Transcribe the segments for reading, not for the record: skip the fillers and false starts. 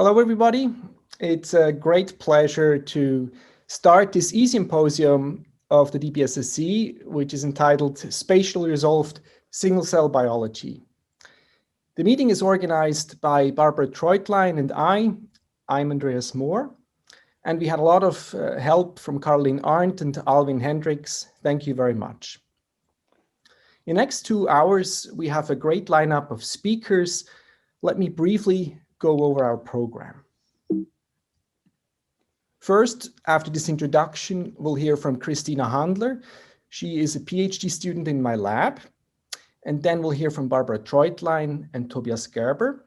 Hello, everybody. It's a great pleasure to start this eSymposium of the D-BSSE, which is entitled Spatially-resolved single-cell biology. The meeting is organized by Barbara Treutlein and I'm Andreas Moor, and we had a lot of help from Caroline Arndt and Alvin Hendricks. Thank you very much. In the next 2 hours, we have a great lineup of speakers. Let me briefly go over our program. First, after this introduction, we'll hear from Kristina Handler. She is a PhD student in my lab. And then we'll hear from Barbara Treutlein and Tobias Gerber.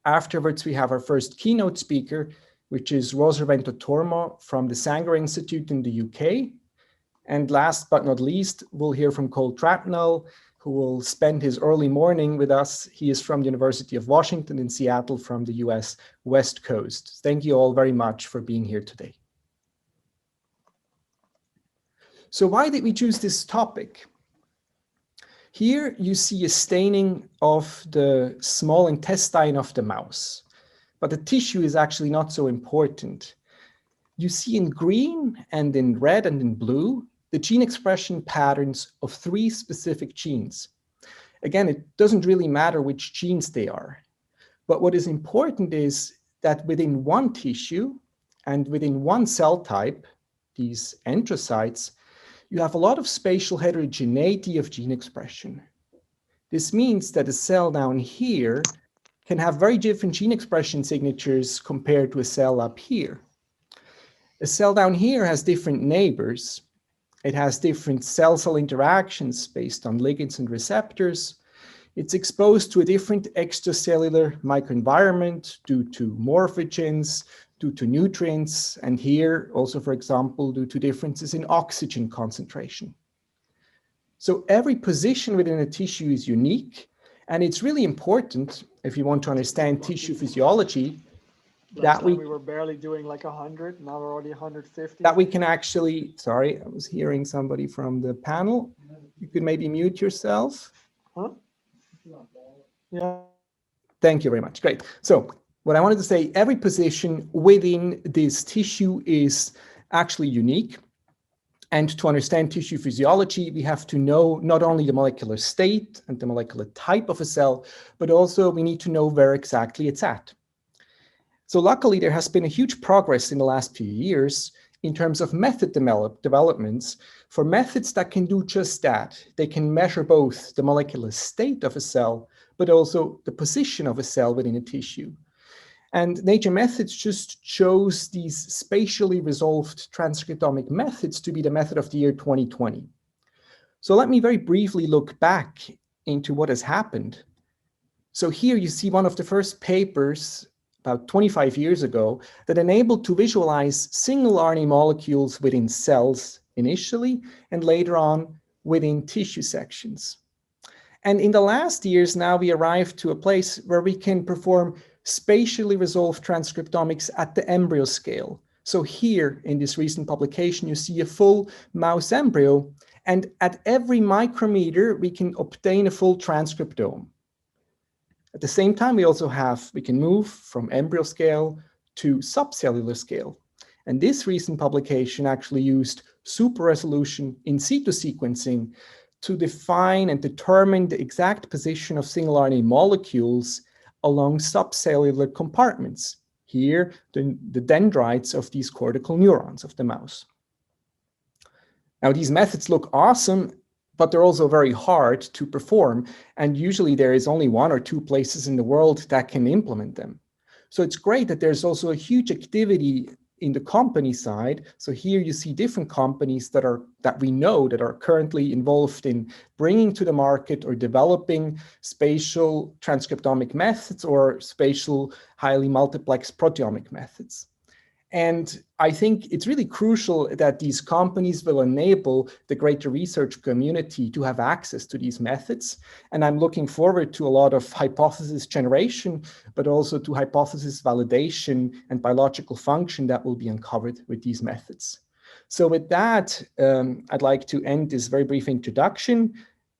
Afterwards, we have our first keynote speaker, which is Vento Tormo from the Sanger Institute in the UK. And last but not least, we'll hear from Trapnell, who will spend his early morning with us. He is from the University of Washington in Seattle from the US West Coast. Thank you all very much for being here today. So why did we choose this topic? Here you see a staining of the small intestine of the mouse, but the tissue is actually not so important. You see in green and in red and in blue the gene expression patterns of 3 specific genes. Again, it doesn't really matter which genes they are, but what is important is that within one tissue and within one cell type, these enterocytes, you have a lot of spatial heterogeneity of gene expression. This means that a cell down here can have very different gene expression signatures compared to a cell up here. A cell down here has different neighbors. It has different cell-cell interactions based on ligands and receptors. It's exposed to a different extracellular microenvironment due to morphogens, due to nutrients, and here also, for example, due to differences in oxygen concentration. So every position within a tissue is unique, and it's really important if you want to understand tissue physiology Last time we were barely doing like 100, now we're already 150. That we can actually, sorry, I was hearing somebody from the panel. You could maybe mute yourself. Huh? Yeah. Thank you very much. Great. So what I wanted to say, every position within this tissue is actually unique. And to understand tissue physiology, we have to know not only the molecular state and the molecular type of a cell, but also we need to know where exactly it's at. So luckily, there has been a huge progress in the last few years in terms of method developments for methods that can do just that. They can measure both the molecular state of a cell, but also the position of a cell within a tissue. And Nature Methods just chose these spatially resolved transcriptomic methods to be the method of the year 2020. So let me very briefly look back into what has happened. So here you see one of the first papers about 25 years ago, that enabled to visualize single RNA molecules within cells initially, and later on within tissue sections. And in the last years, now we arrived to a place where we can perform spatially resolved transcriptomics at the embryo scale. So here in this recent publication, you see a full mouse embryo, and at every micrometer, we can obtain a full transcriptome. At the same time, we can move from embryo scale to subcellular scale. And this recent publication actually used super resolution in situ sequencing to define and determine the exact position of single RNA molecules along subcellular compartments. Here, the dendrites of these cortical neurons of the mouse. Now, these methods look awesome, but they're also very hard to perform. And usually there is only 1 or 2 places in the world that can implement them. So it's great that there's also a huge activity in the company side. So here you see different companies that we know that are currently involved in bringing to the market or developing spatial transcriptomic methods or spatial highly multiplex proteomic methods. And I think it's really crucial that these companies will enable the greater research community to have access to these methods. And I'm looking forward to a lot of hypothesis generation, but also to hypothesis validation and biological function that will be uncovered with these methods. So with that, I'd like to end this very brief introduction.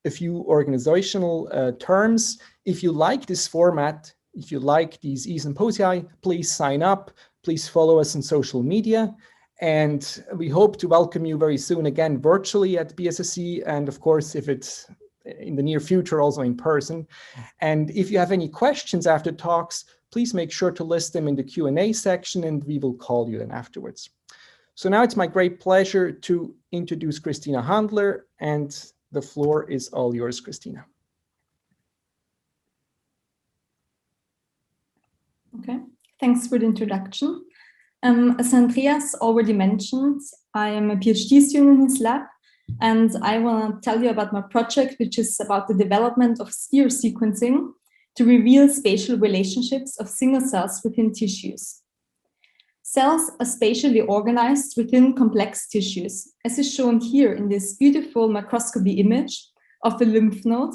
A few organizational terms. If you like this format, If you like these eSymposia, please sign up. Please follow us on social media. And we hope to welcome you very soon again virtually at BSSE. And of course, if it's in the near future, also in person. And if you have any questions after talks, please make sure to list them in the Q&A section and we will call you then afterwards. So now it's my great pleasure to introduce Kristina Handler, and the floor is all yours, Kristina. Okay, thanks for the introduction. As Andreas already mentioned, I am a PhD student in his lab, and I want to tell you about my project, which is about the development of sphere sequencing to reveal spatial relationships of single cells within tissues. Cells are spatially organized within complex tissues, as is shown here in this beautiful microscopy image of a lymph node.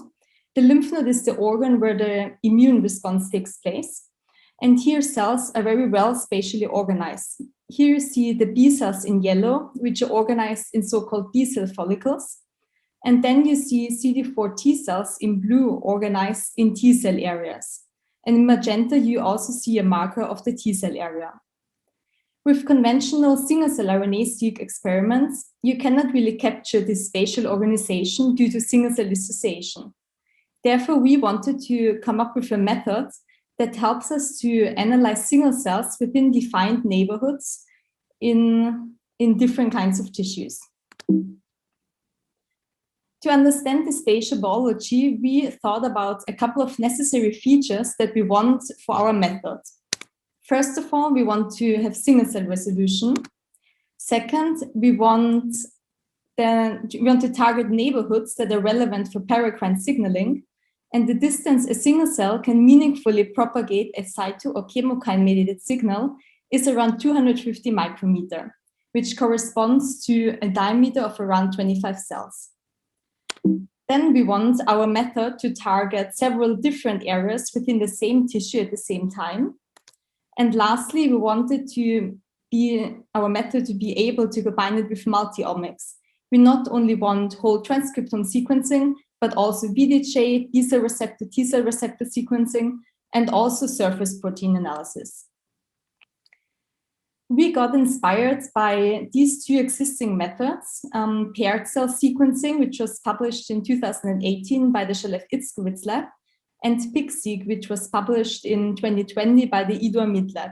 The lymph node is the organ where the immune response takes place. And here cells are very well spatially organized. Here you see the B cells in yellow, which are organized in so-called B cell follicles. And then you see CD4 T cells in blue organized in T cell areas. And in magenta, you also see a marker of the T cell area. With conventional single-cell RNA-seq experiments, you cannot really capture this spatial organization due to single-cell dissociation. Therefore, we wanted to come up with a method that helps us to analyze single cells within defined neighborhoods in different kinds of tissues. To understand the spatial biology, we thought about a couple of necessary features that we want for our method. First of all, we want to have single-cell resolution. Second, we want to target neighborhoods that are relevant for paracrine signaling. And the distance a single cell can meaningfully propagate a cyto or chemokine-mediated signal is around 250 micrometer, which corresponds to a diameter of around 25 cells. Then we want our method to target several different areas within the same tissue at the same time. And lastly, we wanted our method to be able to combine it with multi-omics. We not only want whole transcriptome sequencing, but also VDJ, B-cell receptor, T-cell receptor sequencing, and also surface protein analysis. We got inspired by these two existing methods, paired cell sequencing, which was published in 2018 by the Shalev-Itzkowitz lab, and PIC-seq, which was published in 2020 by the Idor Mid lab.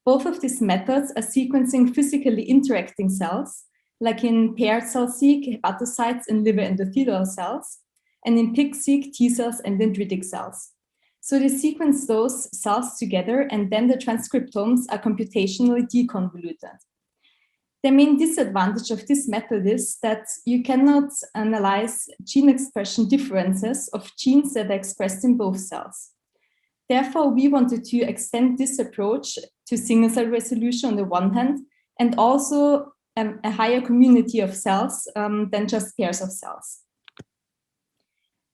Both of these methods are sequencing physically interacting cells, like in paired cell seq, hepatocytes and liver endothelial cells, and in PIC-seq, T cells and dendritic cells. So they sequence those cells together, and then the transcriptomes are computationally deconvoluted. The main disadvantage of this method is that you cannot analyze gene expression differences of genes that are expressed in both cells. Therefore, we wanted to extend this approach to single-cell resolution on the one hand, and also a higher community of cells than just pairs of cells.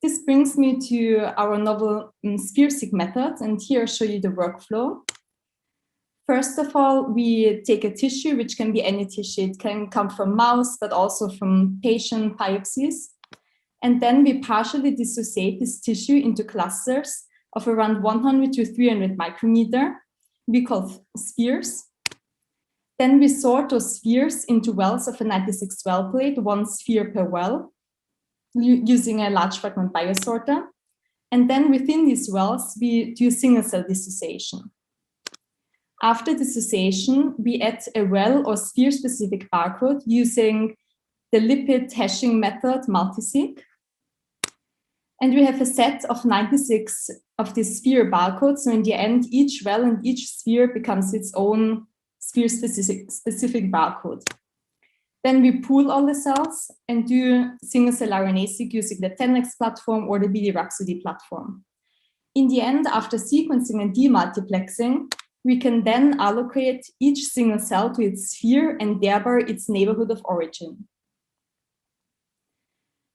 This brings me to our novel sphere-seq method, and here I'll show you the workflow. First of all, we take a tissue, which can be any tissue. It can come from mouse, but also from patient biopsies. And then we partially dissociate this tissue into clusters of around 100 to 300 micrometer, we call spheres. Then we sort those spheres into wells of a 96 well plate, one sphere per well, using a large fragment biosorter. And then within these wells, we do single-cell dissociation. After dissociation, we add a well or sphere-specific barcode using the lipid hashing method multi-seq. And we have a set of 96 of these sphere barcodes. So in the end, each well and each sphere becomes its own sphere-specific barcode. Then we pool all the cells and do single-cell RNA-seq using the 10x platform or the BD-Rhapsody platform. In the end, after sequencing and demultiplexing, we can then allocate each single cell to its sphere and thereby its neighborhood of origin.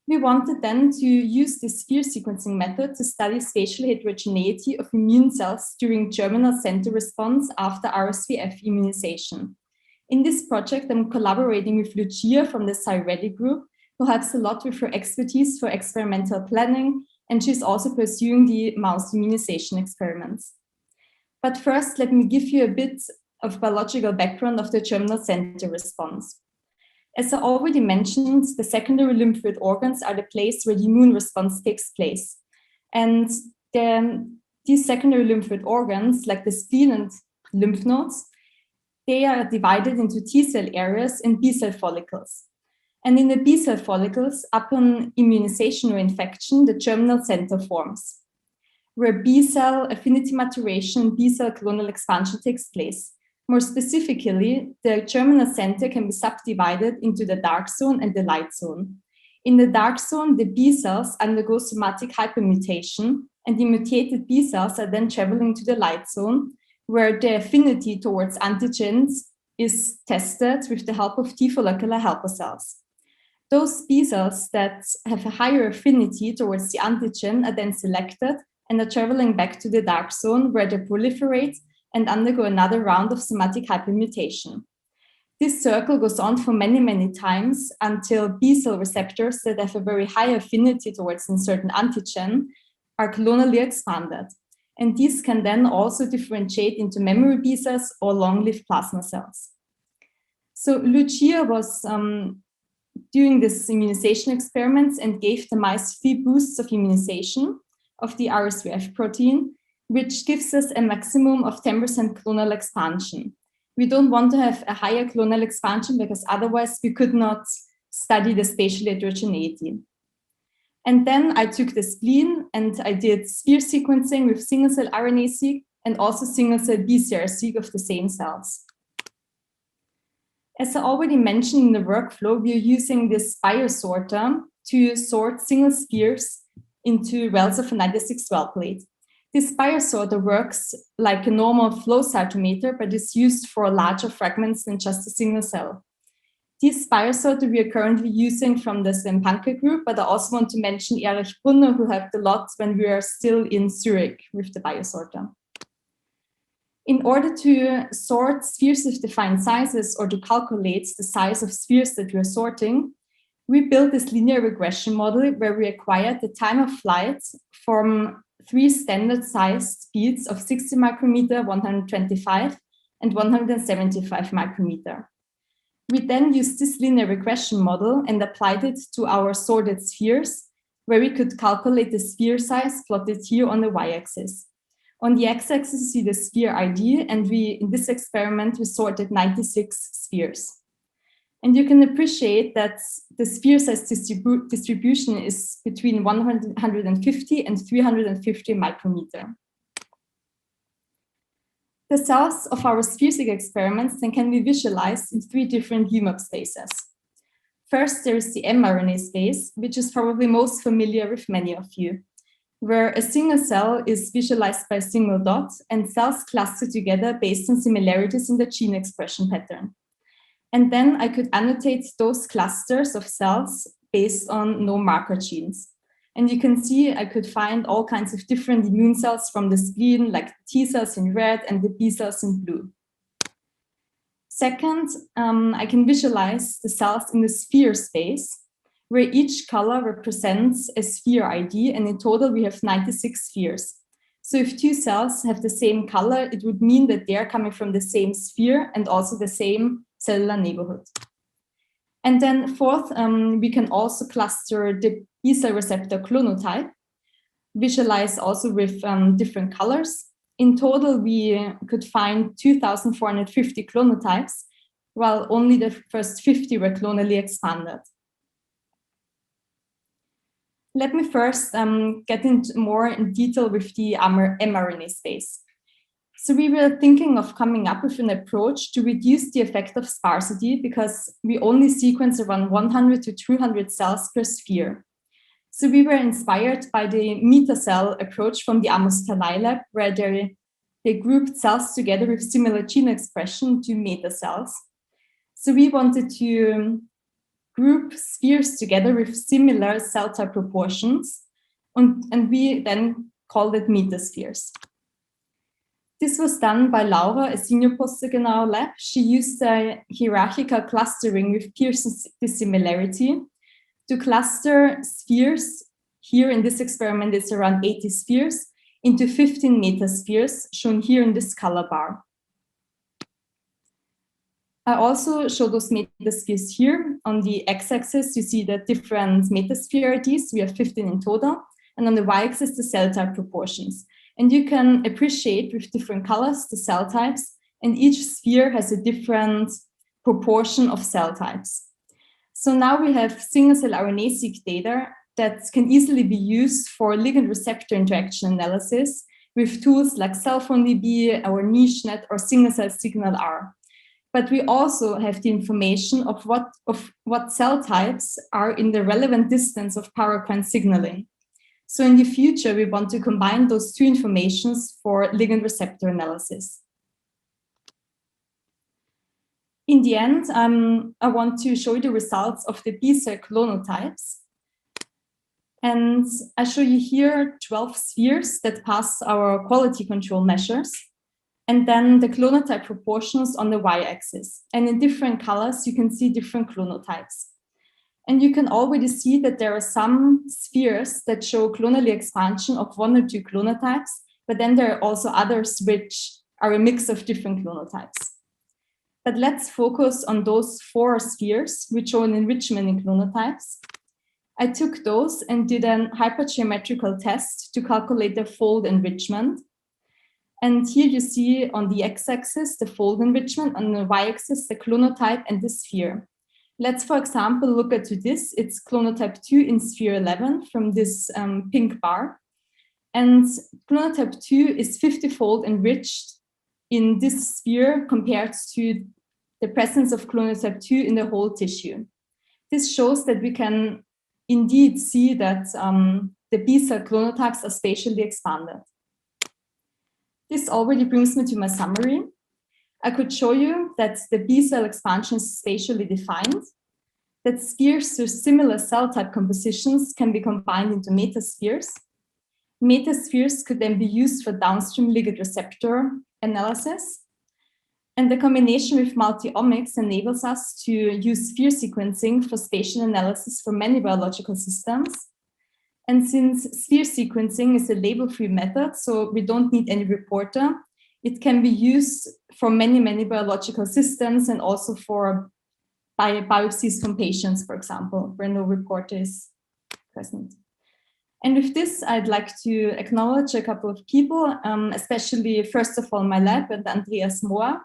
We wanted then to use this sphere sequencing method to study spatial heterogeneity of immune cells during germinal center response after RSVF immunization. In this project, I'm collaborating with Lucia from the SciReady group, who helps a lot with her expertise for experimental planning, and she's also pursuing the mouse immunization experiments. But first, let me give you a bit of biological background of the germinal center response. As I already mentioned, the secondary lymphoid organs are the place where the immune response takes place. And these secondary lymphoid organs, like the spleen and lymph nodes, they are divided into T cell areas and B cell follicles. And in the B cell follicles, upon immunization or infection, the germinal center forms, where B cell affinity maturation, B cell clonal expansion takes place. More specifically, the germinal center can be subdivided into the dark zone and the light zone. In the dark zone, the B cells undergo somatic hypermutation, and the mutated B cells are then traveling to the light zone, where the affinity towards antigens is tested with the help of T follicular helper cells. Those B cells that have a higher affinity towards the antigen are then selected and are traveling back to the dark zone, where they proliferate and undergo another round of somatic hypermutation. This circle goes on for many, many times until B cell receptors that have a very high affinity towards a certain antigen are clonally expanded. And these can then also differentiate into memory B cells or long-lived plasma cells. So Lucia was doing this immunization experiments and gave the mice 3 boosts of immunization of the RSVF protein, which gives us a maximum of 10% clonal expansion. We don't want to have a higher clonal expansion because otherwise we could not study the spatial heterogeneity. And then I took the spleen and I did sphere sequencing with single-cell RNA-seq and also single-cell BCR-seq of the same cells. As I already mentioned in the workflow, we are using this biosorter to sort single spheres into wells of a 96 well plate. This biosorter works like a normal flow cytometer, but is used for larger fragments than just a single cell. This biosorter we are currently using from the Sven-Panke group, but I also want to mention Erich Brunner, who helped a lot when we were still in Zurich with the biosorter. In order to sort spheres with defined sizes or to calculate the size of spheres that we are sorting, we built this linear regression model where we acquired the time of flight from 3 standard-sized speeds of 60 micrometer, 125, and 175 micrometer. We then used this linear regression model and applied it to our sorted spheres, where we could calculate the sphere size plotted here on the y-axis. On the x-axis, you see the sphere ID, and in this experiment, we sorted 96 spheres. And you can appreciate that the sphere size distribution is between 150 and 350 micrometer. The cells of our sphere-seq experiments then can be visualized in 3 different UMAP spaces. First, there is the mRNA space, which is probably most familiar with many of you, where a single cell is visualized by a single dot and cells cluster together based on similarities in the gene expression pattern. And then I could annotate those clusters of cells based on no marker genes. And you can see I could find all kinds of different immune cells from the spleen, like the T cells in red and the B cells in blue. Second, I can visualize the cells in the sphere space, where each color represents a sphere ID, and in total we have 96 spheres. So if 2 cells have the same color, it would mean that they're coming from the same sphere and also the same cellular neighborhood. And then fourth, we can also cluster the B cell receptor clonotype, visualize also with different colors. In total, we could find 2,450 clonotypes, while only the first 50 were clonally expanded. Let me first get into more in detail with the mRNA space. So we were thinking of coming up with an approach to reduce the effect of sparsity because we only sequence around 100 to 200 cells per sphere. So we were inspired by the metacell approach from the Amos Talai lab, where they grouped cells together with similar gene expression to metacells. So we wanted to group spheres together with similar cell type proportions, and we then called it metaspheres. This was done by Laura, a senior postdoc in our lab. She used a hierarchical clustering with Pearson dissimilarity to cluster spheres. Here in this experiment, it's around 80 spheres into 15 metaspheres, shown here in this color bar. I also show those metaspheres here. On the x-axis, you see the different metasphere IDs. We have 15 in total. And on the y-axis, the cell type proportions. And you can appreciate with different colors the cell types, and each sphere has a different proportion of cell types. So now we have single-cell RNA-seq data that can easily be used for ligand-receptor interaction analysis with tools like CellPhoneDB, our NicheNet, or single-cell signal-R. But we also have the information of what cell types are in the relevant distance of paracrine signaling. So in the future, we want to combine those two informations for ligand-receptor analysis. In the end, I want to show you the results of the B-cell clonotypes. And I show you here 12 spheres that pass our quality control measures, and then the clonotype proportions on the y-axis. And in different colors, you can see different clonotypes. And you can already see that there are some spheres that show clonally expansion of 1 or 2 clonotypes, but then there are also others which are a mix of different clonotypes. But let's focus on those 4 spheres which show an enrichment in clonotypes. I took those and did a hypergeometrical test to calculate the fold enrichment. And here you see on the x-axis the fold enrichment, on the y-axis the clonotype and the sphere. Let's, for example, look at this. It's clonotype 2 in sphere 11 from this pink bar. And clonotype 2 is 50-fold enriched in this sphere compared to the presence of clonotype 2 in the whole tissue. This shows that we can indeed see that the B-cell clonotypes are spatially expanded. This already brings me to my summary. I could show you that the B-cell expansion is spatially defined, that spheres with similar cell type compositions can be combined into metaspheres. Metaspheres could then be used for downstream ligand receptor analysis. And the combination with multi-omics enables us to use sphere sequencing for spatial analysis for many biological systems. And since sphere sequencing is a label-free method, so we don't need any reporter, it can be used for many, many biological systems and also for biopsies from patients, for example, where no reporter is present. And with this, I'd like to acknowledge a couple of people, especially, first of all, my lab and Andreas Moor,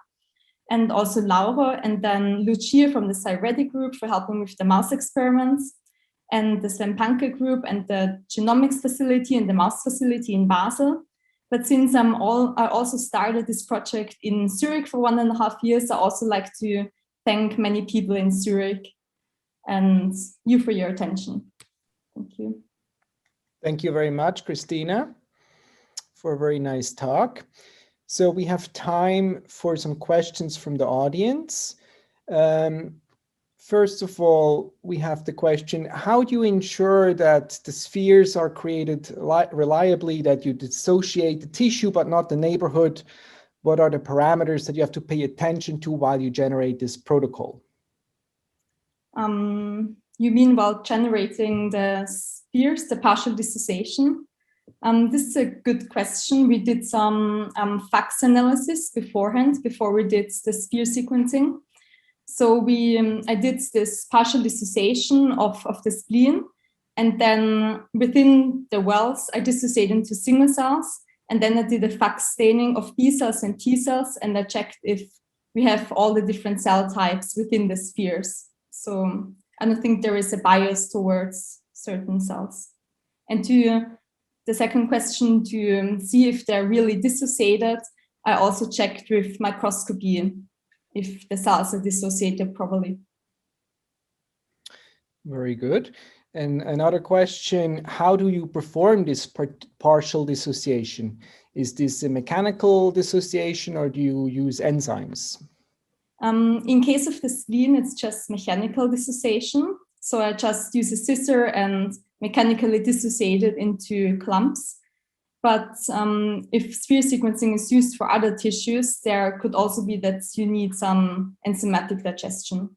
and also Laura, and then Lucia from the Cyredi group for helping with the mouse experiments, and the Sven Panke group and the genomics facility and the mouse facility in Basel. But since I also started this project in Zurich for 1.5 years, I also like to thank many people in Zurich and you for your attention. Thank you. Thank you very much, Kristina, for a very nice talk. So we have time for some questions from the audience. First of all, we have the question, how do you ensure that the spheres are created reliably, that you dissociate the tissue but not the neighborhood? What are the parameters that you have to pay attention to while you generate this protocol? You mean while generating the spheres, the partial dissociation? This is a good question. We did some fax analysis beforehand, before we did the sphere sequencing. So I did this partial dissociation of the spleen, and then within the wells, I dissociated into single cells, and then I did a fax staining of B cells and T cells, and I checked if we have all the different cell types within the spheres. So I don't think there is a bias towards certain cells. And to the second question, to see if they're really dissociated, I also checked with microscopy if the cells are dissociated properly. Very good. And another question, how do you perform this partial dissociation? Is this a mechanical dissociation or do you use enzymes? In case of the spleen, it's just mechanical dissociation. So I just use a scissor and mechanically dissociate it into clumps. But if sphere sequencing is used for other tissues, there could also be that you need some enzymatic digestion.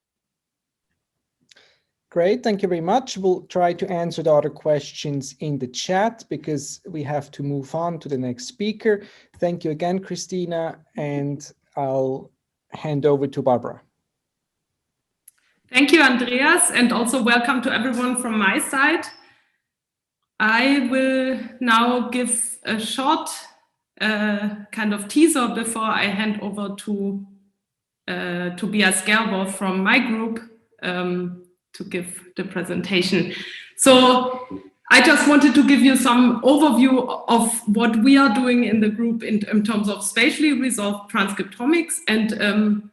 Great, thank you very much. We'll try to answer the other questions in the chat because we have to move on to the next speaker. Thank you again, Kristina, and I'll hand over to Barbara. Thank you, Andreas, and also welcome to everyone from my side. I will now give a short kind of teaser before I hand over to Tobias Gerber from my group to give the presentation. So I just wanted to give you some overview of what we are doing in the group in terms of spatially resolved transcriptomics. And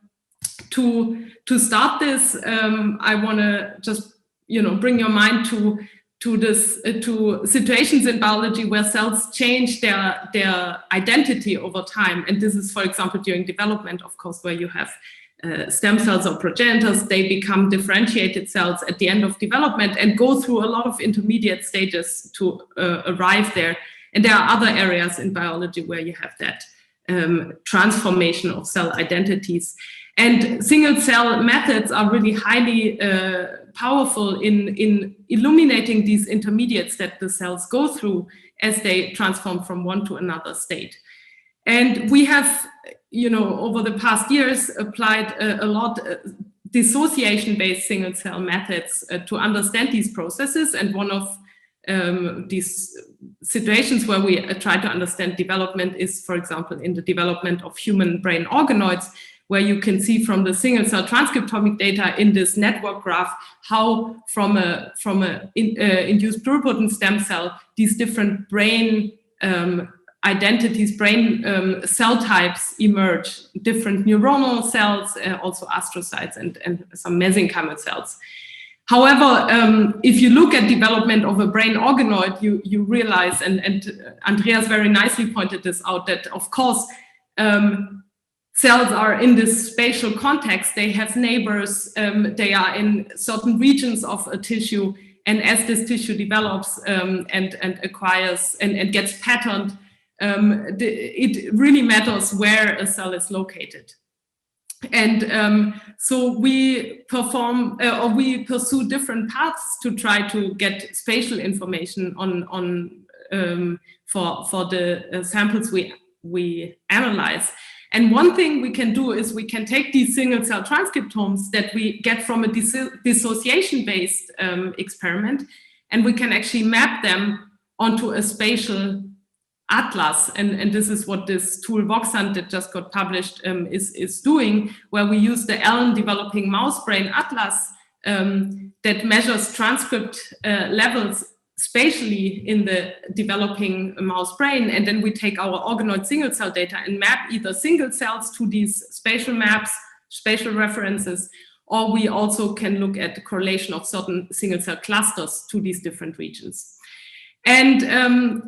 to start this, I want to just bring your mind to situations in biology where cells change their identity over time. And this is, for example, during development, of course, where you have stem cells or progenitors. They become differentiated cells at the end of development and go through a lot of intermediate stages to arrive there. And there are other areas in biology where you have that transformation of cell identities. And single cell methods are really highly powerful in illuminating these intermediates that the cells go through as they transform from one to another state. And we have, over the past years applied a lot dissociation-based single cell methods to understand these processes. And one of these situations where we try to understand development is, for example, in the development of human brain organoids, where you can see from the single cell transcriptomic data in this network graph how from a induced pluripotent stem cell, these different brain identities, brain cell types emerge, different neuronal cells, also astrocytes and some mesenchymal cells. However, if you look at development of a brain organoid, you realize, and Andreas very nicely pointed this out, that of course, cells are in this spatial context. They have neighbors, they are in certain regions of a tissue, and as this tissue develops and acquires and gets patterned, it really matters where a cell is located. And so we perform or we pursue different paths to try to get spatial information for the samples we analyze. And one thing we can do is we can take these single cell transcriptomes that we get from a dissociation-based experiment, and we can actually map them onto a spatial atlas. And this is what this tool VoxHunt that just got published is doing, where we use the Allen Developing Mouse Brain Atlas that measures transcript levels spatially in the developing mouse brain, and then we take our organoid single cell data and map either single cells to these spatial maps, spatial references, or we also can look at the correlation of certain single cell clusters to these different regions. And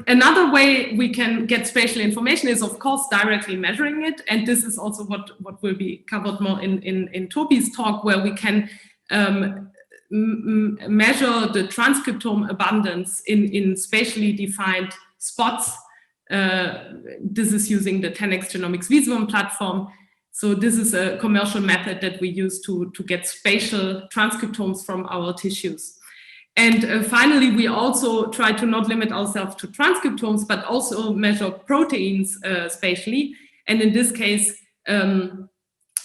another way we can get spatial information is, of course, directly measuring it, and this is also what will be covered more in Tobi's talk, where we can measure the transcriptome abundance in spatially defined spots. This is using the 10x Genomics Visum platform. So this is a commercial method that we use to get spatial transcriptomes from our tissues. And finally, we also try to not limit ourselves to transcriptomes, but also measure proteins spatially. And in this case,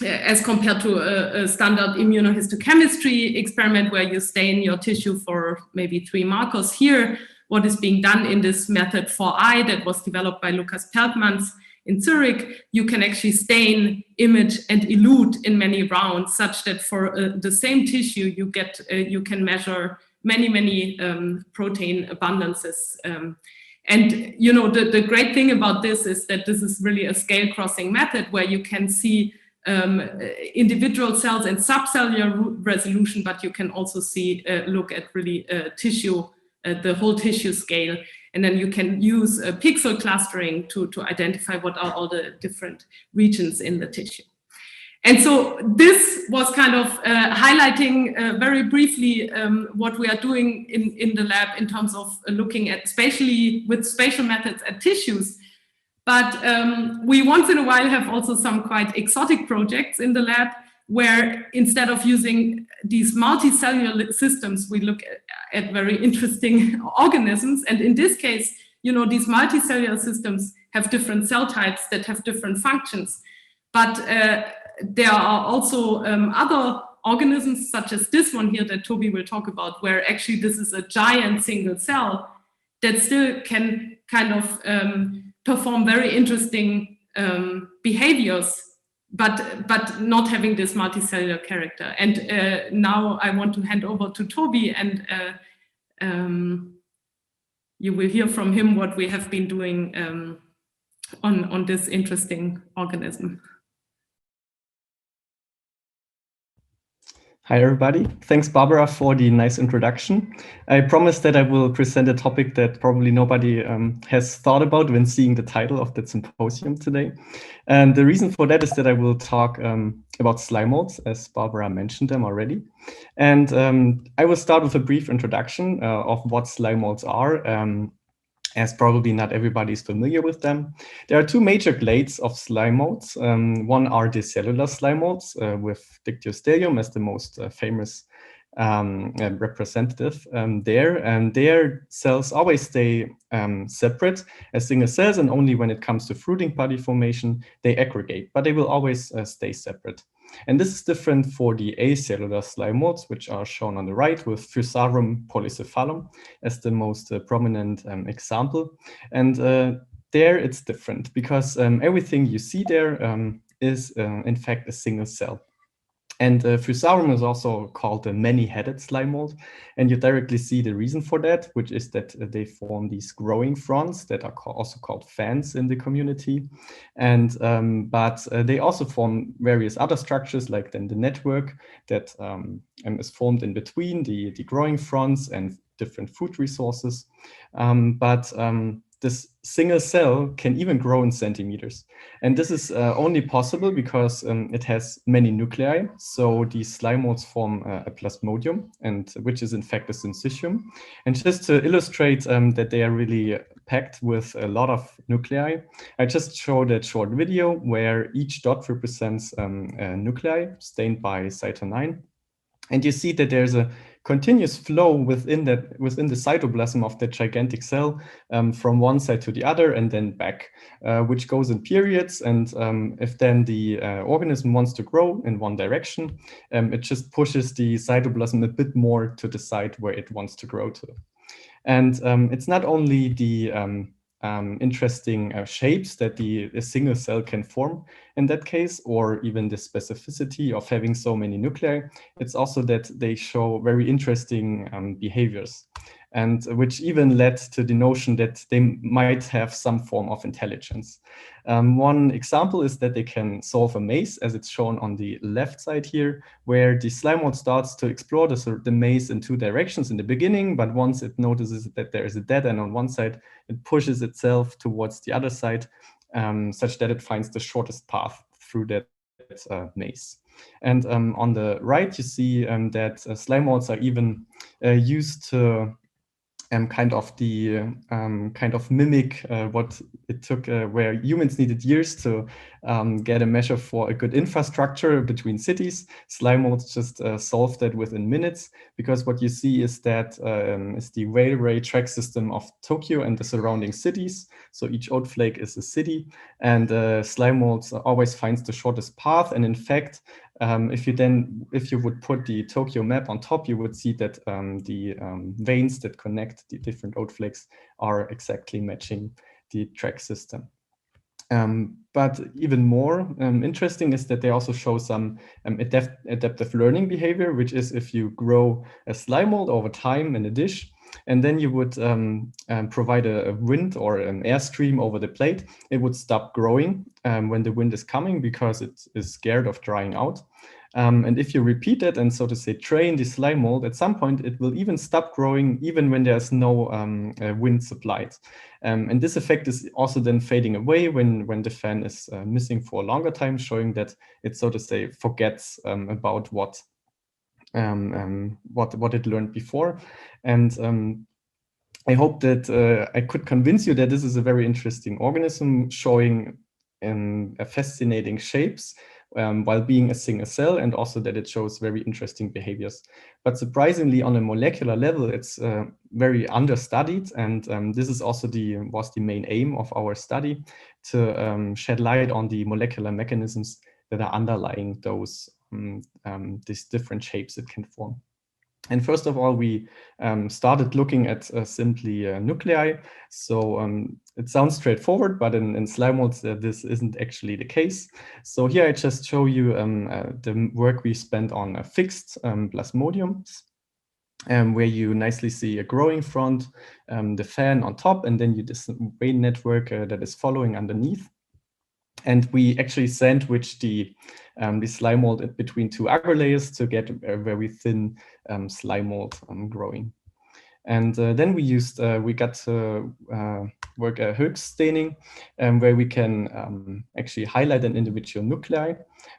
as compared to a standard immunohistochemistry experiment where you stain your tissue for maybe 3 markers, here, what is being done in this method 4i that was developed by Lukas Peltmans in Zurich, you can actually stain, image, and elute in many rounds, such that for the same tissue, you can measure many protein abundances. And the great thing about this is that this is really a scale crossing method where you can see individual cells and subcellular resolution, but you can also see look at really tissue, the whole tissue scale, and then you can use pixel clustering to identify what are all the different regions in the tissue. And so this was kind of highlighting very briefly what we are doing in the lab in terms of looking at with spatial methods at tissues. But we once in a while have also some quite exotic projects in the lab. where instead of using these multicellular systems, we look at very interesting organisms. And in this case, you know, these multicellular systems have different cell types that have different functions. But there are also other organisms, such as this one here that Toby will talk about, where actually this is a giant single cell that still can kind of perform very interesting behaviors, but not having this multicellular character. And now I want to hand over to Toby, and you will hear from him what we have been doing on this interesting organism. Hi, everybody. Thanks, Barbara, for the nice introduction. I promise that I will present a topic that probably nobody has thought about when seeing the title of the symposium today. And the reason for that is that I will talk about slime molds, as Barbara mentioned them already. And I will start with a brief introduction of what slime molds are, as probably not everybody is familiar with them. There are two major clades of slime molds. One are the cellular slime molds with Dictyostelium as the most famous representative there. And their cells always stay separate as single cells, and only when it comes to fruiting body formation, they aggregate, but they will always stay separate. And this is different for the acellular slime molds, which are shown on the right with Fusarium polycephalum as the most prominent example. And there it's different because everything you see there is in fact a single cell. And Fusarium is also called a many-headed slime mold. And you directly see the reason for that, which is that they form these growing fronds that are also called fans in the community. And but they also form various other structures, like then the network that is formed in between the growing fronds and different food resources. This single cell can even grow in centimeters. And this is only possible because it has many nuclei. So these slime molds form a plasmodium, and which is in fact a syncytium. And just to illustrate that they are really packed with a lot of nuclei, I just showed a short video where each dot represents a nuclei stained by cyto9. And you see that there's a continuous flow within the cytoplasm of the gigantic cell from one side to the other and then back, which goes in periods. And if then the organism wants to grow in one direction, it just pushes the cytoplasm a bit more to the side where it wants to grow to. And it's not only the interesting shapes that a single cell can form in that case, or even the specificity of having so many nuclei. It's also that they show very interesting behaviors, and which even led to the notion that they might have some form of intelligence. One example is that they can solve a maze, as it's shown on the left side here, where the slime mold starts to explore the maze in two directions in the beginning, but once it notices that there is a dead end on one side, it pushes itself towards the other side, such that it finds the shortest path through that maze. And on the right, you see that slime molds are even used to kind of mimic what it took, where humans needed years to get a measure for a good infrastructure between cities. Slime molds just solved that within minutes, because what you see is that is the railway track system of Tokyo and the surrounding cities. So each oat flake is a city, and slime molds always finds the shortest path. And in fact, if you would put the Tokyo map on top, you would see that the veins that connect the different oat flakes are exactly matching the track system. But even more interesting is that they also show some adaptive learning behavior, which is if you grow a slime mold over time in a dish, and then you would provide a wind or an airstream over the plate, it would stop growing when the wind is coming because it is scared of drying out. And if you repeat it and, so to say, train the slime mold, at some point it will even stop growing even when there's no wind supplied. And this effect is also then fading away when the fan is missing for a longer time, showing that it, so to say, forgets about what it learned before. And I hope that I could convince you that this is a very interesting organism showing fascinating shapes while being a single cell, and also that it shows very interesting behaviors. But surprisingly, on a molecular level, it's very understudied, and this is also was the main aim of our study, to shed light on the molecular mechanisms that are underlying these different shapes it can form. And first of all, we started looking at simply nuclei. So it sounds straightforward, but in slime molds, this isn't actually the case. So here I just show you the work we spent on fixed plasmodiums, where you nicely see a growing front, the fan on top, and then this vein network that is following underneath. And we actually sandwiched the slime mold between two agar layers to get a very thin slime mold growing. And then we got to work Hoechst staining, where we can actually highlight an individual nuclei.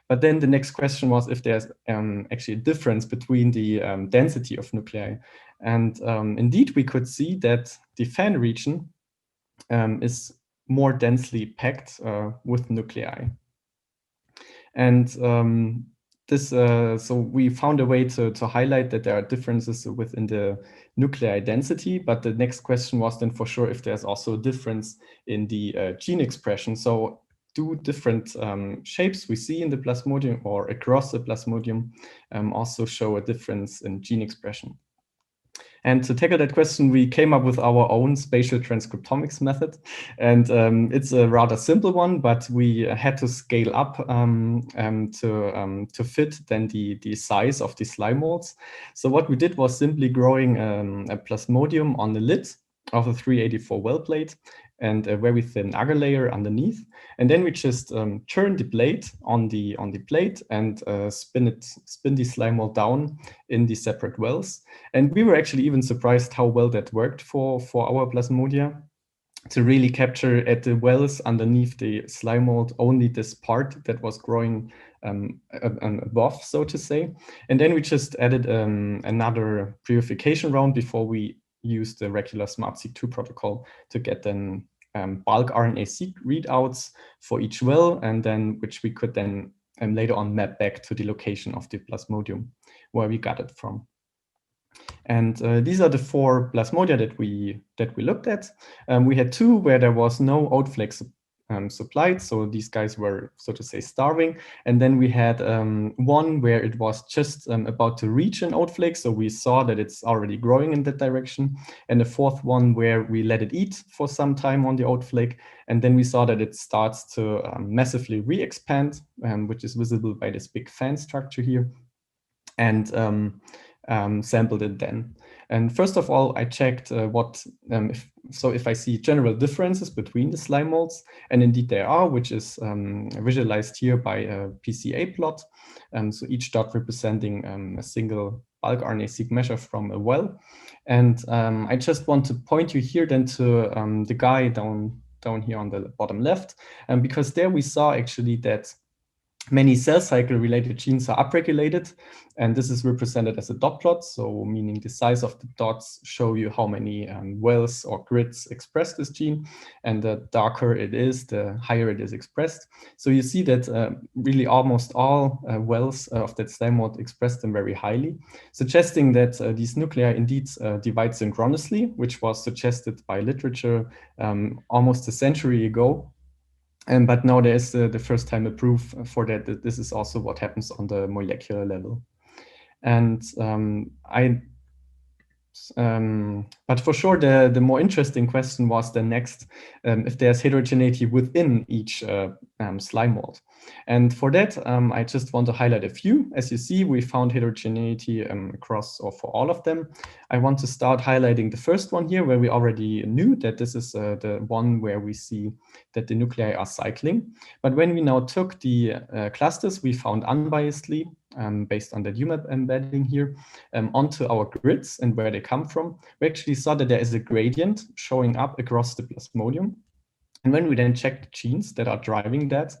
But then the next question was if there's actually a difference between the density of nuclei. And indeed, we could see that the fan region is more densely packed with nuclei. And so we found a way to highlight that there are differences within the nuclei density, but the next question was then for sure if there's also a difference in the gene expression. So do different shapes we see in the plasmodium or across the plasmodium also show a difference in gene expression? And to tackle that question, we came up with our own spatial transcriptomics method. And it's a rather simple one, but we had to scale up to fit then the size of the slime molds. So what we did was simply growing a plasmodium on the lid of a 384 well plate and a very thin agar layer underneath. And then we just turn the plate on the plate and spin the slime mold down in the separate wells. And we were actually even surprised how well that worked for our plasmodia, to really capture at the wells underneath the slime mold only this part that was growing above, so to say. And then we just added another purification round before we use the regular SmartSeq2 protocol to get then bulk RNA-seq readouts for each well, and then which we could then later on map back to the location of the plasmodium where we got it from. And these are the 4 plasmodia that we looked at. We had 2 where there was no oat flakes supplied, so these guys were, so to say, starving. And then we had 1 where it was just about to reach an oat flake, so we saw that it's already growing in that direction. And the 4th one where we let it eat for some time on the oat flake, and then we saw that it starts to massively re-expand, which is visible by this big fan structure here, and sampled it then. And first of all, I checked if I see general differences between the slime molds, and indeed there are, which is visualized here by a PCA plot. So each dot representing a single bulk RNA-seq measure from a well. And I just want to point you here then to the guy down here on the bottom left, because there we saw actually that many cell cycle related genes are upregulated, and this is represented as a dot plot. So meaning the size of the dots show you how many wells or grids express this gene, and the darker it is, the higher it is expressed. So you see that really almost all wells of that slime mold express them very highly, suggesting that these nuclei indeed divide synchronously, which was suggested by literature almost a century ago. But now there is the first time a proof for that this is also what happens on the molecular level. And but for sure, the more interesting question was the next, if there's heterogeneity within each slime mold. And for that, I just want to highlight a few. As you see, we found heterogeneity across or for all of them. I want to start highlighting the first one here, where we already knew that this is the one where we see that the nuclei are cycling. But when we now took the clusters we found unbiasedly, based on the UMAP embedding here, onto our grids and where they come from, we actually saw that there is a gradient showing up across the plasmodium. And when we then checked the genes that are driving that,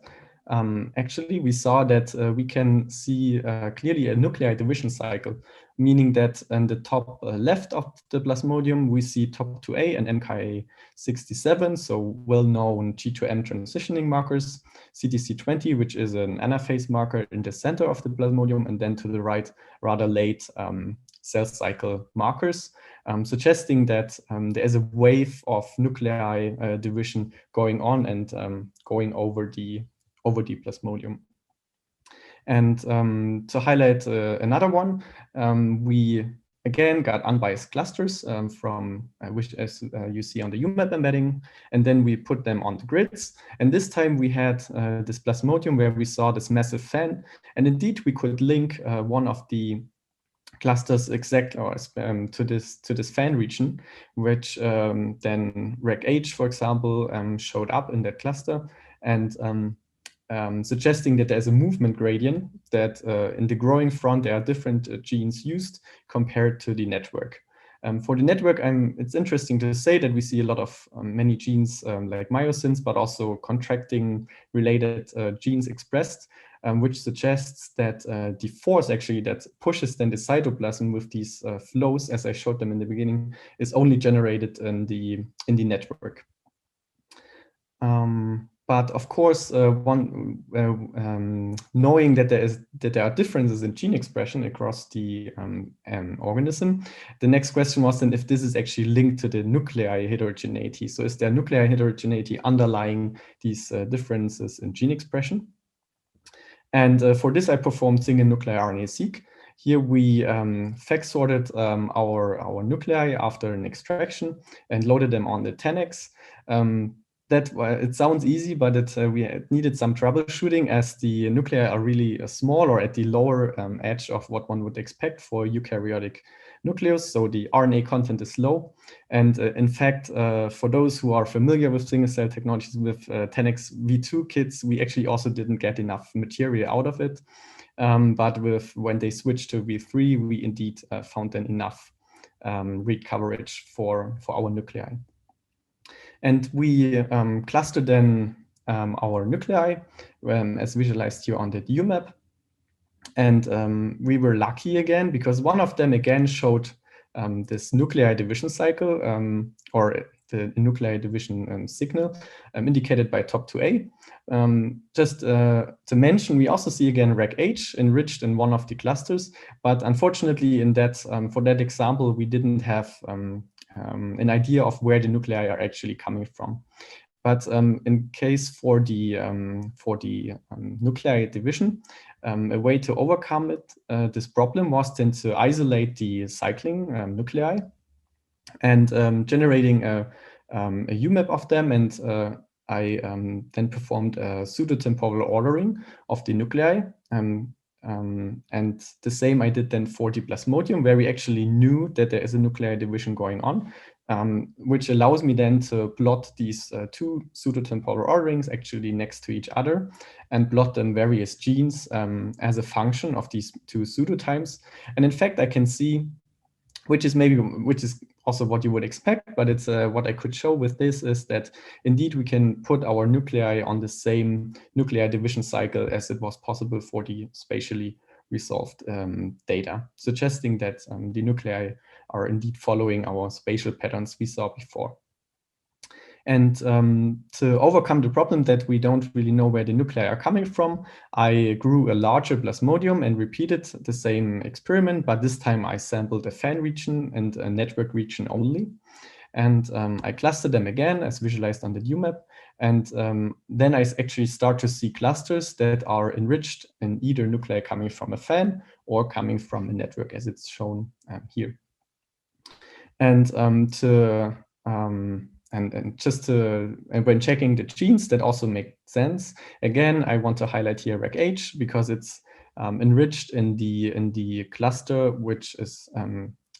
actually we saw that we can see clearly a nuclei division cycle meaning that in the top left of the plasmodium, we see TOP2A and MKA67, so well-known G2M transitioning markers, CTC20, which is an anaphase marker in the center of the plasmodium, and then to the right, rather late cell cycle markers, suggesting that there is a wave of nuclei division going on and going over the plasmodium. And to highlight another one, we again got unbiased clusters from which, as you see on the UMAP embedding, and then we put them on the grids. And this time we had this plasmodium where we saw this massive fan, and indeed we could link one of the clusters to this fan region, which then RegH, for example, showed up in that cluster, and suggesting that there's a movement gradient, that in the growing front there are different genes used compared to the network. For the network, it's interesting to say that we see a lot of many genes like myosins, but also contracting related genes expressed, which suggests that the force actually that pushes then the cytoplasm with these flows, as I showed them in the beginning, is only generated in the network. But of course, knowing that there are differences in gene expression across the organism, the next question was then if this is actually linked to the nuclei heterogeneity. So is there nuclei heterogeneity underlying these differences in gene expression? And for this, I performed single nuclei RNA-seq. Here we fact sorted our nuclei after an extraction and loaded them on the 10x. That it sounds easy, but we needed some troubleshooting as the nuclei are really small or at the lower edge of what one would expect for eukaryotic nucleus. So the RNA content is low. And in fact, for those who are familiar with single cell technologies with 10x V2 kits, we actually also didn't get enough material out of it. But when they switched to V3, we indeed found then enough read coverage for our nuclei. And we clustered then our nuclei as visualized here on the UMAP. And we were lucky again because one of them again showed this nuclei division cycle or the nuclei division signal indicated by TOP2A. Just to mention, we also see again RegH enriched in one of the clusters, but unfortunately in that for that example, we didn't have an idea of where the nuclei are actually coming from. But in case for the nuclei division, a way to overcome this problem was then to isolate the cycling nuclei and generating a UMAP of them. And I then performed a pseudotemporal ordering of the nuclei. And the same I did then for the plasmodium, where we actually knew that there is a nuclei division going on, which allows me then to plot these two pseudotemporal orderings actually next to each other and plot them various genes as a function of these two pseudotimes. And in fact, I can see, which is also what you would expect, but it's what I could show with this is that indeed we can put our nuclei on the same nuclei division cycle as it was possible for the spatially resolved data, suggesting that the nuclei are indeed following our spatial patterns we saw before. And to overcome the problem that we don't really know where the nuclei are coming from, I grew a larger plasmodium and repeated the same experiment, but this time I sampled a fan region and a network region only. And I clustered them again as visualized on the UMAP. And then I actually start to see clusters that are enriched in either nuclei coming from a fan or coming from a network as it's shown here. And when checking the genes, that also make sense. Again, I want to highlight here RegH because it's enriched in the cluster, which is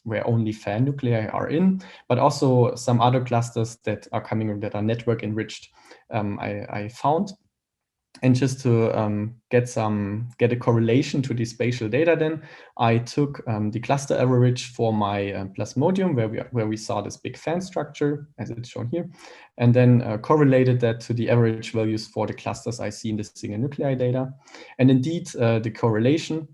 where only fan nuclei are in, but also some other clusters that are coming that are network enriched. I found. And just to get a correlation to the spatial data, then I took the cluster average for my plasmodium, where we saw this big fan structure, as it's shown here, and then correlated that to the average values for the clusters I see in the single nuclei data. And indeed, the correlation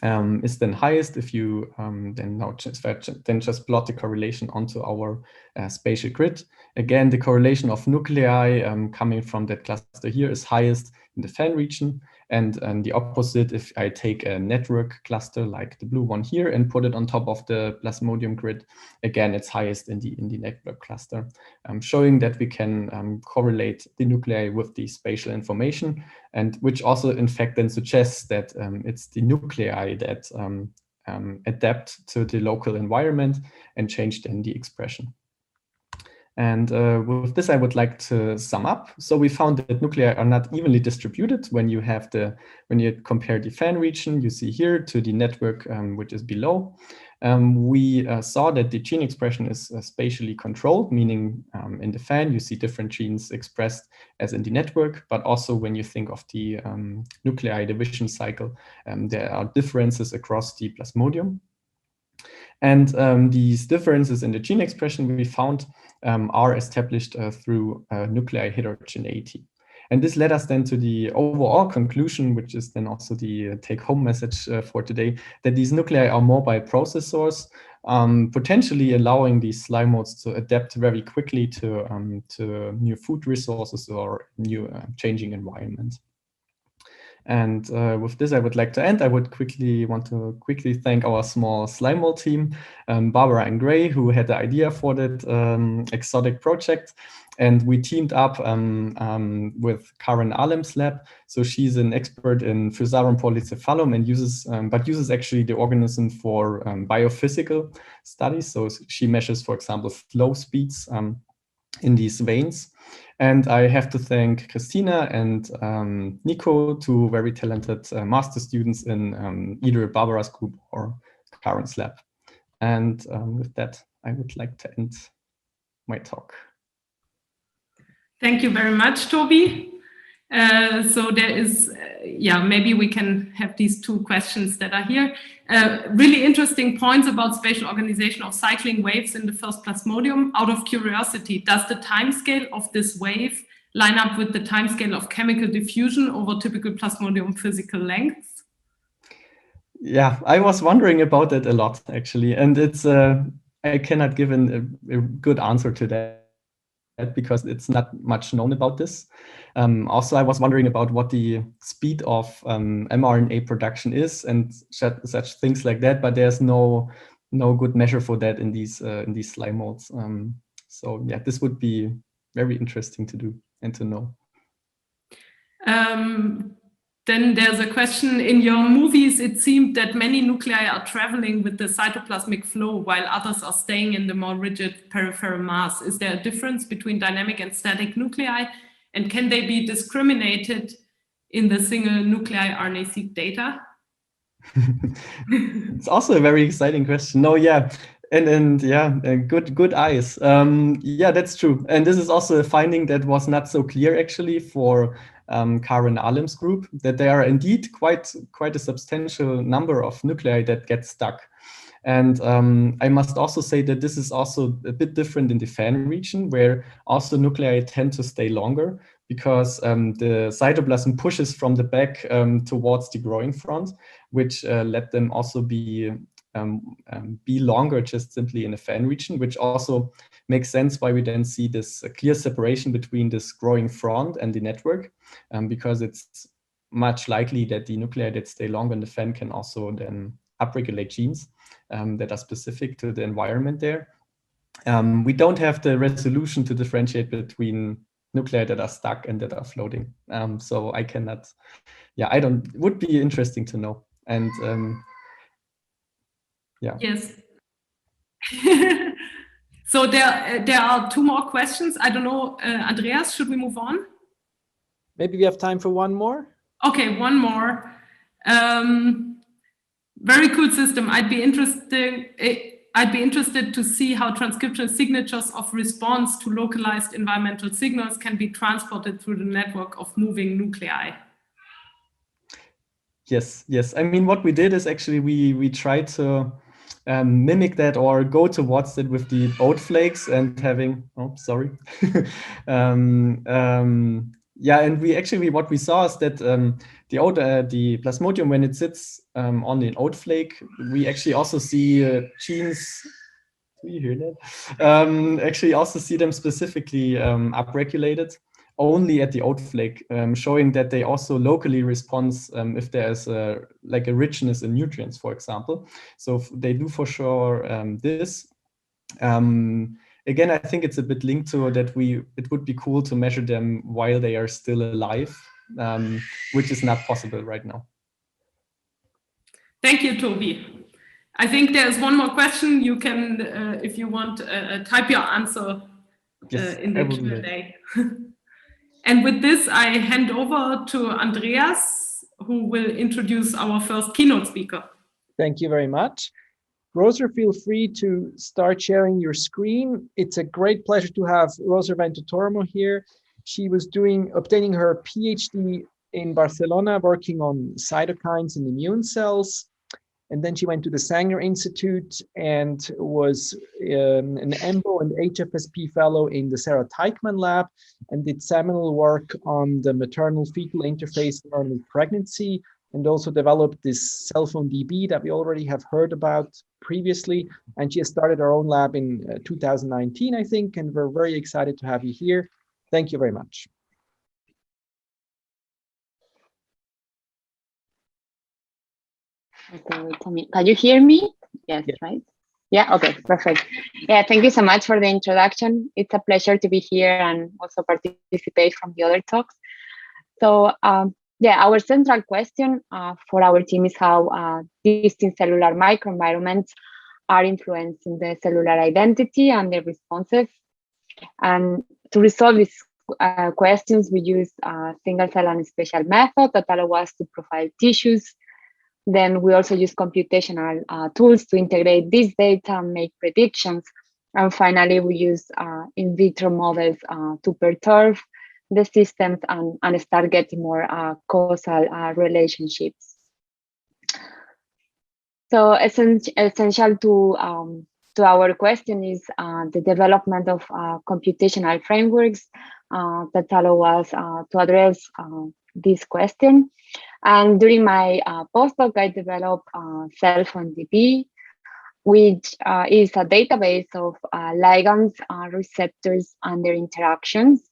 is then highest if you then just plot the correlation onto our spatial grid. Again, the correlation of nuclei coming from that cluster here is highest in the fan region, and the opposite if I take a network cluster like the blue one here and put it on top of the plasmodium grid, again it's highest in the network cluster, showing that we can correlate the nuclei with the spatial information, and which also in fact then suggests that it's the nuclei that adapt to the local environment and change then the expression. And with this, I would like to sum up. So we found that nuclei are not evenly distributed when you compare the fan region you see here to the network which is below. We saw that the gene expression is spatially controlled, meaning in the fan you see different genes expressed as in the network, but also when you think of the nuclei division cycle, there are differences across the plasmodium. And these differences in the gene expression we found are established through nuclei heterogeneity. And this led us then to the overall conclusion, which is then also the take-home message for today, that these nuclei are mobile processors, potentially allowing these slime modes to adapt very quickly to new food resources or new changing environments. And with this, I would like to end. I would want to quickly thank our small slime mold team, Barbara and Gray, who had the idea for that exotic project. And we teamed up with Karen Alem's lab. So she's an expert in Fusarium polycephalum and uses actually the organism for biophysical studies. So she measures, for example, flow speeds in these veins. And I have to thank Kristina and Nico, two very talented master students in either Barbara's group or Karen's lab. And with that, I would like to end my talk. Thank you very much, Toby. So there is, maybe we can have these two questions that are here. Really interesting points about spatial organization of cycling waves in the first plasmodium. Out of curiosity, does the timescale of this wave line up with the timescale of chemical diffusion over typical plasmodium physical lengths? Yeah, I was wondering about that a lot, actually. And it's I cannot give a good answer to that because it's not much known about this. Also, I was wondering about what the speed of mRNA production is and such things like that, but there's no good measure for that in these slime molds. So yeah, this would be very interesting to do and to know. Then there's a question. In your movies, it seemed that many nuclei are traveling with the cytoplasmic flow while others are staying in the more rigid peripheral mass. Is there a difference between dynamic and static nuclei? And can they be discriminated in the single nuclei RNA-seq data? It's also a very exciting question. No, yeah. And yeah, good eyes. Yeah, that's true. And this is also a finding that was not so clear actually for Karen Alem's group, that there are indeed quite a substantial number of nuclei that get stuck. And I must also say that this is also a bit different in the fan region, where also nuclei tend to stay longer because the cytoplasm pushes from the back towards the growing front, which let them also be longer just simply in the fan region, which also makes sense why we then see this clear separation between this growing front and the network, because it's much likely that the nuclei that stay longer in the fan can also then upregulate genes that are specific to the environment there. We don't have the resolution to differentiate between nuclei that are stuck and that are floating. So I cannot, it would be interesting to know. And yeah. Yes. So there are two more questions. I don't know, Andreas, should we move on? Maybe we have time for one more. Okay, one more. Very cool system. I'd be interested to see how transcriptional signatures of response to localized environmental signals can be transported through the network of moving nuclei. Yes. I mean, what we did is actually we tried to mimic that or go towards it with the boat flakes and having, Yeah, and what we saw is that the plasmodium, when it sits on an oat flake, we actually also see genes. Do you hear that? Actually, also see them specifically upregulated only at the oat flake, showing that they also locally respond if there's like a richness in nutrients, for example. So they do for sure this. Again, I think it's a bit linked to that it would be cool to measure them while they are still alive, which is not possible right now. Thank you, Toby. I think there's one more question. You can, if you want, type your answer in the Q&A. And with this, I hand over to Andreas, who will introduce our first keynote speaker. Thank you very much. Rosa, feel free to start sharing your screen. It's a great pleasure to have Rosa Vento Tormo here. She was obtaining her PhD in Barcelona, working on cytokines and immune cells. And then she went to the Sanger Institute and was an EMBO and HFSP fellow in the Sarah Teichmann lab and did seminal work on the maternal-fetal interface in early pregnancy, and also developed this cell phone DB that we already have heard about previously. And she has started her own lab in 2019, I think, and we're very excited to have you here. Thank you very much. Okay, can you hear me? Yes, yeah. Right? Yeah, okay, perfect. Yeah, thank you so much for the introduction. It's a pleasure to be here and also participate from the other talks. So, yeah, our central question for our team is how distinct cellular microenvironments are influencing the cellular identity and the responses. And to resolve these questions, we use single cell and spatial method that allow us to profile tissues. Then we also use computational tools to integrate this data and make predictions. And finally, we use in vitro models to perturb the systems and start getting more causal relationships. So essential to our question is the development of computational frameworks that allow us to address this question. And during my postdoc, I developed cell phone DB, which is a database of ligands, receptors, and their interactions.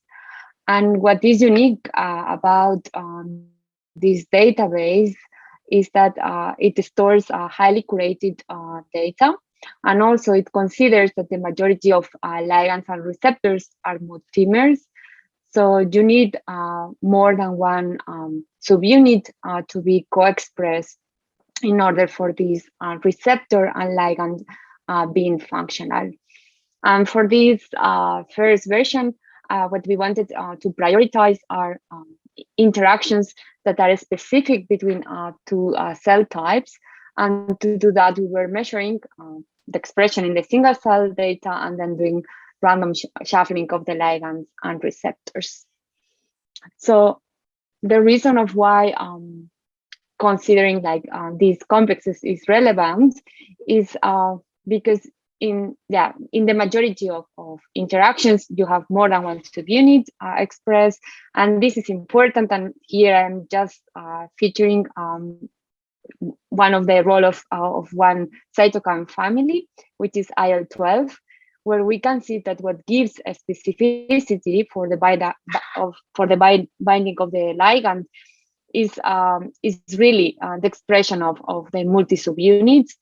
And what is unique about this database is that it stores highly curated data, and also it considers that the majority of ligands and receptors are multimers. So you need more than one subunit to be co-expressed in order for this receptor and ligand being functional. And for this first version, what we wanted to prioritize are interactions that are specific between two cell types. And to do that, we were measuring the expression in the single cell data and then doing random shuffling of the ligands and receptors. So the reason of why considering like these complexes is relevant is because in the majority of interactions, you have more than one subunit expressed, and this is important. And here I'm just featuring one of the role of one cytokine family, which is IL-12, where we can see that what gives a specificity for the binding of the ligand is really the expression of the multi-subunits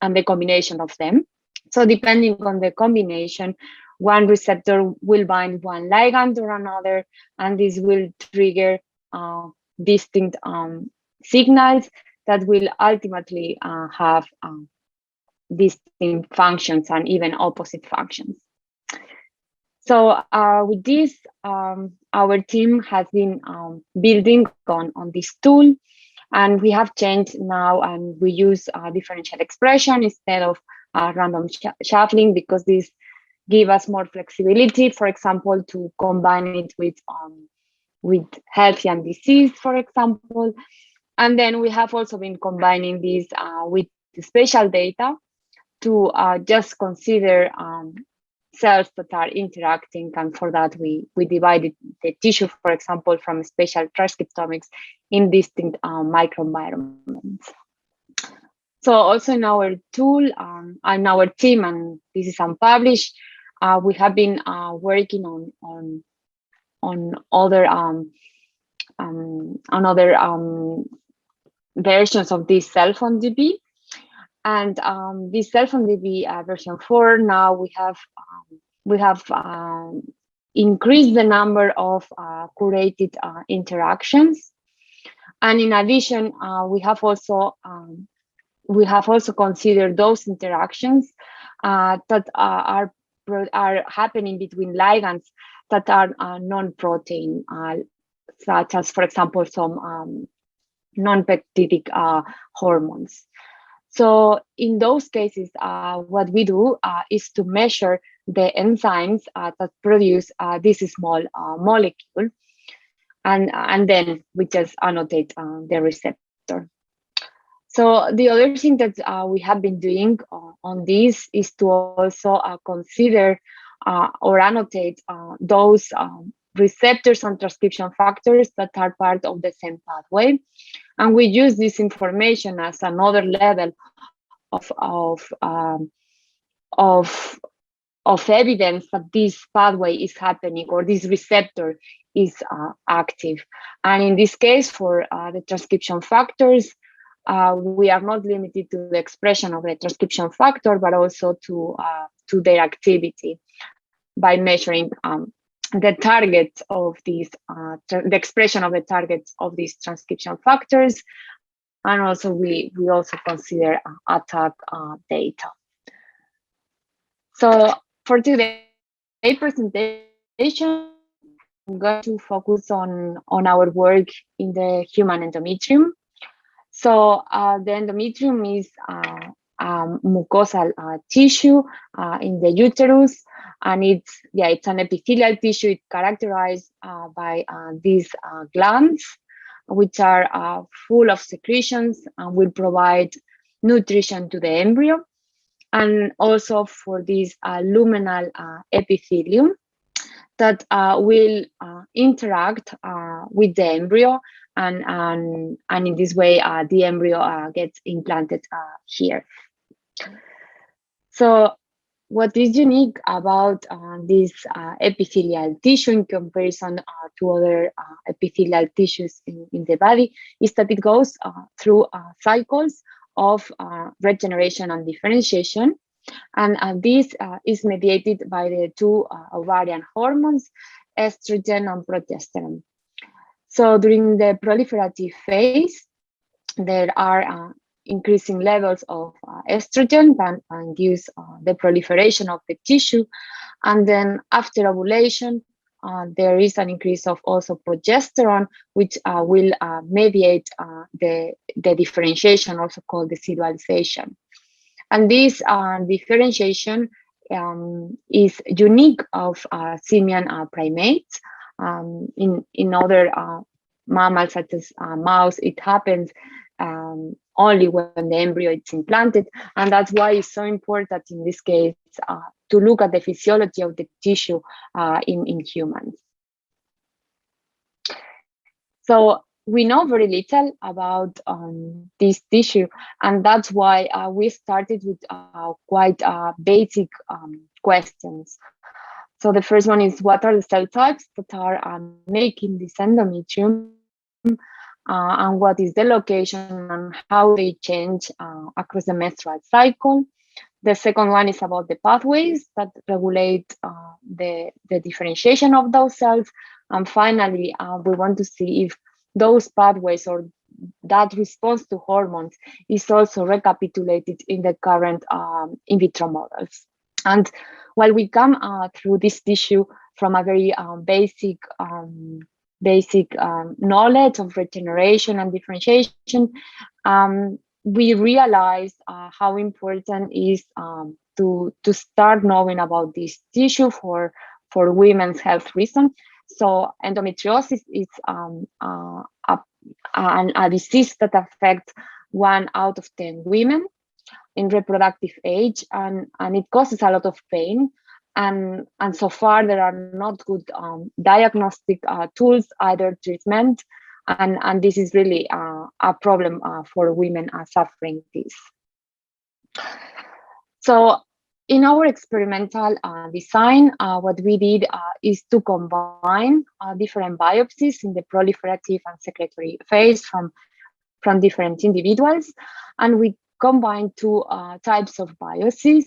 and the combination of them. So depending on the combination, one receptor will bind one ligand or another, and this will trigger distinct signals that will ultimately have distinct functions and even opposite functions. So with this, our team has been building on this tool, and we have changed now, and we use differential expression instead of random shuffling, because this gives us more flexibility, for example, to combine it with healthy and disease, for example. And then we have also been combining this with the spatial data to just consider cells that are interacting, and for that we divided the tissue, for example, from spatial transcriptomics in distinct microenvironments. So also in our tool and our team, and this is unpublished, we have been working on other versions of this cell phone DB. And this cell phone DB version 4, now we have increased the number of curated interactions, and in addition, we have also considered those interactions that are happening between ligands that are non-protein, such as, for example, some non-peptidic hormones. So in those cases, what we do is to measure the enzymes that produce this small molecule, and then we just annotate the receptor. So the other thing that we have been doing on this is to also consider or annotate those receptors and transcription factors that are part of the same pathway. And we use this information as another level of evidence that this pathway is happening, or this receptor is active. And in this case, for the transcription factors, we are not limited to the expression of the transcription factor, but also to their activity by measuring the targets of these, the expression of the targets of these transcription factors. And also we also consider attack data. So for today's presentation, I'm going to focus on our work in the human endometrium. So the endometrium is mucosal tissue in the uterus, and it's an epithelial tissue. It's characterized by these glands, which are full of secretions and will provide nutrition to the embryo, and also for this luminal epithelium that will interact with the embryo, and in this way the embryo gets implanted here. So what is unique about this epithelial tissue in comparison to other epithelial tissues in the body is that it goes through cycles of regeneration and differentiation, and this is mediated by the two ovarian hormones, estrogen and progesterone. So during the proliferative phase, there are increasing levels of estrogen that induce the proliferation of the tissue, and then after ovulation, there is an increase of also progesterone, which will mediate the differentiation, also called decidualization. And this differentiation is unique of simian primates. In other mammals, such as mouse, it happens only when the embryo is implanted, and that's why it's so important in this case to look at the physiology of the tissue in humans. So we know very little about this tissue, and that's why we started with quite basic questions. So the first one is, what are the cell types that are making this endometrium? And what is the location and how they change across the menstrual cycle. The second one is about the pathways that regulate the differentiation of those cells. And finally, we want to see if those pathways or that response to hormones is also recapitulated in the current in vitro models. And while we come through this tissue from a very basic knowledge of regeneration and differentiation, we realized how important is to start knowing about this tissue for women's health reasons. So endometriosis is a disease that affects 1 out of 10 women in reproductive age, and it causes a lot of pain. And so far, there are not good diagnostic tools, either treatment, and this is really a problem for women suffering this. So in our experimental design, what we did is to combine different biopsies in the proliferative and secretory phase from different individuals, and we combined two types of biopsies.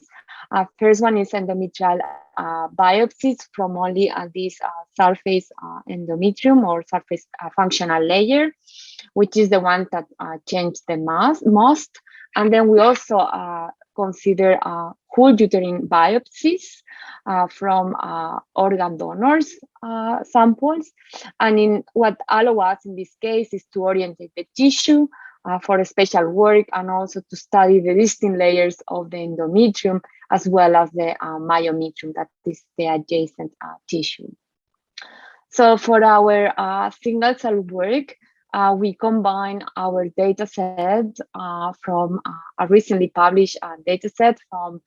First one is endometrial biopsies from only this surface endometrium or surface functional layer, which is the one that changed the most. And then we also consider whole uterine biopsies from organ donors samples. And in what allow us in this case is to orientate the tissue for a special work, and also to study the distinct layers of the endometrium as well as the myometrium, that is the adjacent tissue. So for our single cell work, we combine our data set from a recently published data set from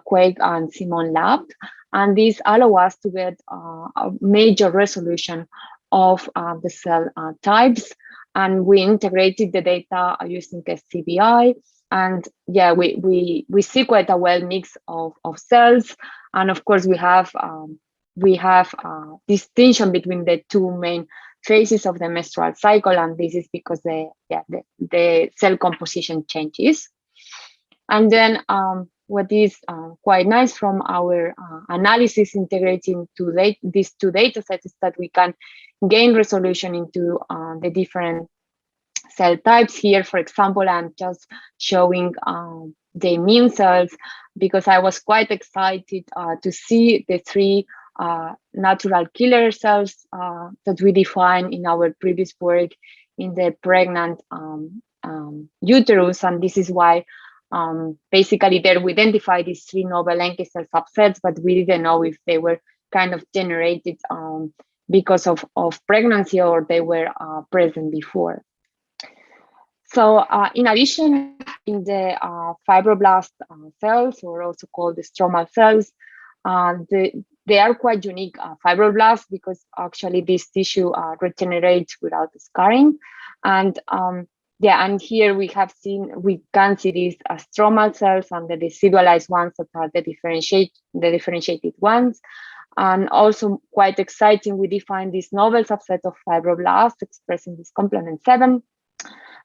Quake and Simon lab. And this allow us to get a major resolution of the cell types. And we integrated the data using SCBI. And yeah, we see quite a well mix of cells. And of course, we have distinction between the two main phases of the menstrual cycle, and this is because the cell composition changes. And then what is quite nice from our analysis integrating these two data sets is that we can gain resolution into the different cell types. Here, for example, I'm just showing the immune cells because I was quite excited to see the three natural killer cells that we defined in our previous work in the pregnant uterus. And this is why basically there we identified these three novel NK cell subsets, but we didn't know if they were kind of generated because of pregnancy or they were present before. So in addition, in the fibroblast cells, or also called the stromal cells, they are quite unique fibroblasts because actually this tissue regenerates without scarring. And yeah, and here we can see these stromal cells and the decidualized ones that are the differentiated ones. And also quite exciting, we define this novel subset of fibroblasts expressing this complement 7.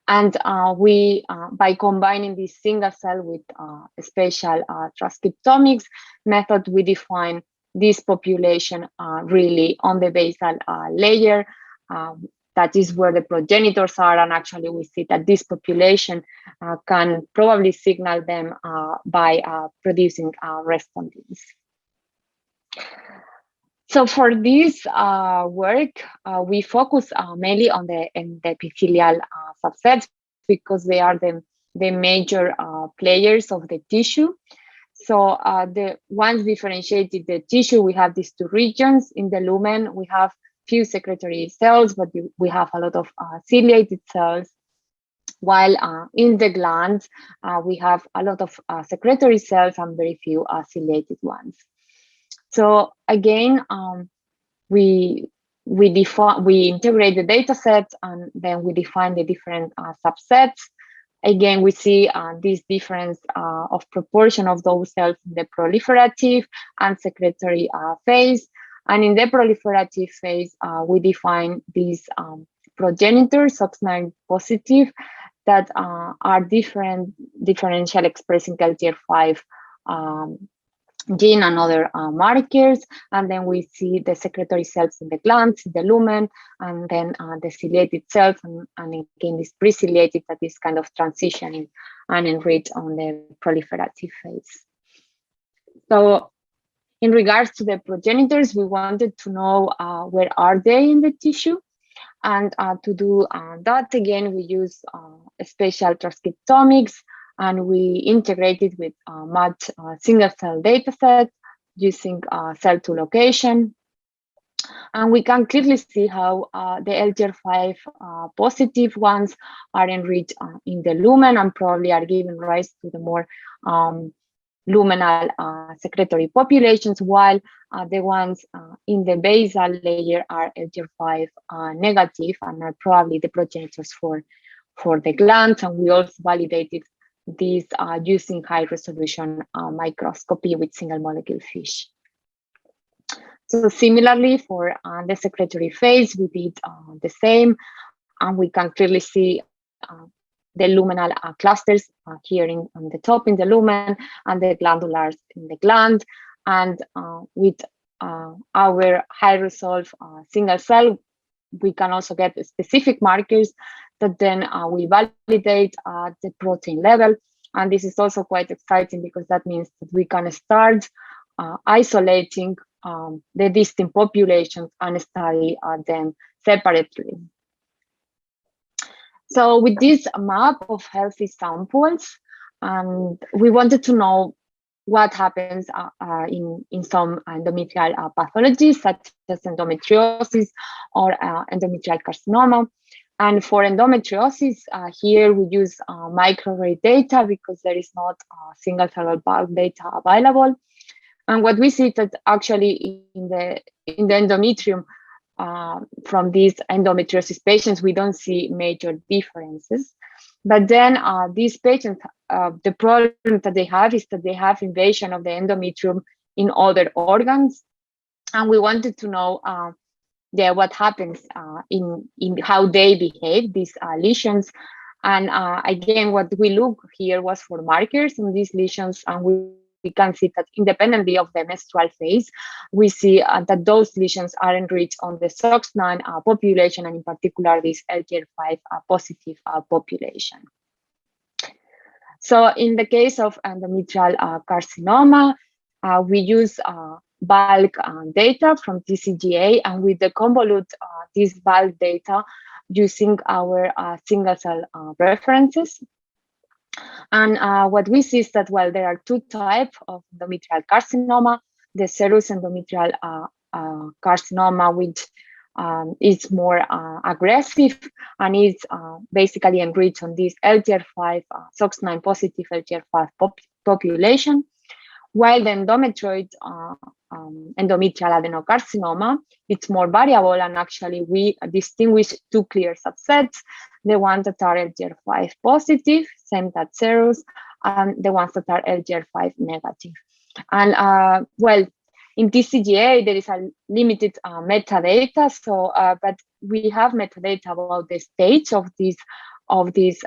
And we, by combining this single cell with a spatial transcriptomics method, we define this population really on the basal layer. That is where the progenitors are, and actually we see that this population can probably signal them by producing responses. So for this work, we focus mainly on the epithelial subsets because they are the major players of the tissue. So the once differentiated the tissue, we have these two regions. In the lumen, we have few secretory cells, but we have a lot of ciliated cells. While in the glands, we have a lot of secretory cells and very few ciliated ones. So again, we integrate the data sets, and then we define the different subsets. Again, we see this difference of proportion of those cells in the proliferative and secretory phase. And in the proliferative phase, we define these progenitors, SOX9 positive, that are differential expressing LTR5 gene and other markers. And then we see the secretory cells in the glands, in the lumen, and then the ciliated cells, and again this pre-ciliated that is kind of transitioning and enriched on the proliferative phase. So in regards to the progenitors, we wanted to know where are they in the tissue. And to do that, again, we use spatial transcriptomics, and we integrated with matched single cell data set using cell2 location. And we can clearly see how the LTR5 positive ones are enriched in the lumen and probably are giving rise to the more luminal secretory populations, while the ones in the basal layer are LGR5 negative and are probably the progenitors for the glands. And we also validated this using high resolution microscopy with single molecule fish. So similarly for the secretory phase, we did the same, and we can clearly see the luminal clusters here on the top in the lumen, and the glandulars in the gland. And with our high resolve single cell, we can also get specific markers that then we validate at the protein level. And this is also quite exciting because that means that we can start isolating the distinct populations and study them separately. So with this map of healthy samples, we wanted to know what happens in some endometrial pathologies, such as endometriosis or endometrial carcinoma. And for endometriosis, here we use microarray data because there is not single cell bulk data available. And what we see is that actually in the endometrium, from these endometriosis patients, we don't see major differences. But then these patients, the problem that they have is that they have invasion of the endometrium in other organs. And we wanted to know what happens in how they behave, these lesions. And again, what we look here was for markers in these lesions, and we can see that independently of the menstrual phase, we see that those lesions are enriched on the SOX9 population, and in particular this LGR5 positive population. So in the case of endometrial carcinoma, we use bulk data from TCGA, and we deconvolute this bulk data using our single cell references. And what we see is that, well, there are two types of endometrial carcinoma: the serous endometrial carcinoma, which is more aggressive and is basically enriched on this LGR5 SOX9 positive LGR5 population, while the endometrioid endometrial adenocarcinoma, it's more variable, and actually we distinguish two clear subsets: the ones that are LGR5 positive, same that serous, and the ones that are LGR5 negative. And well, in TCGA, there is a limited metadata, so but we have metadata about the stage of this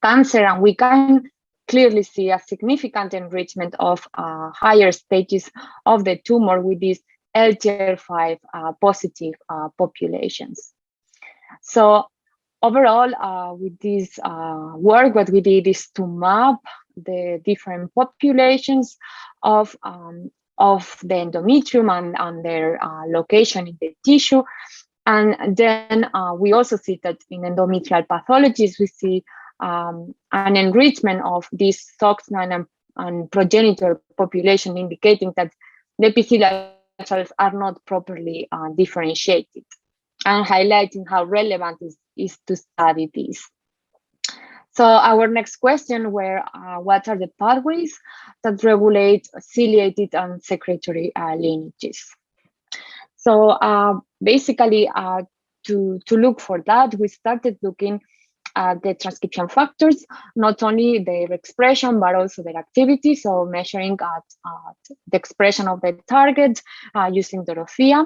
cancer, and we can clearly see a significant enrichment of higher stages of the tumor with these LGR5 positive populations. So overall, with this work, what we did is to map the different populations of the endometrium and their location in the tissue. And then we also see that in endometrial pathologies, we see an enrichment of this SOX9 and progenitor population, indicating that the epithelial cells are not properly differentiated, and highlighting how relevant is to study this. So our next question were, what are the pathways that regulate ciliated and secretory lineages? So basically, to look for that, we started looking at the transcription factors, not only their expression, but also their activity. So measuring at the expression of the target using Dorothea.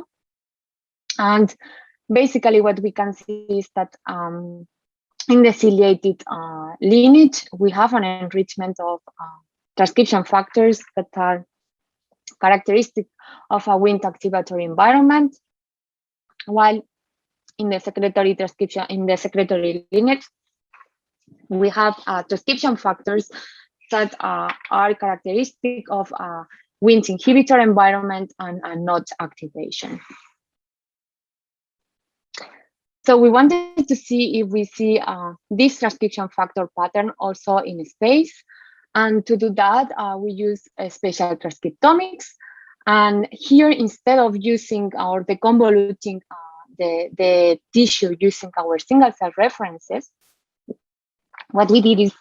And basically what we can see is that in the ciliated lineage, we have an enrichment of transcription factors that are characteristic of a Wnt activatory environment, while in the secretory transcription, in the secretory lineage, we have transcription factors that are characteristic of Wnt inhibitor environment and not activation. So we wanted to see if we see this transcription factor pattern also in space. And to do that, we use spatial transcriptomics. And here, instead of using or deconvoluting the tissue using our single cell references, what we did is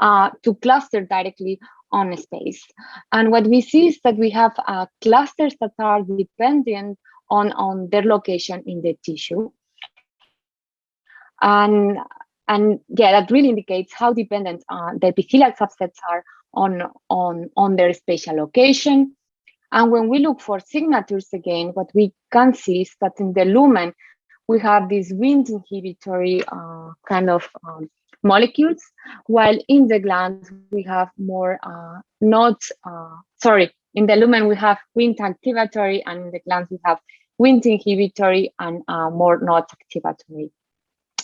to cluster directly on space. And what we see is that we have clusters that are dependent on their location in the tissue. And yeah, that really indicates how dependent the epithelial subsets are on their spatial location. And when we look for signatures again, what we can see is that in the lumen, we have these Wnt inhibitory kind of molecules, while in the glands we have more in the lumen we have Wnt activatory, and in the glands we have Wnt inhibitory and more not activatory.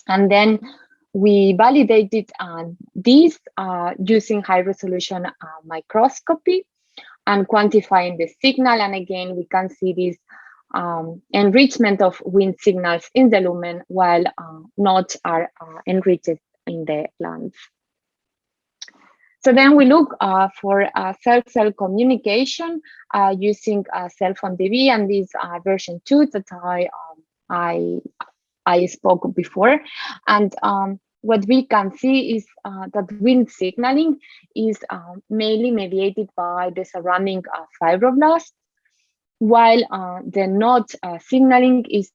And then we validated these using high resolution microscopy and quantifying the signal. And again, we can see this enrichment of Wnt signals in the lumen, while nodes are enriched in the glands. So then we look for cell-cell communication using CellPhoneDB, and this version 2 that I spoke before. And what we can see is that Wnt signaling is mainly mediated by the surrounding fibroblasts, while the node signaling is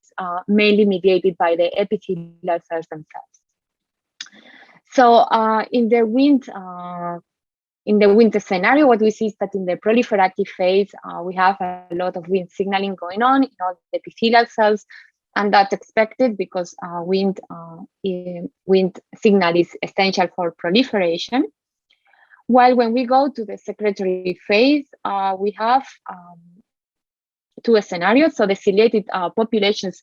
mainly mediated by the epithelial cells themselves. So in the Wnt scenario, what we see is that in the proliferative phase, we have a lot of Wnt signaling going on in all the epithelial cells, and that's expected because Wnt signal is essential for proliferation. While when we go to the secretory phase, we have two scenarios. So the ciliated populations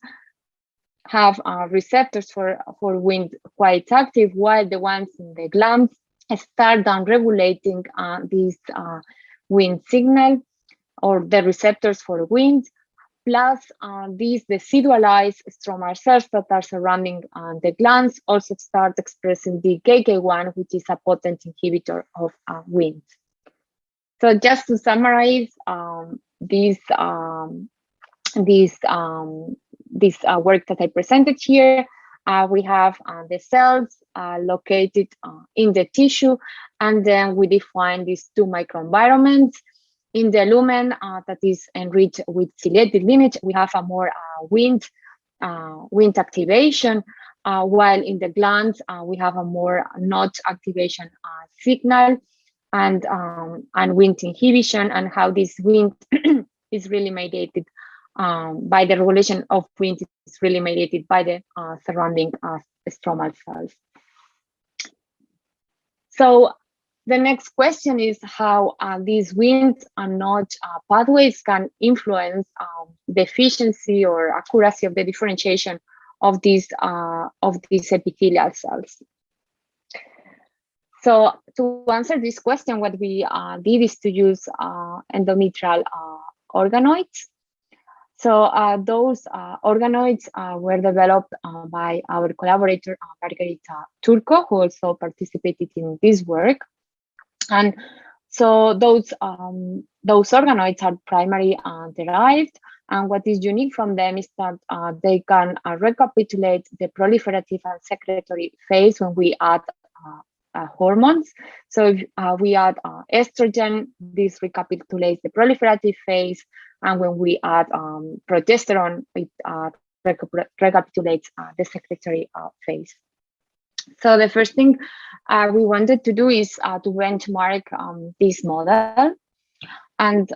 have receptors for Wnt quite active, while the ones in the glands start down-regulating this Wnt signal, or the receptors for Wnt, plus these decidualized stromal cells that are surrounding the glands also start expressing the KK1, which is a potent inhibitor of Wnt. So just to summarize this work that I presented here, we have the cells located in the tissue, and then we define these two microenvironments. In the lumen that is enriched with ciliated lineage, we have a more Wnt activation, while in the glands we have a more notch activation signal and Wnt inhibition, and how this Wnt is really mediated by the regulation of Wnt is really mediated by the surrounding stromal cells. So the next question is how these Wnt and notch pathways can influence the efficiency or accuracy of the differentiation of these epithelial cells. So to answer this question, what we did is to use endometrial organoids. So those organoids were developed by our collaborator Margarita Turco, who also participated in this work. And so those organoids are primarily derived, and what is unique from them is that they can recapitulate the proliferative and secretory phase when we add hormones. So if we add estrogen, this recapitulates the proliferative phase, and when we add progesterone, it recapitulates the secretory phase. So the first thing we wanted to do is to benchmark this model. And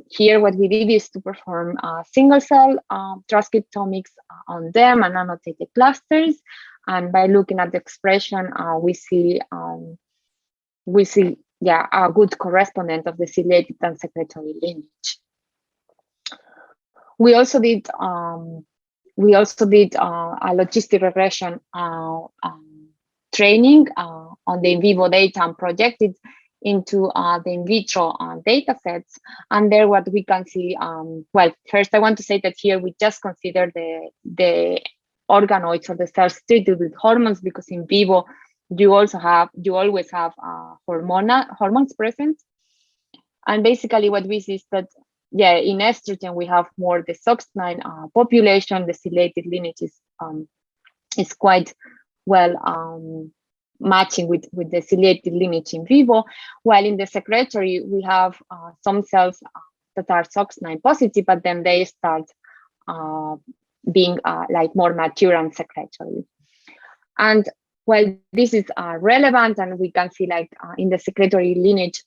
here what we did is to perform single cell transcriptomics on them and annotated clusters. And by looking at the expression, we see a good correspondent of the ciliated and secretory lineage. We also did a logistic regression training on the in vivo data and projected into the in vitro data sets. And there what we can see, well, first I want to say that here we just consider the organoids or the cells treated with hormones, because in vivo you always have hormones present. And basically what we see is that, yeah, in estrogen we have more the SOX9 population. The ciliated lineage is quite well matching with the ciliated lineage in vivo, while in the secretory we have some cells that are SOX9 positive, but then they start being like more mature and secretory. And while this is relevant, and we can see like in the secretory lineage,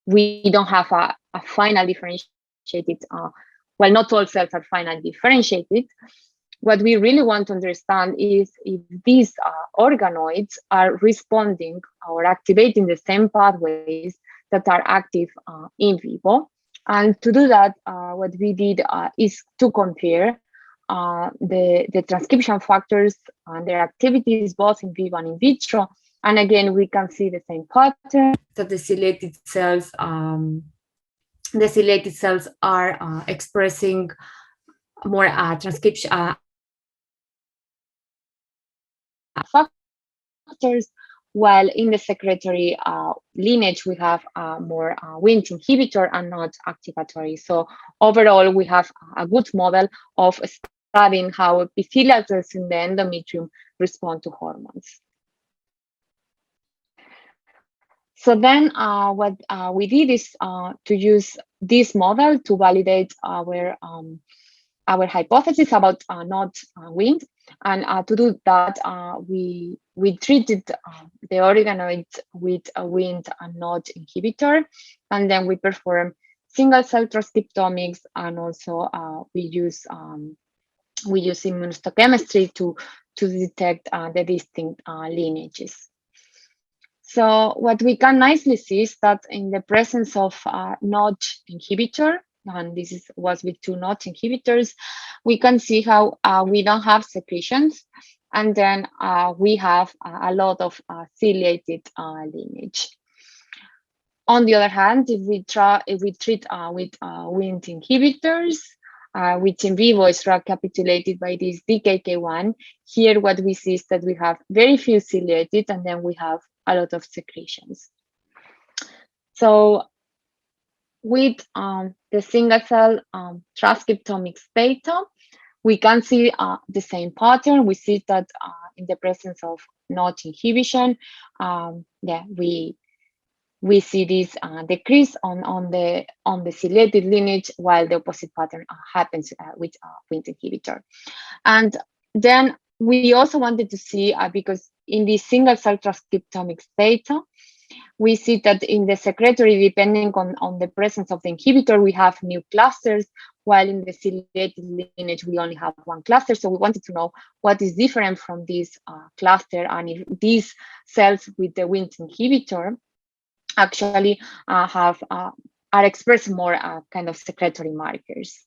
we don't have a final differentiated, well, not all cells are finally differentiated. What we really want to understand is if these organoids are responding or activating the same pathways that are active in vivo. And to do that, what we did is to compare the transcription factors and their activities both in vivo and in vitro. And again, we can see the same pattern that the ciliated cells are expressing more transcription factors, while in the secretory lineage we have more Wnt inhibitor and not activatory. So overall, we have a good model of studying how epithelial cells in the endometrium respond to hormones. So then what we did is to use this model to validate our hypothesis about not Wnt. And to do that, we treated the organoids with a Wnt and not inhibitor, and then we perform single cell transcriptomics, and also we use immunohistochemistry to detect the distinct lineages. So what we can nicely see is that in the presence of NOTCH inhibitor, and this was with 2 NOTCH inhibitors, we can see how we don't have secretions, and then we have a lot of ciliated lineage. On the other hand, if we treat with Wnt inhibitors, which in vivo is recapitulated by this DKK1, here what we see is that we have very few ciliated, and then we have a lot of secretions. So with the single cell transcriptomics data, we can see the same pattern. We see that in the presence of NOTCH inhibition, we see this decrease on the ciliated lineage, while the opposite pattern happens with Wnt inhibitor. And then we also wanted to see, because in the single cell transcriptomics data, we see that in the secretory, depending on the presence of the inhibitor, we have new clusters, while in the ciliated lineage, we only have 1 cluster. So we wanted to know what is different from this cluster, and if these cells with the Wnt inhibitor actually are expressing more kind of secretory markers.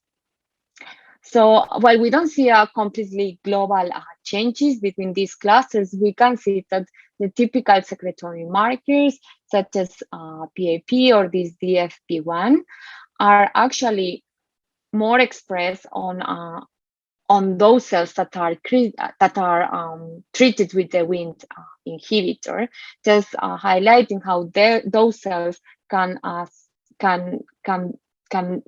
So while we don't see a completely global changes between these clusters, we can see that the typical secretory markers, such as PAP or this DFP1, are actually more expressed on those cells that are treated with the Wnt inhibitor, just highlighting how those cells can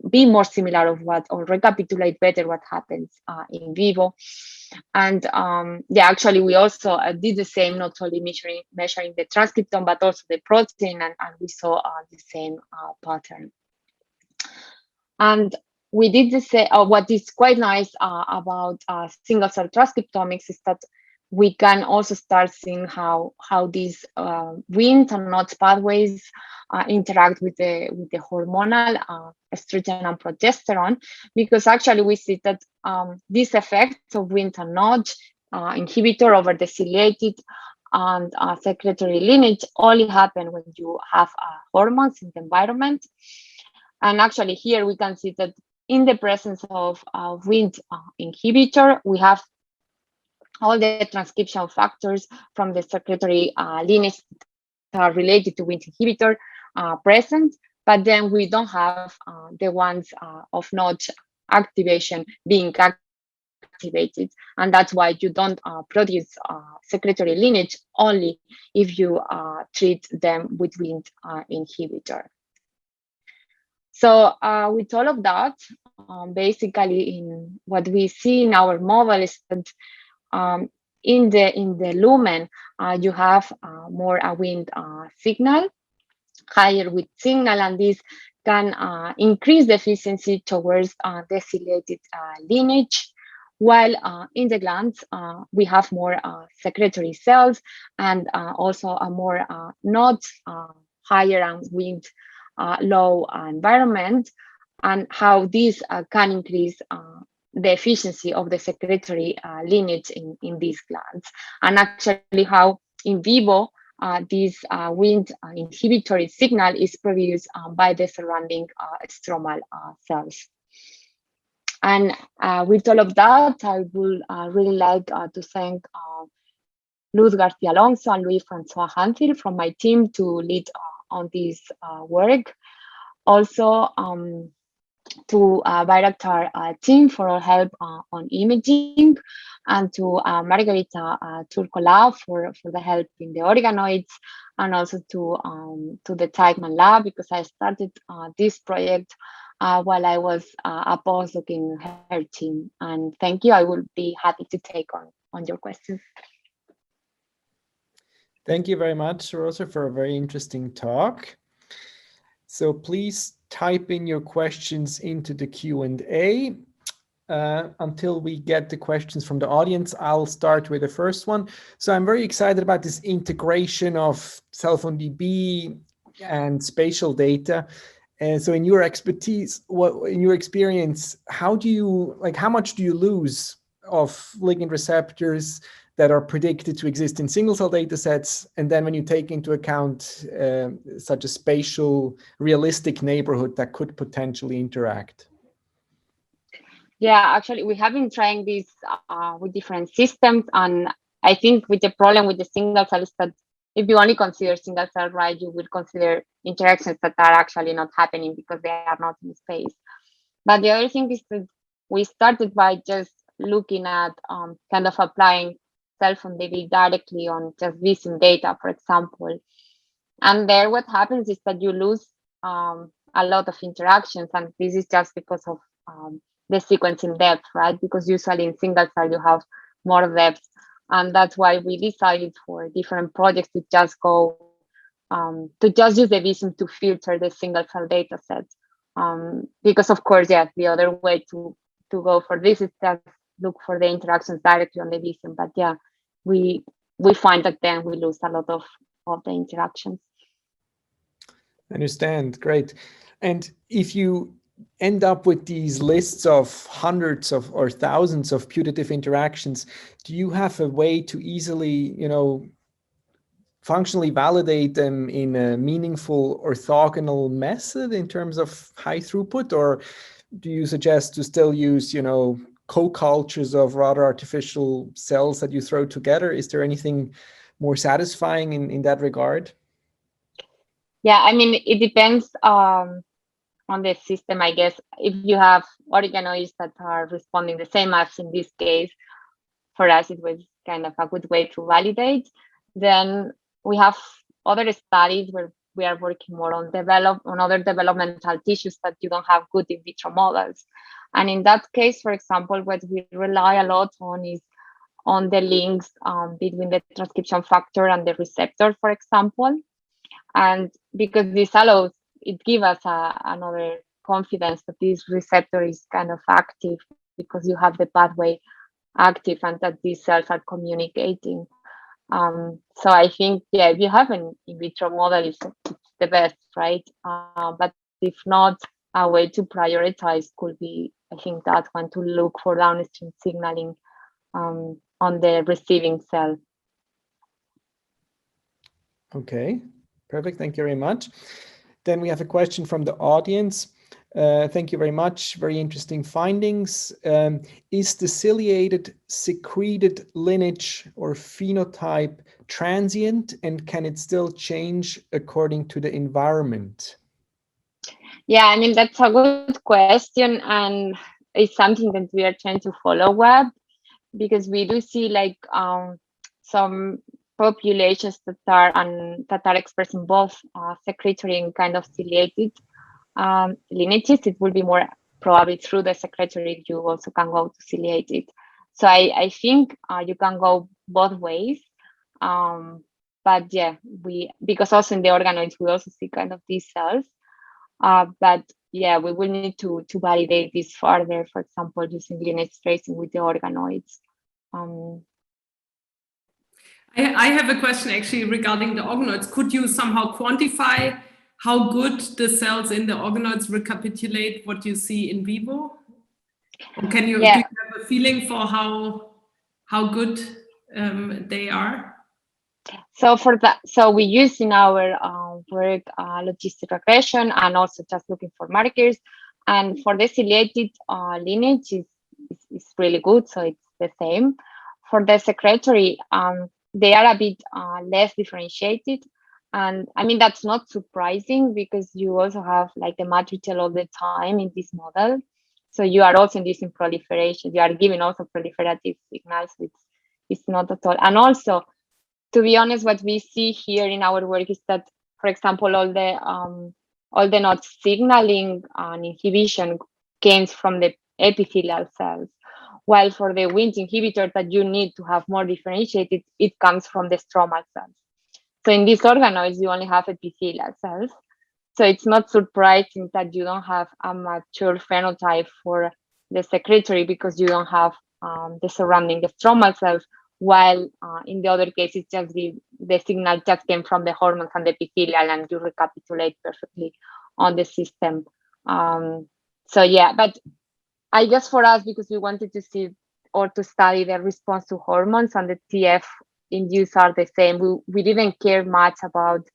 be more similar of what, or recapitulate better what happens in vivo. And actually we also did the same, not only measuring the transcriptome, but also the protein, and we saw the same pattern. And we did the same. What is quite nice about single cell transcriptomics is that we can also start seeing how these Wnt and NOTCH pathways interact with the hormonal estrogen and progesterone, because actually we see that this effect of Wnt and NOTCH inhibitor over the ciliated and secretory lineage only happen when you have hormones in the environment. And actually here we can see that in the presence of Wnt inhibitor, we have all the transcription factors from the secretory lineage that are related to Wnt inhibitor present, but then we don't have the ones of NOTCH activation being activated, and that's why you don't produce secretory lineage only if you treat them with Wnt inhibitor. So with all of that, basically in what we see in our model is that in the lumen, you have more a wind signal, higher wind signal, and this can increase the efficiency towards the ciliated lineage. While in the glands, we have more secretory cells and also a more not higher and wind low environment, and how this can increase the efficiency of the secretory lineage in these glands, and actually how in vivo this wind inhibitory signal is produced by the surrounding stromal cells. And with all of that, I would really like to thank Luz Garcia Alonso and Louis Francois Hanfield from my team to lead on this work. Also to Bayraktar team for our help on imaging, and to Margarita Turcola for the help in the organoids, and also to the Teichmann Lab, because I started this project while I was a postdoc in her team. And thank you. I will be happy to take on your questions. Thank you very much, Rosa, for a very interesting talk. So please type in your questions into the Q&A. Until we get the questions from the audience, I'll start with the first one. So I'm very excited about this integration of cell phone DB and spatial data. And so in your expertise, in your experience, how much do you lose of ligand receptors that are predicted to exist in single cell data sets? And then when you take into account such a spatial realistic neighborhood that could potentially interact? Yeah, actually, we have been trying this with different systems. And I think with the problem with the single cell is that if you only consider single cell, right, you will consider interactions that are actually not happening because they are not in space. But the other thing is that we started by just looking at kind of applying cell phone DB directly on just Visum data, for example. And there what happens is that you lose a lot of interactions, and this is just because of the sequencing depth, right? Because usually in single cell you have more depth, and that's why we decided for different projects to just go to just use the Visum to filter the single cell data sets. Because of course, yeah, the other way to go for this is just look for the interactions directly on the Visum. But yeah, we find that then we lose a lot of the interactions. I understand. Great. And if you end up with these lists of hundreds of or thousands of putative interactions, do you have a way to easily, functionally validate them in a meaningful orthogonal method in terms of high throughput? Or do you suggest to still use, co-cultures of rather artificial cells that you throw together? Is there anything more satisfying in that regard? Yeah, I mean, it depends on the system, I guess. If you have organoids that are responding the same as in this case, for us, it was kind of a good way to validate. Then we have other studies where we are working more on other developmental tissues that you don't have good in vitro models. And in that case, for example, what we rely a lot on is on the links between the transcription factor and the receptor, for example. And because this allows, it gives us another confidence that this receptor is kind of active because you have the pathway active and that these cells are communicating. So I think, yeah, if you have an in vitro model, it's the best, right? But if not, a way to prioritize could be, I think, that one, to look for downstream signaling on the receiving cell. Okay, perfect. Thank you very much. Then we have a question from the audience. Thank you very much. Very interesting findings. Is the ciliated secreted lineage or phenotype transient, and can it still change according to the environment? Yeah, I mean, that's a good question, and it's something that we are trying to follow up, because we do see like some populations that are expressing both secretory and kind of ciliated lineages. It will be more probably through the secretory you also can go to ciliated. So I think you can go both ways. But yeah, because also in the organoids, we also see kind of these cells. But yeah, we will need to validate this further, for example, using lineage tracing with the organoids. I have a question actually regarding the organoids. Could you somehow quantify how good the cells in the organoids recapitulate what you see in vivo? Or can you, do you have a feeling for how good they are? So for that, so we use in our work logistic regression and also just looking for markers. And for the ciliated lineage is really good, so it's the same. For the secretory, they are a bit less differentiated. And I mean, that's not surprising because you also have like the matricial all the time in this model. So you are also inducing proliferation. You are giving also proliferative signals, which is not at all. And also, to be honest, what we see here in our work is that, for example, all the node signaling and inhibition comes from the epithelial cells, while for the Wnt inhibitor that you need to have more differentiated, it comes from the stromal cells. So in these organoids, you only have epithelial cells. So it's not surprising that you don't have a mature phenotype for the secretory because you don't have the surrounding the stromal cells, while in the other case, it's just the signal just came from the hormones and the epithelial, and you recapitulate perfectly on the system. So yeah, but I guess for us, because we wanted to see or to study the response to hormones and the TF induced are the same, we didn't care much about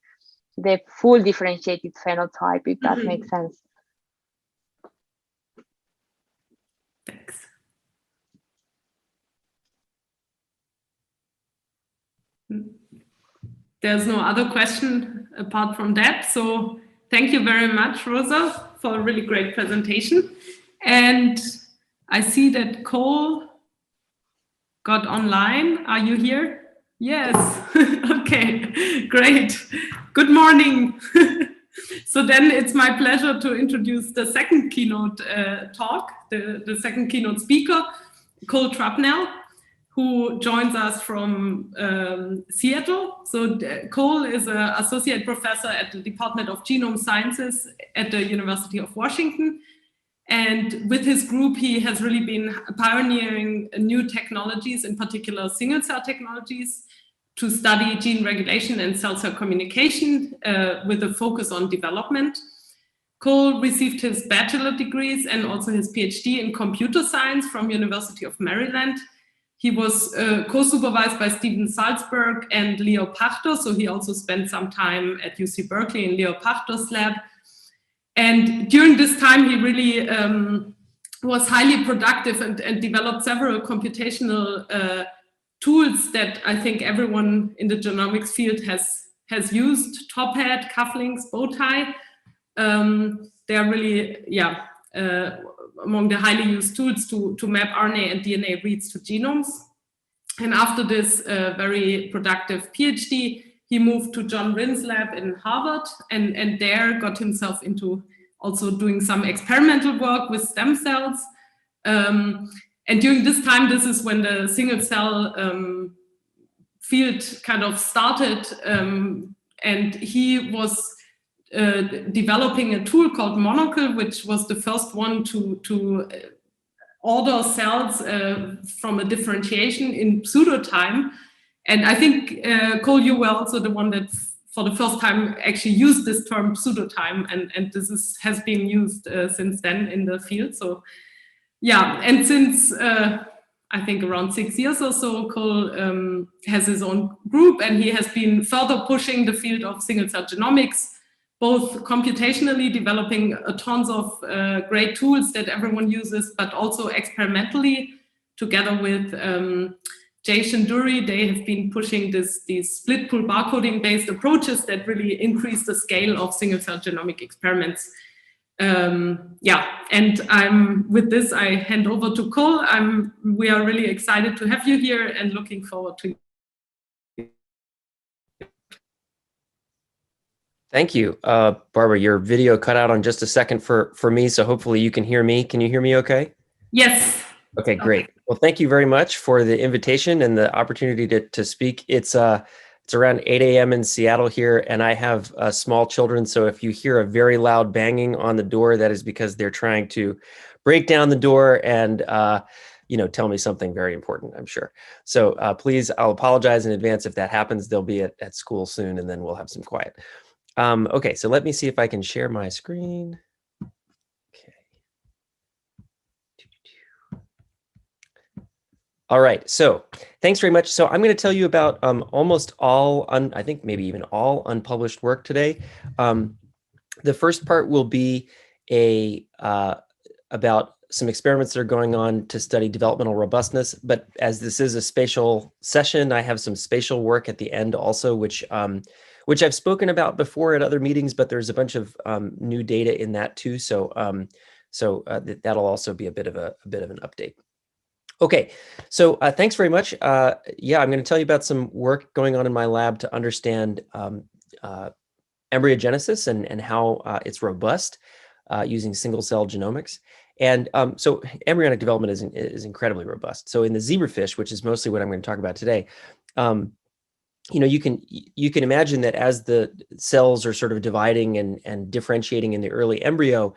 the full differentiated phenotype, if that makes sense. Thanks. There's no other question apart from that. So thank you very much, Rosa, for a really great presentation. And I see that Cole got online. Are you here? Yes. Okay, great. Good morning. So then it's my pleasure to introduce the second keynote talk, the second keynote speaker, Cole Trapnell, who joins us from Seattle. So Cole is an associate professor at the Department of Genome Sciences at the University of Washington. And with his group, he has really been pioneering new technologies, in particular single cell technologies, to study gene regulation and cell-cell communication with a focus on development. Cole received his bachelor degrees and also his PhD in computer science from University of Maryland. He was co-supervised by Steven Salzberg and Leo Pachter, so he also spent some time at UC Berkeley in Leo Pachter's lab. And during this time, he really was highly productive and developed several computational tools that I think everyone in the genomics field has used: top hat, cufflinks, bow tie. They are really, yeah, among the highly used tools to map RNA and DNA reads to genomes. And after this very productive PhD, he moved to John Rhinn's lab in Harvard and there got himself into also doing some experimental work with stem cells. And during this time, this is when the single cell field kind of started. And he was developing a tool called Monocle, which was the first one to order cells from a differentiation in pseudotime. And I think, Cole, you were also the one that for the first time actually used this term pseudotime, and this has been used since then in the field. So yeah, and since I think around 6 years or so, Cole has his own group, and he has been further pushing the field of single cell genomics, both computationally developing tons of great tools that everyone uses, but also experimentally together with Jay Shenduri. They have been pushing these split pool barcoding based approaches that really increase the scale of single cell genomic experiments. Yeah, and with this, I hand over to Cole. We are really excited to have you here and looking forward to. Thank you. Barbara, your video cut out on just a second for me, so hopefully you can hear me. Can you hear me okay? Yes. Okay, great. Well, thank you very much for the invitation and the opportunity to speak. It's around 8 a.m. in Seattle here, and I have small children. So if you hear a very loud banging on the door, that is because they're trying to break down the door and tell me something very important, I'm sure. So please, I'll apologize in advance if that happens. They'll be at school soon, and then we'll have some quiet. Okay, so let me see if I can share my screen. All right, so thanks very much. So I'm going to tell you about almost all, I think maybe even all unpublished work today. The first part will be about some experiments that are going on to study developmental robustness. But as this is a spatial session, I have some spatial work at the end also, which I've spoken about before at other meetings, but there's a bunch of new data in that too. So that'll also be a bit of an update. Okay, so thanks very much. Yeah, I'm going to tell you about some work going on in my lab to understand embryogenesis and how it's robust using single-cell genomics. And so embryonic development is incredibly robust. So in the zebrafish, which is mostly what I'm going to talk about today, you can imagine that as the cells are sort of dividing and differentiating in the early embryo,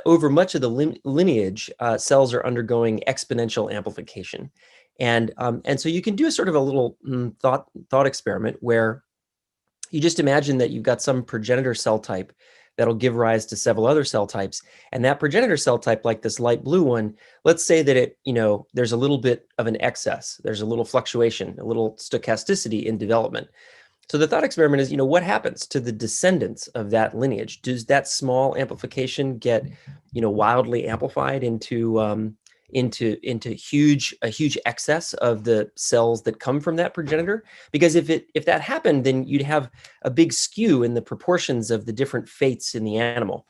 over much of the lineage, cells are undergoing exponential amplification, and so you can do a sort of a little thought experiment where you just imagine that you've got some progenitor cell type that'll give rise to several other cell types. And that progenitor cell type, like this light blue one, let's say that there's a little bit of an excess, there's a little fluctuation, a little stochasticity in development. So the thought experiment is, what happens to the descendants of that lineage? Does that small amplification get, wildly amplified into a huge excess of the cells that come from that progenitor? Because if that happened, then you'd have a big skew in the proportions of the different fates in the animal,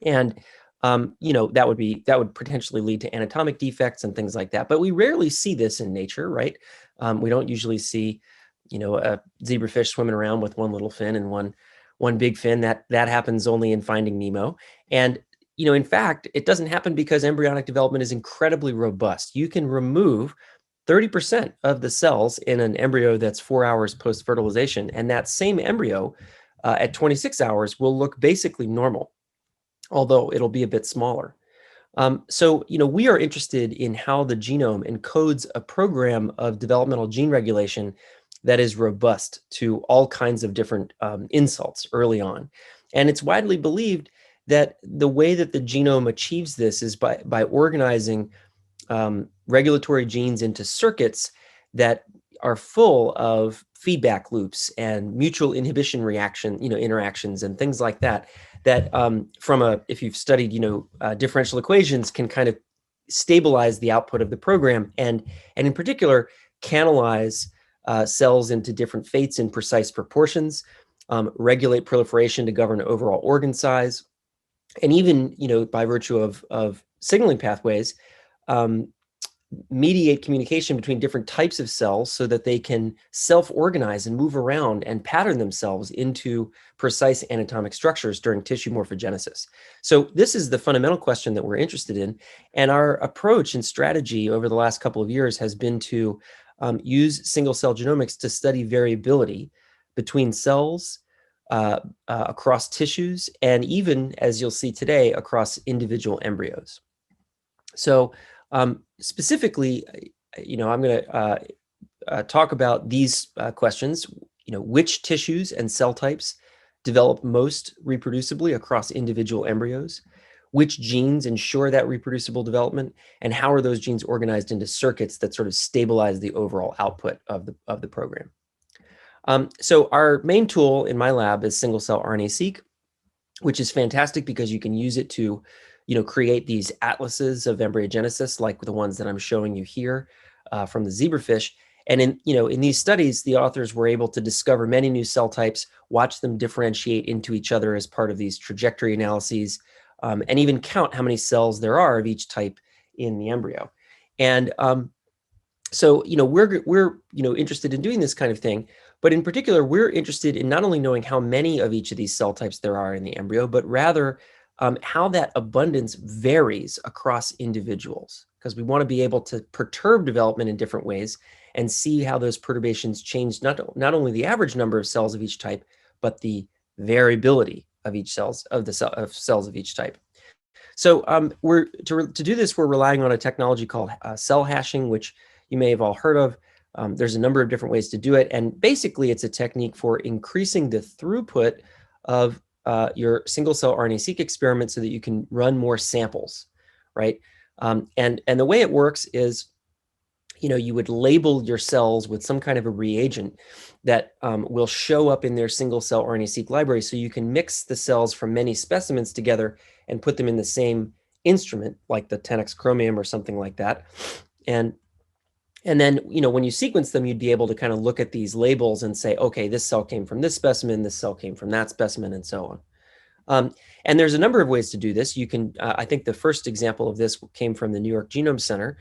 and that would potentially lead to anatomic defects and things like that. But we rarely see this in nature, right? We don't usually see a zebrafish swimming around with one little fin and one big fin. That happens only in Finding Nemo. And in fact, it doesn't happen because embryonic development is incredibly robust. You can remove 30% of the cells in an embryo that's 4 hours post-fertilization, and that same embryo at 26 hours will look basically normal, although it'll be a bit smaller. So we are interested in how the genome encodes a program of developmental gene regulation that is robust to all kinds of different insults early on. And it's widely believed that the way that the genome achieves this is by organizing regulatory genes into circuits that are full of feedback loops and mutual inhibition interactions and things like that. That if you've studied, differential equations, can kind of stabilize the output of the program and in particular canalize cells into different fates in precise proportions, regulate proliferation to govern overall organ size, and even, by virtue of signaling pathways, mediate communication between different types of cells so that they can self-organize and move around and pattern themselves into precise anatomic structures during tissue morphogenesis. So this is the fundamental question that we're interested in. And our approach and strategy over the last couple of years has been to use single-cell genomics to study variability between cells, across tissues, and even, as you'll see today, across individual embryos. So specifically, I'm going to talk about these questions. Which tissues and cell types develop most reproducibly across individual embryos? Which genes ensure that reproducible development? And how are those genes organized into circuits that sort of stabilize the overall output of the program? So our main tool in my lab is single-cell RNA-seq, which is fantastic because you can use it to, create these atlases of embryogenesis, like the ones that I'm showing you here from the zebrafish. And in these studies, the authors were able to discover many new cell types, watch them differentiate into each other as part of these trajectory analyses, and even count how many cells there are of each type in the embryo. And so we're interested in doing this kind of thing. But in particular, we're interested in not only knowing how many of each of these cell types there are in the embryo, but rather how that abundance varies across individuals. because we want to be able to perturb development in different ways and see how those perturbations change not only the average number of cells of each type, but the variability of each cells of each type. So to do this, we're relying on a technology called cell hashing, which you may have all heard of. There's a number of different ways to do it, and basically it's a technique for increasing the throughput of your single cell RNA-seq experiment so that you can run more samples, right? And the way it works is, you would label your cells with some kind of a reagent that will show up in their single cell RNA-seq library, so you can mix the cells from many specimens together and put them in the same instrument, like the 10x chromium or something like that. And then, when you sequence them, you'd be able to kind of look at these labels and say, okay, this cell came from this specimen, this cell came from that specimen, and so on. And there's a number of ways to do this. You can, I think the first example of this came from the New York Genome Center.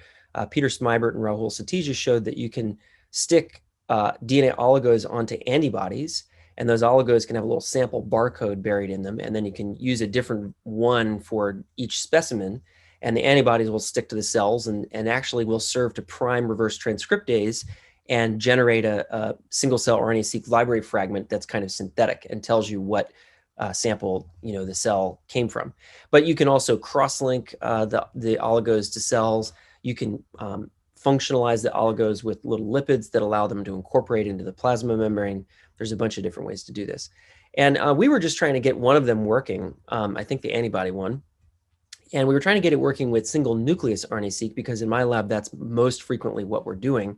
Peter Smybert and Rahul Satija showed that you can stick DNA oligos onto antibodies, and those oligos can have a little sample barcode buried in them, and then you can use a different one for each specimen, and the antibodies will stick to the cells and actually will serve to prime reverse transcriptase and generate a single cell RNA-seq library fragment that's kind of synthetic and tells you what sample the cell came from. But you can also cross-link the oligos to cells. You can functionalize the oligos with little lipids that allow them to incorporate into the plasma membrane. There's a bunch of different ways to do this. And we were just trying to get one of them working, I think the antibody one. And we were trying to get it working with single nucleus RNA-seq, because in my lab, that's most frequently what we're doing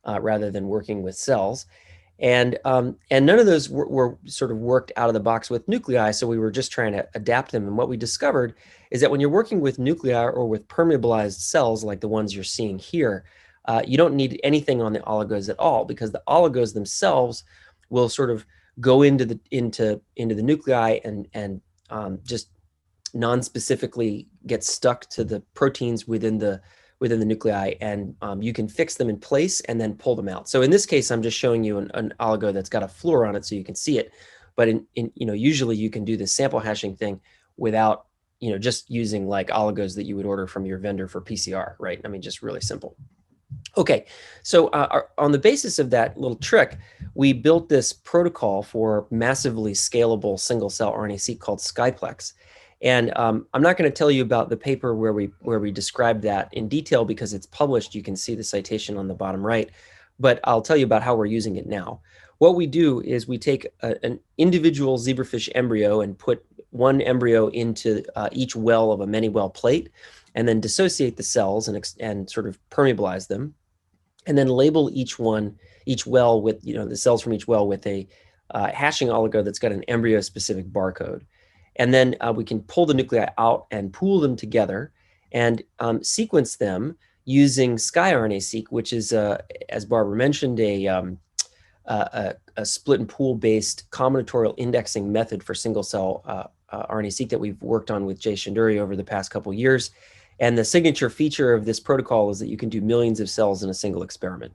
rather than working with cells. And none of those were sort of worked out of the box with nuclei, so we were just trying to adapt them. And what we discovered is that when you're working with nuclei or with permeabilized cells like the ones you're seeing here, you don't need anything on the oligos at all, because the oligos themselves will sort of go into the nuclei and just non-specifically get stuck to the proteins within the nuclei, and you can fix them in place and then pull them out. So in this case, I'm just showing you an oligo that's got a fluor on it so you can see it. But usually you can do this sample hashing thing without just using like oligos that you would order from your vendor for PCR, right? I mean, just really simple. Okay, so on the basis of that little trick, we built this protocol for massively scalable single cell RNA-seq called Skyplex. And I'm not going to tell you about the paper where we described that in detail because it's published. You can see the citation on the bottom right, but I'll tell you about how we're using it now. What we do is we take an individual zebrafish embryo and put one embryo into each well of a many well plate, and then dissociate the cells and sort of permeabilize them, and then label each well with the cells from each well with a hashing oligo that's got an embryo specific barcode. And then we can pull the nuclei out and pool them together and sequence them using skyRNA-seq, which is, as Barbara mentioned, a split and pool based combinatorial indexing method for single cell RNA-seq that we've worked on with Jay Shanduri over the past couple of years. And the signature feature of this protocol is that you can do millions of cells in a single experiment.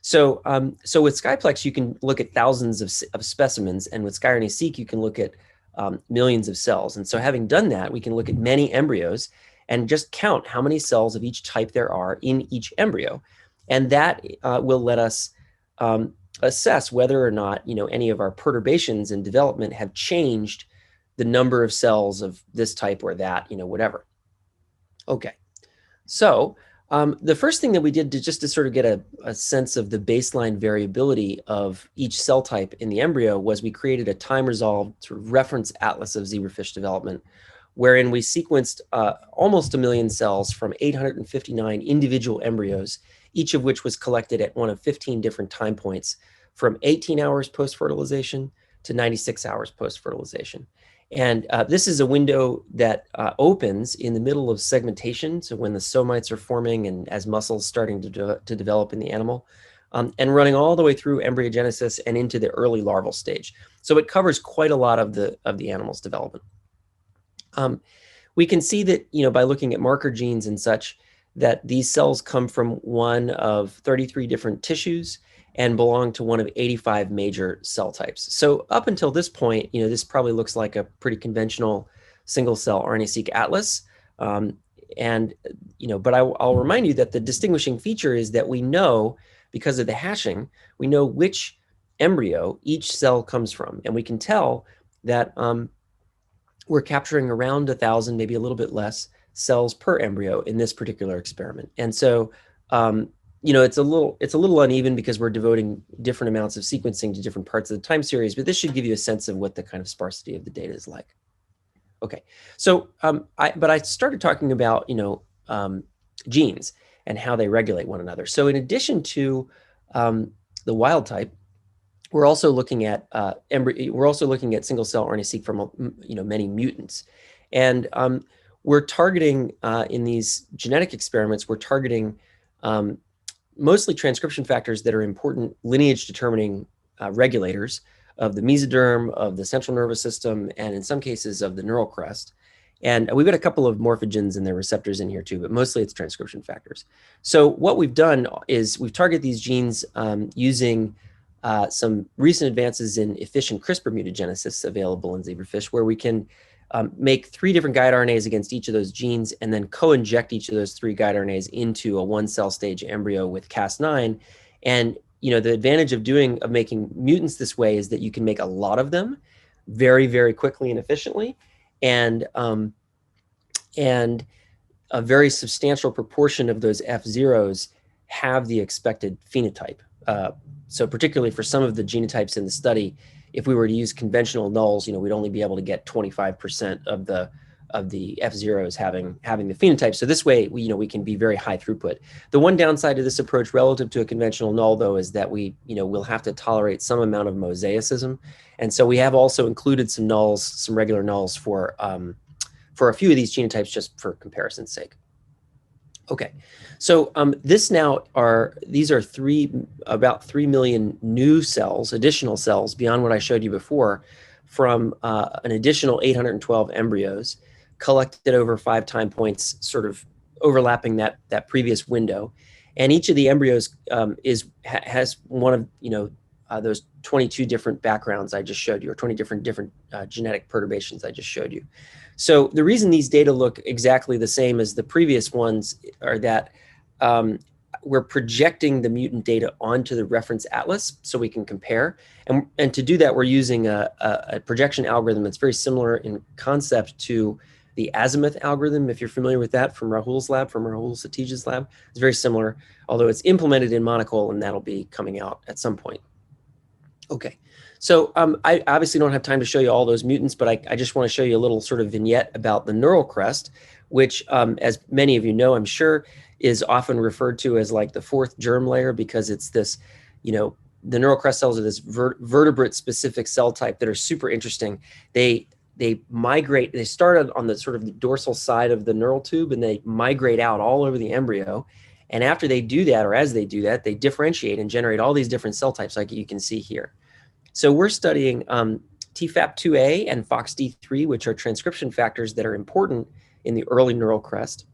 So, with Skyplex, you can look at thousands of specimens, and with skyRNA-seq, you can look at millions of cells. And so having done that, we can look at many embryos and just count how many cells of each type there are in each embryo. And that will let us assess whether or not any of our perturbations in development have changed the number of cells of this type or that, whatever. Okay, so the first thing that we did to sort of get a sense of the baseline variability of each cell type in the embryo was we created a time-resolved sort of reference atlas of zebrafish development, wherein we sequenced almost 1 million cells from 859 individual embryos, each of which was collected at one of 15 different time points from 18 hours post-fertilization to 96 hours post-fertilization. And this is a window that opens in the middle of segmentation, so when the somites are forming and as muscles starting to develop in the animal, and running all the way through embryogenesis and into the early larval stage. So it covers quite a lot of the animal's development. We can see that, by looking at marker genes and such, that these cells come from one of 33 different tissues and belong to one of 85 major cell types. So up until this point, this probably looks like a pretty conventional single cell RNA-seq atlas. But I'll remind you that the distinguishing feature is that we know, because of the hashing, we know which embryo each cell comes from, and we can tell that we're capturing around 1,000, maybe a little bit less, cells per embryo in this particular experiment. And so, it's a little uneven because we're devoting different amounts of sequencing to different parts of the time series, but this should give you a sense of what the kind of sparsity of the data is like. Okay, so I started talking about genes and how they regulate one another. So in addition to the wild type, we're also looking at single cell RNA-seq from many mutants, and we're targeting in these genetic experiments, we're targeting mostly transcription factors that are important lineage determining regulators of the mesoderm, of the central nervous system, and in some cases of the neural crest. And we've got a couple of morphogens and their receptors in here too, but mostly it's transcription factors. So what we've done is we've targeted these genes using some recent advances in efficient CRISPR mutagenesis available in zebrafish, where we can make 3 different guide RNAs against each of those genes and then co-inject each of those 3 guide RNAs into a 1-cell stage embryo with Cas9. And the advantage of making mutants this way is that you can make a lot of them very, very quickly and efficiently, and a very substantial proportion of those F0s have the expected phenotype. So particularly for some of the genotypes in the study, if we were to use conventional nulls, we'd only be able to get 25% of the F0s having the phenotype. So this way, we can be very high throughput. The one downside to this approach relative to a conventional null, though, is that we'll have to tolerate some amount of mosaicism, and so we have also included some nulls, some regular nulls for a few of these genotypes, just for comparison's sake. Okay, so these are about 3 million new cells, additional cells beyond what I showed you before, from an additional 812 embryos collected over 5 time points, sort of overlapping that previous window. And each of the embryos has one of those 22 different backgrounds I just showed you, or 20 different genetic perturbations I just showed you. So the reason these data look exactly the same as the previous ones are that we're projecting the mutant data onto the reference atlas so we can compare. And to do that, we're using a projection algorithm that's very similar in concept to the azimuth algorithm, if you're familiar with that, from Rahul Satij's lab. It's very similar, although it's implemented in Monocle, and that'll be coming out at some point. Okay, so I obviously don't have time to show you all those mutants, but I just want to show you a little sort of vignette about the neural crest, which, as many of you know, I'm sure, is often referred to as like the 4th germ layer, because it's this, the neural crest cells are this vertebrate-specific cell type that are super interesting. They migrate, they start on the sort of the dorsal side of the neural tube, and they migrate out all over the embryo. And after they do that, or as they do that, they differentiate and generate all these different cell types like you can see here. So we're studying TFAP2A and FOXD3, which are transcription factors that are important in the early neural crest,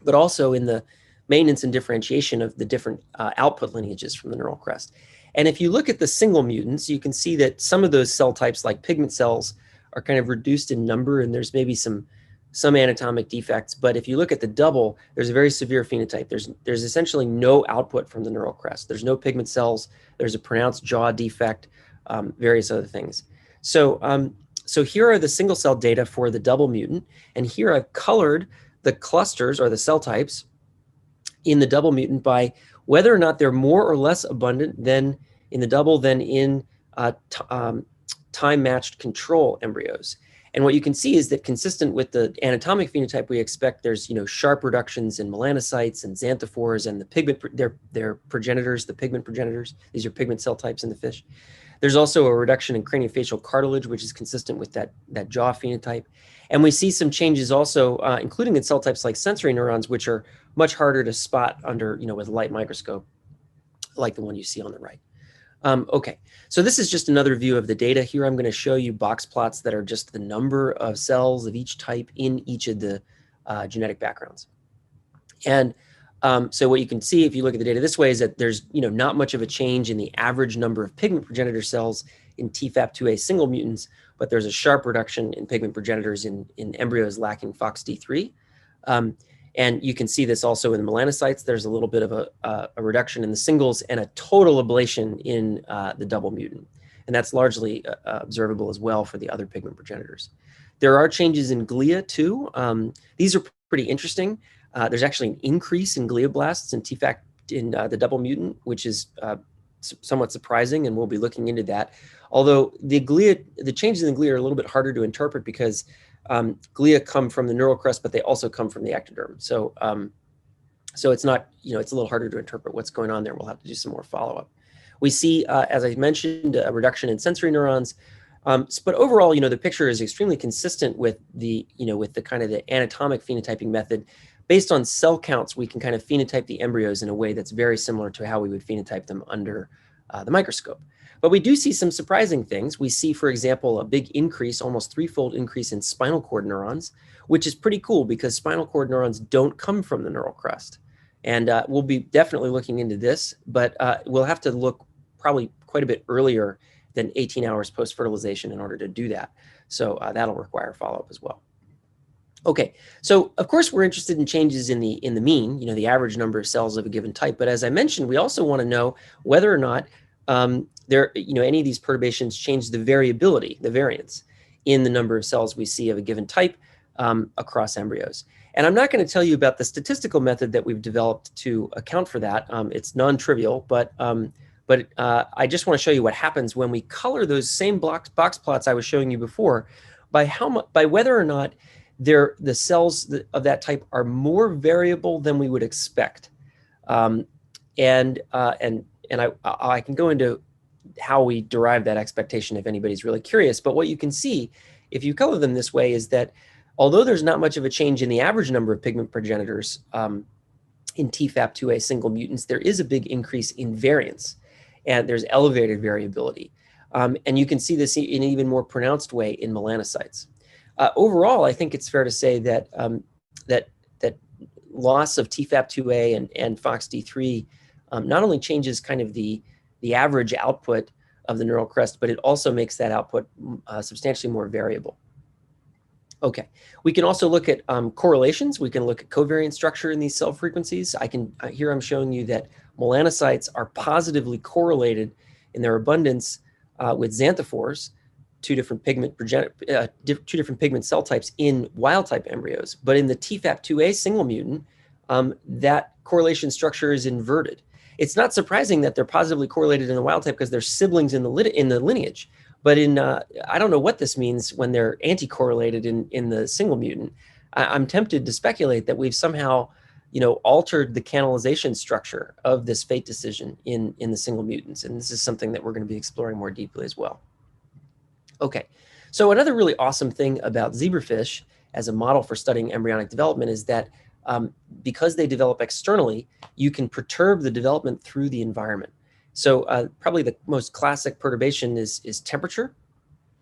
but also in the maintenance and differentiation of the different output lineages from the neural crest. And if you look at the single mutants, you can see that some of those cell types, like pigment cells, are kind of reduced in number, and there's maybe some anatomic defects. But if you look at the double, there's a very severe phenotype. There's essentially no output from the neural crest. There's no pigment cells. There's a pronounced jaw defect, various other things. So here are the single cell data for the double mutant, and here I've colored the clusters, or the cell types, in the double mutant by whether or not they're more or less abundant than in the double than in time-matched control embryos. And what you can see is that, consistent with the anatomic phenotype we expect, there's sharp reductions in melanocytes and xanthophores and the pigment, their progenitors, the pigment progenitors. These are pigment cell types in the fish. There's also a reduction in craniofacial cartilage, which is consistent with that jaw phenotype. And we see some changes also, including in cell types like sensory neurons, which are much harder to spot under, with a light microscope, like the one you see on the right. Okay, so this is just another view of the data. Here I'm going to show you box plots that are just the number of cells of each type in each of the genetic backgrounds. And so what you can see if you look at the data this way is that there's not much of a change in the average number of pigment progenitor cells in TFAP2A single mutants, but there's a sharp reduction in pigment progenitors in embryos lacking FOXD3. And you can see this also in the melanocytes. There's a little bit of a reduction in the singles and a total ablation in the double mutant. And that's largely observable as well for the other pigment progenitors. There are changes in glia too. These are pretty interesting. There's actually an increase in glioblasts in TFAC in the double mutant, which is somewhat surprising, and we'll be looking into that. Although the changes in the glia are a little bit harder to interpret because glia come from the neural crest, but they also come from the ectoderm. So, so it's not, it's a little harder to interpret what's going on there. We'll have to do some more follow-up. We see, as I mentioned, a reduction in sensory neurons. But overall, the picture is extremely consistent with the, with the kind of the anatomic phenotyping method. Based on cell counts, we can kind of phenotype the embryos in a way that's very similar to how we would phenotype them under the microscope. But we do see some surprising things. We see, for example, a big increase, almost threefold increase in spinal cord neurons, which is pretty cool because spinal cord neurons don't come from the neural crest. And we'll be definitely looking into this, but we'll have to look probably quite a bit earlier than 18 hours post-fertilization in order to do that. So that'll require follow-up as well. Okay, so of course we're interested in changes in the mean, the average number of cells of a given type. But as I mentioned, we also want to know whether or not any of these perturbations change the variability, the variance in the number of cells we see of a given type across embryos. And I'm not going to tell you about the statistical method that we've developed to account for that. It's non-trivial, but I just want to show you what happens when we color those same box plots I was showing you before by whether or not the cells of that type are more variable than we would expect. And I can go into how we derive that expectation if anybody's really curious. But what you can see if you color them this way is that although there's not much of a change in the average number of pigment progenitors in TFAP2A single mutants, there is a big increase in variance, and there's elevated variability. And you can see this in an even more pronounced way in melanocytes. Overall, I think it's fair to say that that loss of TFAP2A and FOXD3 not only changes kind of the average output of the neural crest, but it also makes that output substantially more variable. Okay, we can also look at correlations. We can look at covariant structure in these cell frequencies. Here I'm showing you that melanocytes are positively correlated in their abundance with xanthophores, two different pigment cell types in wild type embryos. But in the TFAP2A single mutant, that correlation structure is inverted. It's not surprising that they're positively correlated in the wild type because they're siblings in the lineage. But I don't know what this means when they're anti-correlated in the single mutant. I'm tempted to speculate that we've somehow, altered the canalization structure of this fate decision in the single mutants. And this is something that we're going to be exploring more deeply as well. Okay, so another really awesome thing about zebrafish as a model for studying embryonic development is that because they develop externally, you can perturb the development through the environment. So probably the most classic perturbation is temperature,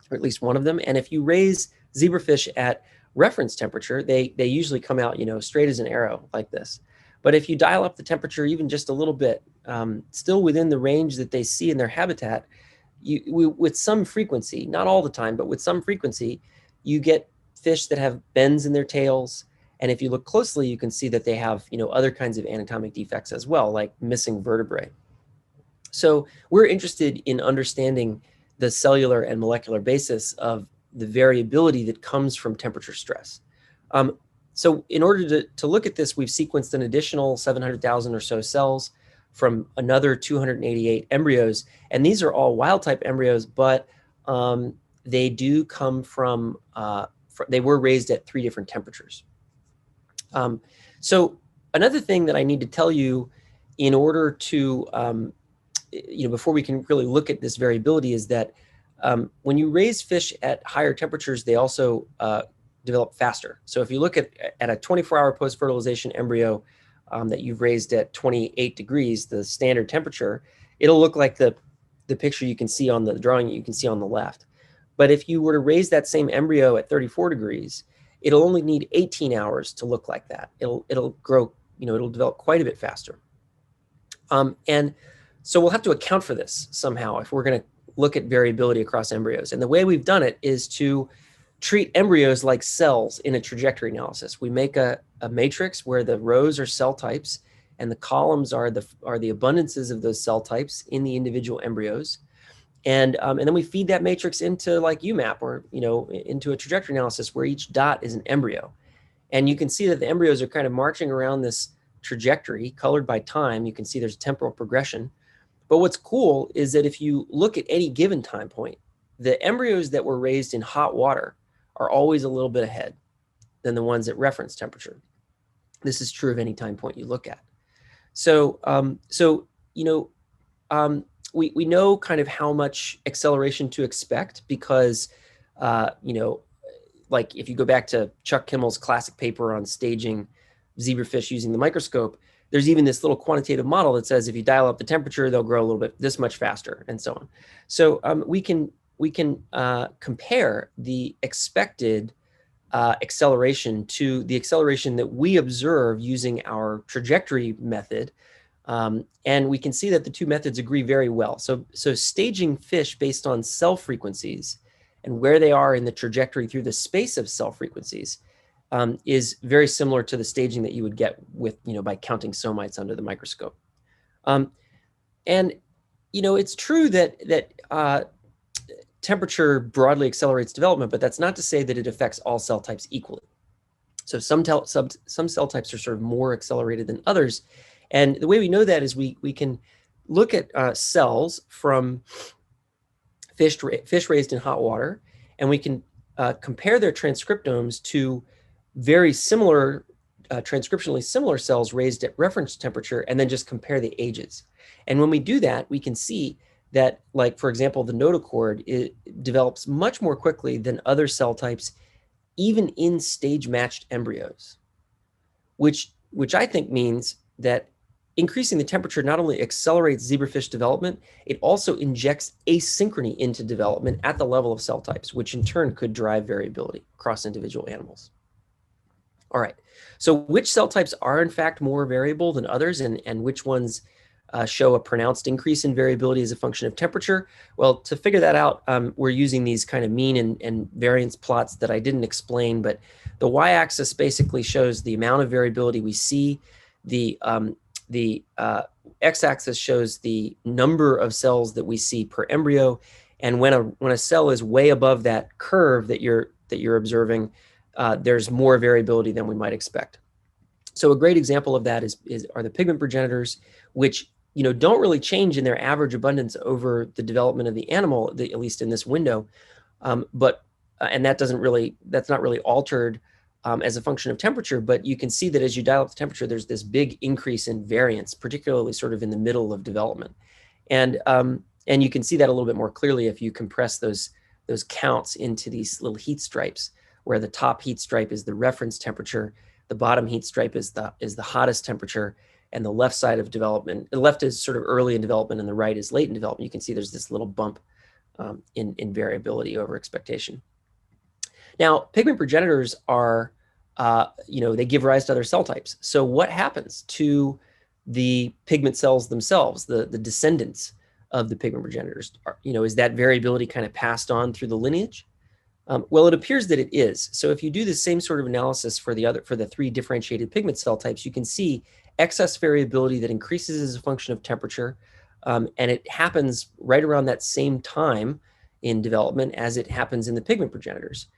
or at least one of them. And if you raise zebrafish at reference temperature, they usually come out, straight as an arrow like this. But if you dial up the temperature even just a little bit, still within the range that they see in their habitat, with some frequency, not all the time, but with some frequency, you get fish that have bends in their tails. And if you look closely, you can see that they have, other kinds of anatomic defects as well, like missing vertebrae. So we're interested in understanding the cellular and molecular basis of the variability that comes from temperature stress. So in order to look at this, we've sequenced an additional 700,000 or so cells from another 288 embryos. And these are all wild type embryos, but they do come from, they were raised at 3 different temperatures. So another thing that I need to tell you in order to, before we can really look at this variability is that when you raise fish at higher temperatures, they also develop faster. So if you look at a 24-hour post-fertilization embryo that you've raised at 28 degrees, the standard temperature, it'll look like the picture you can see on the drawing you can see on the left. But if you were to raise that same embryo at 34 degrees, it'll only need 18 hours to look like that. It'll grow, it'll develop quite a bit faster. And so we'll have to account for this somehow if we're going to look at variability across embryos. And the way we've done it is to treat embryos like cells in a trajectory analysis. We make a matrix where the rows are cell types and the columns are the abundances of those cell types in the individual embryos. And then we feed that matrix into like UMAP, or into a trajectory analysis where each dot is an embryo. And you can see that the embryos are kind of marching around this trajectory colored by time. You can see there's temporal progression. But what's cool is that if you look at any given time point, the embryos that were raised in hot water are always a little bit ahead than the ones at reference temperature. This is true of any time point you look at. So, we know kind of how much acceleration to expect because, like if you go back to Chuck Kimmel's classic paper on staging zebrafish using the microscope, there's even this little quantitative model that says if you dial up the temperature, they'll grow a little bit this much faster, and so on. So we can compare the expected acceleration to the acceleration that we observe using our trajectory method. And we can see that the two methods agree very well. So staging fish based on cell frequencies and where they are in the trajectory through the space of cell frequencies is very similar to the staging that you would get with, by counting somites under the microscope. And it's true that temperature broadly accelerates development, but that's not to say that it affects all cell types equally. So some cell types are sort of more accelerated than others. And the way we know that is we can look at cells from fish raised in hot water, and we can compare their transcriptomes to very similar, transcriptionally similar cells raised at reference temperature, and then just compare the ages. And when we do that, we can see that, like, for example, the notochord, it develops much more quickly than other cell types, even in stage-matched embryos, which I think means that increasing the temperature not only accelerates zebrafish development, it also injects asynchrony into development at the level of cell types, which in turn could drive variability across individual animals. All right, so which cell types are in fact more variable than others, and which ones show a pronounced increase in variability as a function of temperature? Well, to figure that out, we're using these kind of mean and variance plots that I didn't explain, but the y-axis basically shows the amount of variability we see. The x-axis shows the number of cells that we see per embryo, and when a cell is way above that curve that you're observing, there's more variability than we might expect. So a great example of that are the pigment progenitors, which don't really change in their average abundance over the development of the animal, at least in this window, and that's not really altered as a function of temperature, but you can see that as you dial up the temperature, there's this big increase in variance, particularly sort of in the middle of development. And you can see that a little bit more clearly if you compress those counts into these little heat stripes, where the top heat stripe is the reference temperature, the bottom heat stripe is the hottest temperature, and the left side of development, the left is sort of early in development and the right is late in development. You can see there's this little bump in variability over expectation. Now, pigment progenitors are, they give rise to other cell types. So what happens to the pigment cells themselves, the descendants of the pigment progenitors? Is that variability kind of passed on through the lineage? Well, it appears that it is. So if you do the same sort of analysis for the three differentiated pigment cell types, you can see excess variability that increases as a function of temperature, and it happens right around that same time in development as it happens in the pigment progenitors.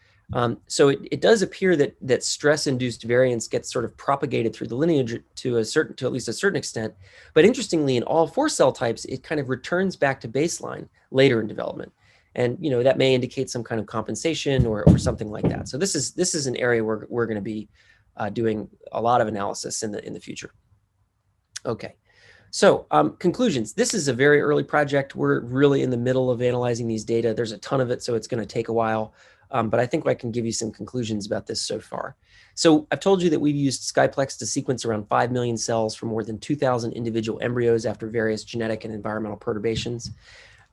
So it does appear that stress-induced variance gets sort of propagated through the lineage to at least a certain extent. But interestingly, in all four cell types, it kind of returns back to baseline later in development. And that may indicate some kind of compensation or something like that. So this is an area where we're going to be doing a lot of analysis in the future. Okay, so conclusions. This is a very early project. We're really in the middle of analyzing these data. There's a ton of it, so it's going to take a while. But I think I can give you some conclusions about this so far. So I've told you that we've used Skyplex to sequence around 5 million cells from more than 2,000 individual embryos after various genetic and environmental perturbations.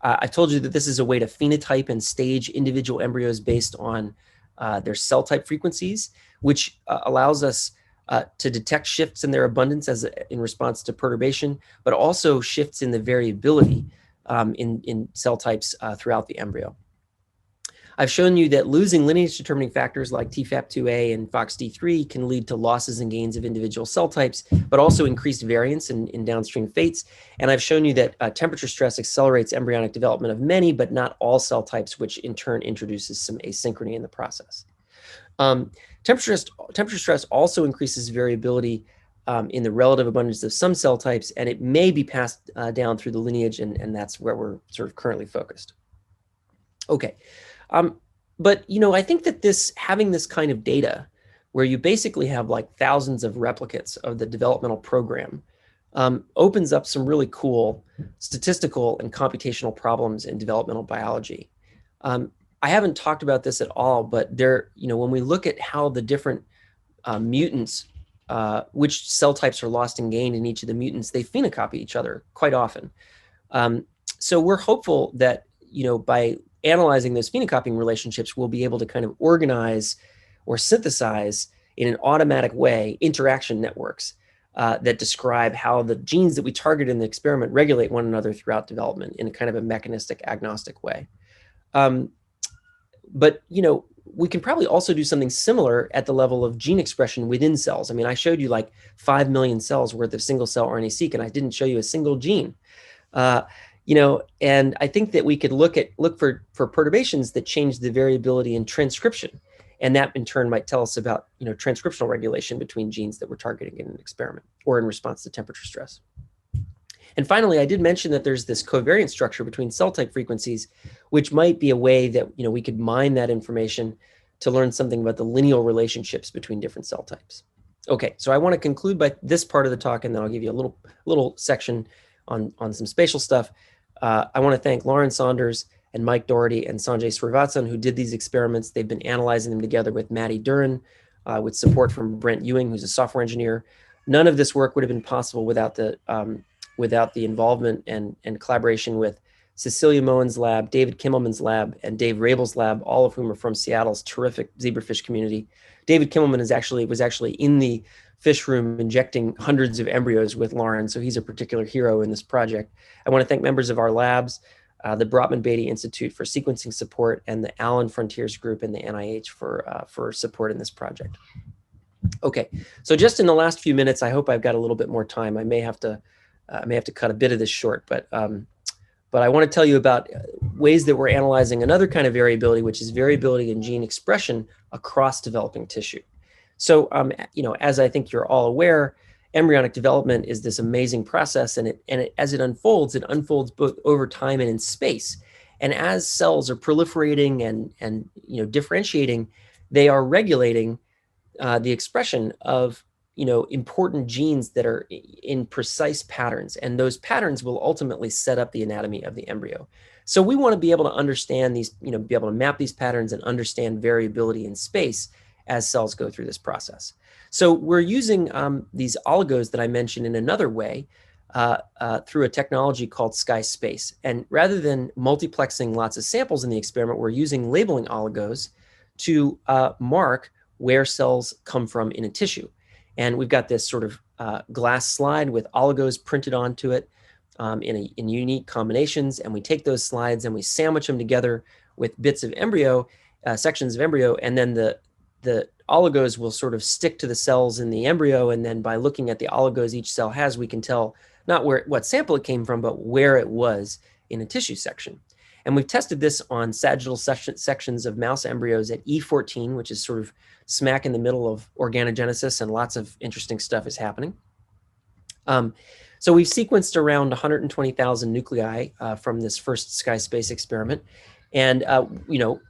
I told you that this is a way to phenotype and stage individual embryos based on their cell type frequencies, which allows us to detect shifts in their abundance in response to perturbation, but also shifts in the variability in cell types throughout the embryo. I've shown you that losing lineage determining factors like TFAP2A and FOXD3 can lead to losses and gains of individual cell types, but also increased variance in downstream fates. And I've shown you that temperature stress accelerates embryonic development of many, but not all cell types, which in turn introduces some asynchrony in the process. Temperature stress also increases variability in the relative abundance of some cell types, and it may be passed down through the lineage, and that's where we're sort of currently focused. Okay, but I think that having this kind of data, where you basically have like thousands of replicates of the developmental program, opens up some really cool statistical and computational problems in developmental biology. I haven't talked about this at all, but when we look at how the different mutants, which cell types are lost and gained in each of the mutants, they phenocopy each other quite often. So we're hopeful that, by analyzing those phenocopying relationships, we'll be able to kind of organize or synthesize in an automatic way interaction networks that describe how the genes that we target in the experiment regulate one another throughout development in a kind of a mechanistic agnostic way. But we can probably also do something similar at the level of gene expression within cells. I mean, I showed you like 5 million cells worth of single cell RNA-seq, and I didn't show you a single gene. And I think that we could look for perturbations that change the variability in transcription. And that in turn might tell us about, transcriptional regulation between genes that we're targeting in an experiment or in response to temperature stress. And finally, I did mention that there's this covariant structure between cell type frequencies, which might be a way that, we could mine that information to learn something about the lineal relationships between different cell types. Okay, so I want to conclude by this part of the talk, and then I'll give you a little section on some spatial stuff. I want to thank Lauren Saunders and Mike Doherty and Sanjay Srivatsan, who did these experiments. They've been analyzing them together with Maddie Duran, with support from Brent Ewing, who's a software engineer. None of this work would have been possible without the involvement and collaboration with Cecilia Moen's lab, David Kimmelman's lab, and Dave Rabel's lab, all of whom are from Seattle's terrific zebrafish community. David Kimmelman was actually in the fish room injecting hundreds of embryos with Lauren, so he's a particular hero in this project. I want to thank members of our labs, the Brotman Beatty Institute for sequencing support, and the Allen Frontiers Group and the NIH for support in this project. Okay, so just in the last few minutes, I hope I've got a little bit more time. I may have to cut a bit of this short, but I want to tell you about ways that we're analyzing another kind of variability, which is variability in gene expression across developing tissue. So, as I think you're all aware, embryonic development is this amazing process, and as it unfolds both over time and in space. And as cells are proliferating and differentiating, they are regulating the expression of important genes that are in precise patterns, and those patterns will ultimately set up the anatomy of the embryo. So we want to be able to understand these, be able to map these patterns and understand variability in space as cells go through this process. So we're using these oligos that I mentioned in another way through a technology called SkySpace. And rather than multiplexing lots of samples in the experiment, we're using labeling oligos to mark where cells come from in a tissue. And we've got this sort of glass slide with oligos printed onto it in unique combinations. And we take those slides and we sandwich them together with bits of embryo, sections of embryo, and then the oligos will sort of stick to the cells in the embryo. And then by looking at the oligos each cell has, we can tell not what sample it came from, but where it was in a tissue section. And we've tested this on sagittal sections of mouse embryos at E14, which is sort of smack in the middle of organogenesis, and lots of interesting stuff is happening. So we've sequenced around 120,000 nuclei from this first SkySpace experiment. And,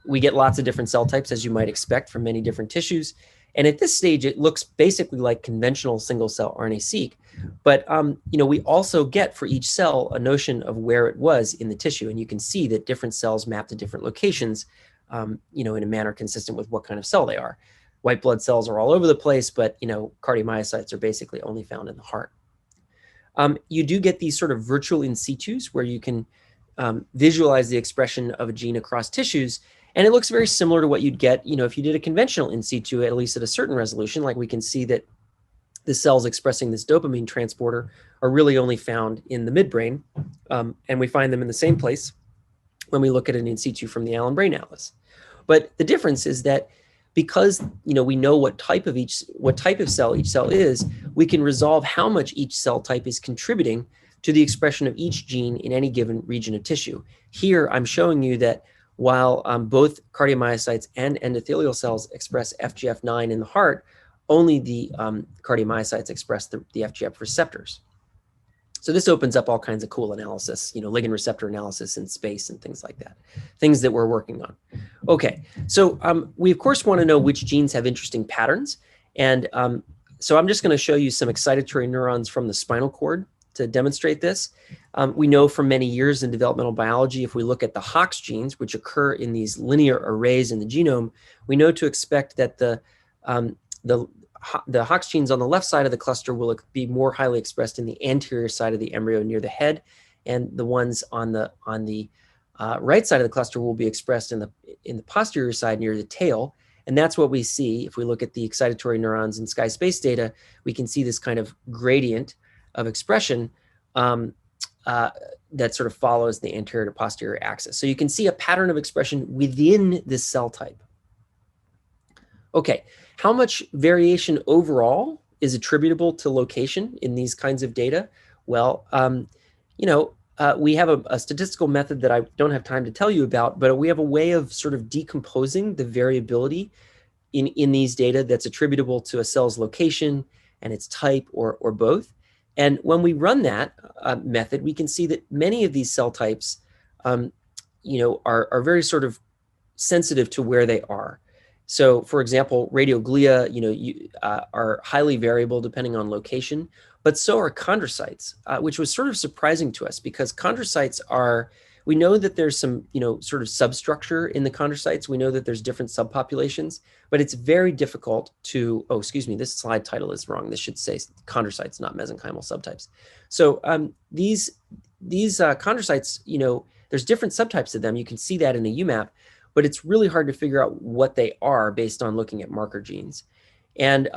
we get lots of different cell types, as you might expect, from many different tissues. And at this stage, it looks basically like conventional single cell RNA-seq. But, we also get for each cell a notion of where it was in the tissue. And you can see that different cells map to different locations, in a manner consistent with what kind of cell they are. White blood cells are all over the place, but, cardiomyocytes are basically only found in the heart. You do get these sort of virtual in situs where you can visualize the expression of a gene across tissues. And it looks very similar to what you'd get, if you did a conventional in situ, at least at a certain resolution. Like we can see that the cells expressing this dopamine transporter are really only found in the midbrain. And we find them in the same place when we look at an in situ from the Allen Brain Atlas. But the difference is that because we know what type of cell each cell is, we can resolve how much each cell type is contributing to the expression of each gene in any given region of tissue. Here, I'm showing you that while both cardiomyocytes and endothelial cells express FGF9 in the heart, only the cardiomyocytes express the FGF receptors. So this opens up all kinds of cool analysis, ligand receptor analysis in space and things like that, things that we're working on. Okay, so we of course want to know which genes have interesting patterns. And so I'm just going to show you some excitatory neurons from the spinal cord to demonstrate this. We know from many years in developmental biology, if we look at the Hox genes, which occur in these linear arrays in the genome, we know to expect that the Hox genes on the left side of the cluster will be more highly expressed in the anterior side of the embryo near the head, and the ones on the right side of the cluster will be expressed in the posterior side near the tail. And that's what we see if we look at the excitatory neurons in sky space data. We can see this kind of gradient of expression that sort of follows the anterior to posterior axis. So you can see a pattern of expression within this cell type. Okay, how much variation overall is attributable to location in these kinds of data? Well, we have a statistical method that I don't have time to tell you about, but we have a way of sort of decomposing the variability in these data that's attributable to a cell's location and its type or both. And when we run that method, we can see that many of these cell types, are very sort of sensitive to where they are. So, for example, radioglia, are highly variable depending on location, but so are chondrocytes, which was sort of surprising to us because chondrocytes we know that there's some, sort of substructure in the chondrocytes. We know that there's different subpopulations, but it's very difficult to, this slide title is wrong. This should say chondrocytes, not mesenchymal subtypes. So these chondrocytes, there's different subtypes of them. You can see that in a UMAP, but it's really hard to figure out what they are based on looking at marker genes. And,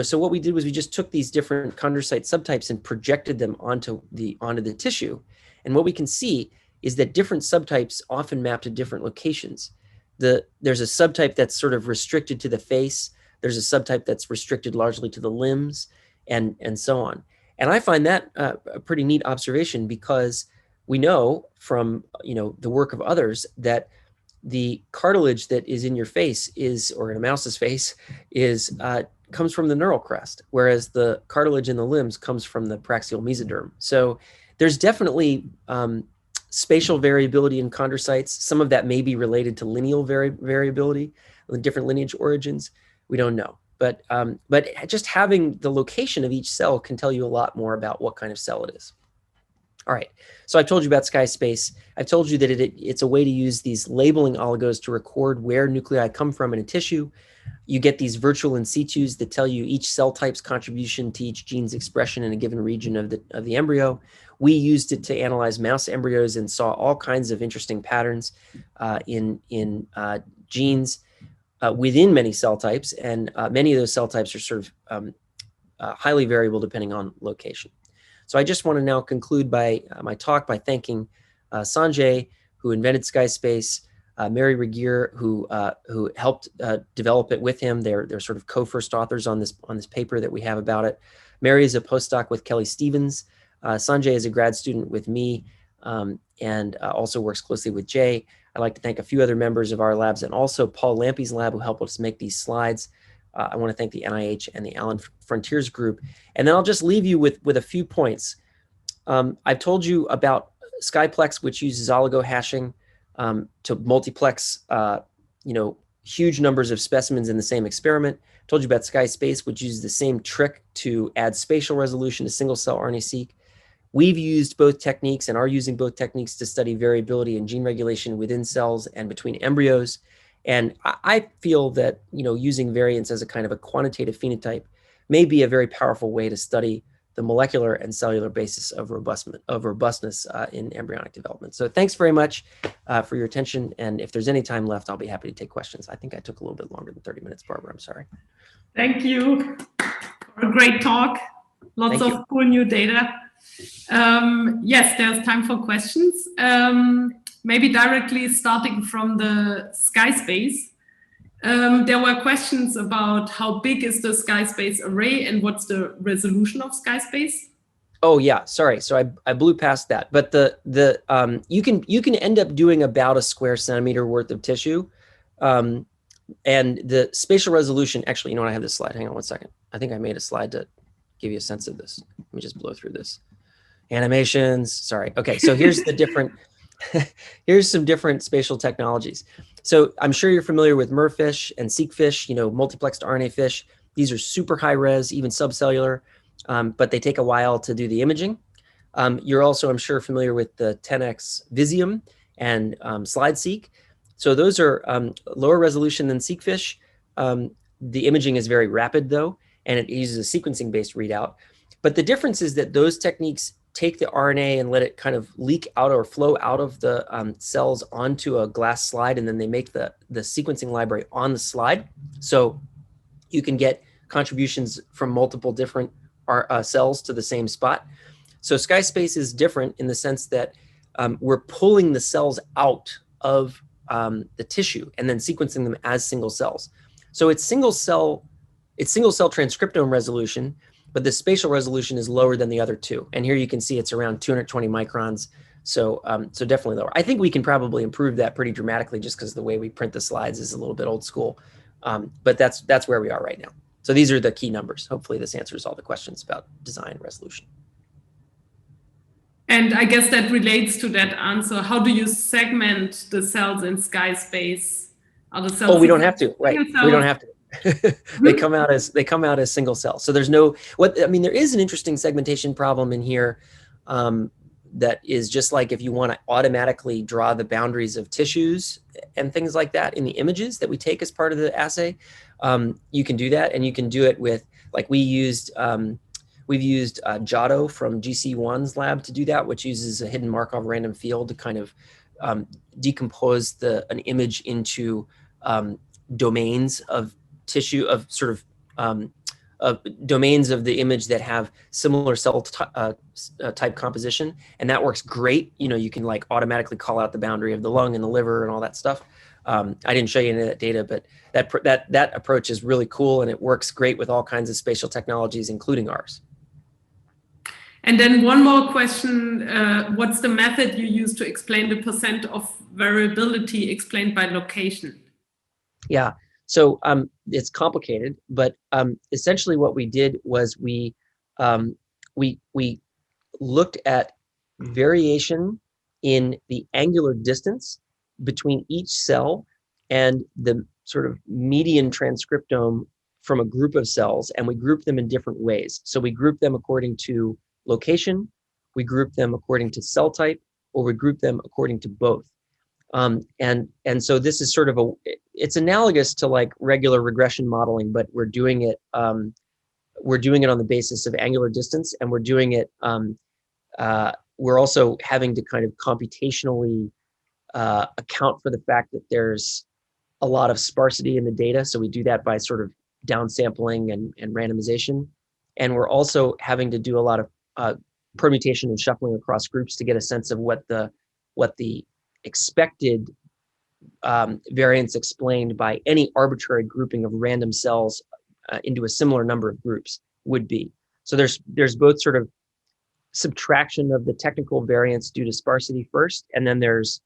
so what we did was we just took these different chondrocyte subtypes and projected them onto the tissue. And what we can see is that different subtypes often map to different locations. There's a subtype that's sort of restricted to the face. There's a subtype that's restricted largely to the limbs and so on. And I find that a pretty neat observation because we know from, the work of others that the cartilage that is in your face or in a mouse's face comes from the neural crest, whereas the cartilage in the limbs comes from the praxial mesoderm. So there's definitely spatial variability in chondrocytes. Some of that may be related to lineal variability, different lineage origins. We don't know. But just having the location of each cell can tell you a lot more about what kind of cell it is. All right, so I've told you about sky space. I've told you that it's a way to use these labeling oligos to record where nuclei come from in a tissue. You get these virtual in situs that tell you each cell type's contribution to each gene's expression in a given region of the embryo. We used it to analyze mouse embryos and saw all kinds of interesting patterns in genes within many cell types, and many of those cell types are sort of highly variable depending on location. So I just want to now conclude my talk by thanking Sanjay, who invented Sky Space, Mary Regier, who helped develop it with him. They're sort of co-first authors on this paper that we have about it. Mary is a postdoc with Kelly Stevens. Sanjay is a grad student with me and also works closely with Jay. I'd like to thank a few other members of our labs and also Paul Lampe's lab who helped us make these slides. I want to thank the NIH and the Allen Frontiers group. And then I'll just leave you with a few points. I've told you about Skyplex, which uses oligo hashing to multiplex, huge numbers of specimens in the same experiment. I told you about Sky Space, which uses the same trick to add spatial resolution to single-cell RNA-seq. We've used both techniques and are using both techniques to study variability in gene regulation within cells and between embryos. And I feel that, using variants as a kind of a quantitative phenotype may be a very powerful way to study the molecular and cellular basis of robustness in embryonic development. So thanks very much for your attention. And if there's any time left, I'll be happy to take questions. I think I took a little bit longer than 30 minutes, Barbara. I'm sorry. Thank you for a great talk. Lots of cool new data. Yes, there's time for questions. maybe directly starting from the sky space. There were questions about how big is the sky space array and what's the resolution of sky space. Oh yeah, sorry. So I blew past that, but you can end up doing about a square centimeter worth of tissue, and the spatial resolution. Actually, you know what? I have this slide. Hang on one second. I think I made a slide to give you a sense of this. Let me just blow through this. Animations. Sorry. Okay. So here's the different. Here's some different spatial technologies. So I'm sure you're familiar with merfish and seqfish. You know, multiplexed RNA fish. These are super high res, even subcellular. But they take a while to do the imaging. You're also, I'm sure, familiar with the 10x Visium and slide-seq. So those are lower resolution than seqfish. The imaging is very rapid, though, and it uses a sequencing-based readout. But the difference is that those techniques take the RNA and let it kind of leak out or flow out of the cells onto a glass slide, and then they make the sequencing library on the slide. So you can get contributions from multiple different cells to the same spot. So sky space is different in the sense that we're pulling the cells out of the tissue and then sequencing them as single cells. So it's single cell transcriptome resolution, but the spatial resolution is lower than the other two. And here you can see it's around 220 microns. So so definitely lower. I think we can probably improve that pretty dramatically just because the way we print the slides is a little bit old school. But that's where we are right now. So these are the key numbers. Hopefully this answers all the questions about design resolution. And I guess that relates to that answer. How do you segment the cells in sky space? Are the cells? Oh, we don't have to, right? We don't have to. they come out as single cells. So there's no there is an interesting segmentation problem in here that is just like if you want to automatically draw the boundaries of tissues and things like that in the images that we take as part of the assay. You can do that, and you can do it with, like we've used Giotto from GC1's lab to do that, which uses a hidden Markov random field to kind of decompose an image into domains of tissue, of sort of domains of the image that have similar cell type composition, and that works great. You know, you can like automatically call out the boundary of the lung and the liver and all that stuff. I didn't show you any of that data, but that approach is really cool, and it works great with all kinds of spatial technologies, including ours. And then one more question, what's the method you use to explain the % of variability explained by location? Yeah, so it's complicated, but essentially what we did was we looked at variation in the angular distance between each cell and the sort of median transcriptome from a group of cells, and we grouped them in different ways. So we grouped them according to location, we grouped them according to cell type, or we grouped them according to both. And so this is sort of it's analogous to like regular regression modeling, but we're doing it on the basis of angular distance, and we're doing it, we're also having to kind of computationally account for the fact that there's a lot of sparsity in the data. So we do that by sort of downsampling and randomization. And we're also having to do a lot of permutation and shuffling across groups to get a sense of what the expected variance explained by any arbitrary grouping of random cells into a similar number of groups would be. So there's both sort of subtraction of the technical variance due to sparsity first, and then there's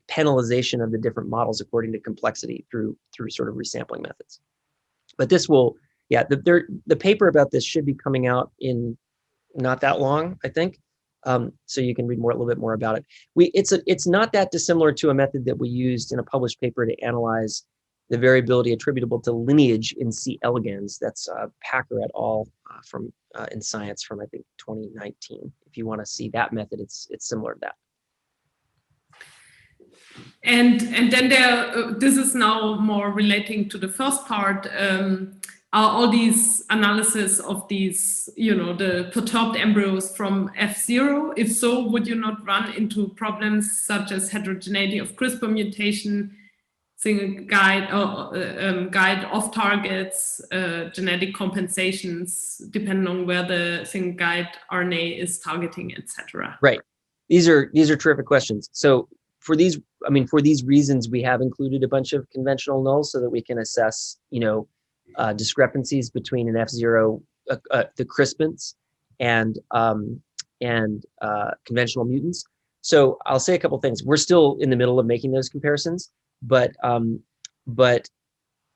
penalization of the different models according to complexity through sort of resampling methods. But this will, yeah, the paper about this should be coming out in not that long, I think. So you can read a little bit more about it. It's not that dissimilar to a method that we used in a published paper to analyze the variability attributable to lineage in C. elegans. That's Packer et al. From in Science from I think 2019. If you want to see that method, it's similar to that. And then this is now more relating to the first part. Are all these analysis of these, the perturbed embryos from F0? If so, would you not run into problems such as heterogeneity of CRISPR mutation, single guide or guide off targets, genetic compensations, depending on where the single guide RNA is targeting, etc.? Right. These are terrific questions. So for these reasons, we have included a bunch of conventional nulls so that we can assess, discrepancies between an F0, the crispants, and conventional mutants. So I'll say a couple things. We're still in the middle of making those comparisons, but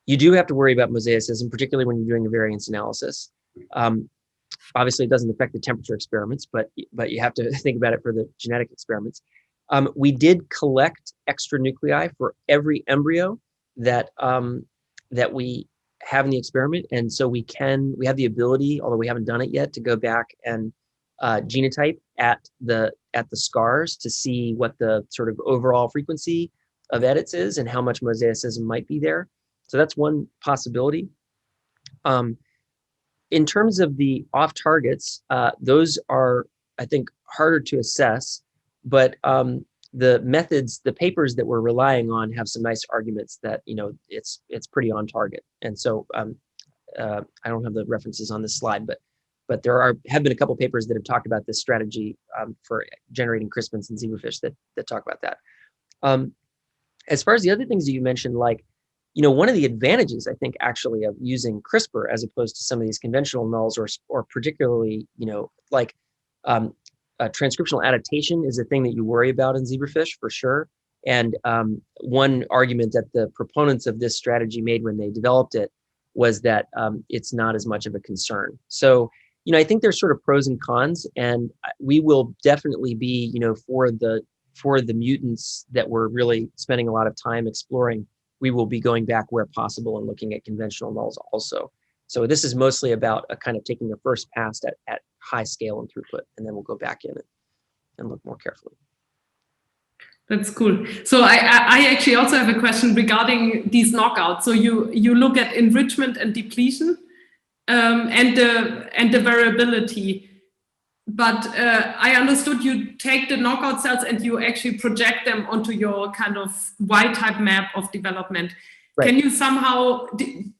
you do have to worry about mosaicism, particularly when you're doing a variance analysis. Obviously, it doesn't affect the temperature experiments, but you have to think about it for the genetic experiments. We did collect extra nuclei for every embryo that we have in the experiment, and so we have the ability, although we haven't done it yet, to go back and genotype at the scars to see what the sort of overall frequency of edits is and how much mosaicism might be there. So that's one possibility. In terms of the off targets, those are, I think, harder to assess, but the methods, the papers that we're relying on have some nice arguments that, it's pretty on target. And so I don't have the references on this slide, but there have been a couple papers that have talked about this strategy for generating crispins and zebrafish that talk about that. As far as the other things that you mentioned, like, one of the advantages, I think, actually, of using CRISPR as opposed to some of these conventional nulls, or particularly, like transcriptional adaptation is a thing that you worry about in zebrafish for sure. And one argument that the proponents of this strategy made when they developed it was that it's not as much of a concern. So, I think there's sort of pros and cons, and we will definitely be, for the mutants that we're really spending a lot of time exploring, we will be going back where possible and looking at conventional nulls also. So this is mostly about a kind of taking the first pass at high scale and throughput, and then we'll go back in and look more carefully. That's cool. So I actually also have a question regarding these knockouts. So you look at enrichment and depletion and the variability. But I understood you take the knockout cells and you actually project them onto your kind of Y-type map of development. Right. Can you somehow, in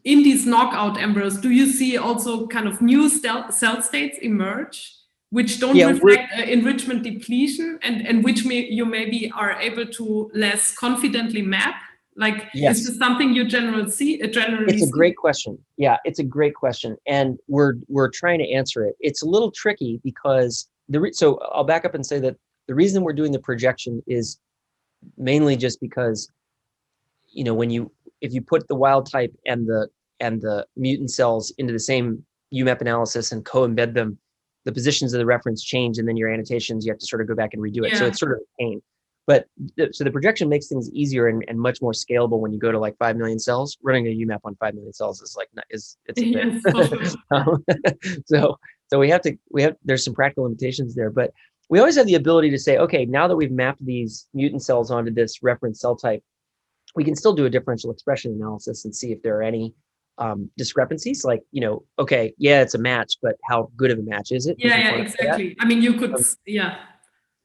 these knockout embryos, do you see also kind of new cell states emerge, which don't reflect enrichment depletion, and which you maybe are able to less confidently map? Like, yes. Is this something you generally see? It's a great question. Yeah, it's a great question, and we're trying to answer it. It's a little tricky because so I'll back up and say that the reason we're doing the projection is mainly just because, if you put the wild type and the mutant cells into the same UMAP analysis and co-embed them, the positions of the reference change, and then your annotations, you have to sort of go back and redo it. Yeah. So it's sort of a pain. But so the projection makes things easier and much more scalable when you go to like 5 million cells. Running a UMAP on 5 million cells is it's a thing. So there's some practical limitations there, but we always have the ability to say, okay, now that we've mapped these mutant cells onto this reference cell type, we can still do a differential expression analysis and see if there are any discrepancies. Like, okay, yeah, it's a match, but how good of a match is it? Yeah, exactly. I mean, you could,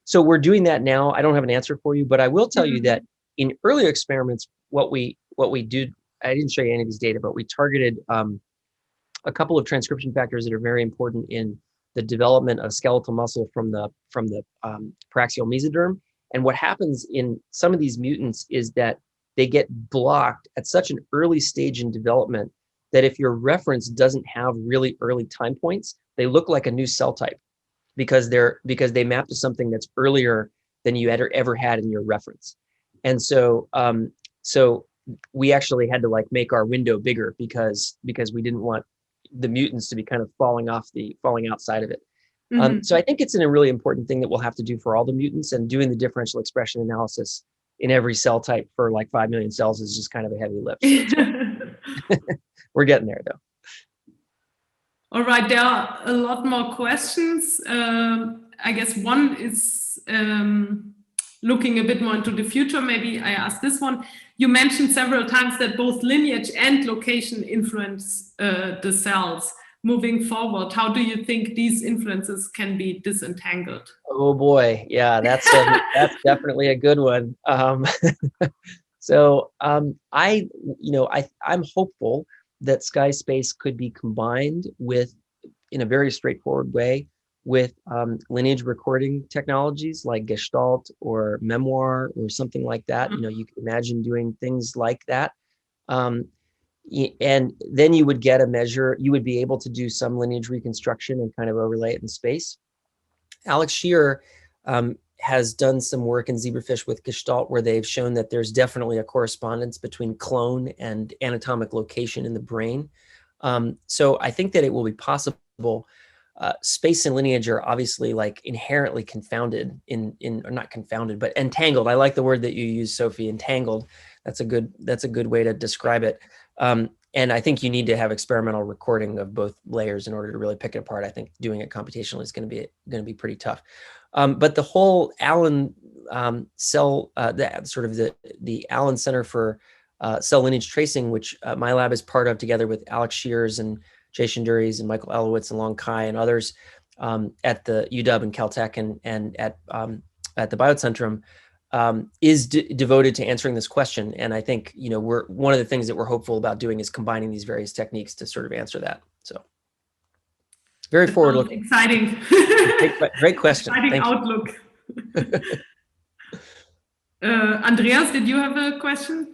So we're doing that now. I don't have an answer for you, but I will tell you that in earlier experiments, what we do, I didn't show you any of these data, but we targeted a couple of transcription factors that are very important in the development of skeletal muscle from the paraxial mesoderm. And what happens in some of these mutants is that they get blocked at such an early stage in development that if your reference doesn't have really early time points, they look like a new cell type. Because they map to something that's earlier than you ever had in your reference. And so so we actually had to like make our window bigger because we didn't want the mutants to be kind of falling outside of it. So I think it's a really important thing that we'll have to do for all the mutants, and doing the differential expression analysis in every cell type for like 5 million cells is just kind of a heavy lift. So we're getting there though. All right, there are a lot more questions. I guess one is looking a bit more into the future. Maybe I ask this one. You mentioned several times that both lineage and location influence the cells. Moving forward, how do you think these influences can be disentangled? Oh boy, yeah, that's definitely a good one. So I'm hopeful that sky space could be combined in a very straightforward way with lineage recording technologies like Gestalt or Memoir or something like that. You know, you can imagine doing things like that. And then you would get a measure, you would be able to do some lineage reconstruction and kind of overlay it in space. Alex Shearer has done some work in zebrafish with Gestalt where they've shown that there's definitely a correspondence between clone and anatomic location in the brain. So I think that it will be possible. Space and lineage are obviously like inherently confounded or not confounded, but entangled. I like the word that you use, Sophie, entangled. That's a good way to describe it. And I think you need to have experimental recording of both layers in order to really pick it apart. I think doing it computationally is going to be pretty tough. But the whole Allen cell, the Allen Center for Cell Lineage Tracing, which my lab is part of, together with Alex Shearers and Jay Shinduris and Michael Elowitz and Long Kai and others at the UW and Caltech and at the Biocentrum, is devoted to answering this question. And I think, you know, one of the things that we're hopeful about doing is combining these various techniques to sort of answer that. So very forward-looking. Exciting. Great question. Exciting outlook. Andreas, did you have a question?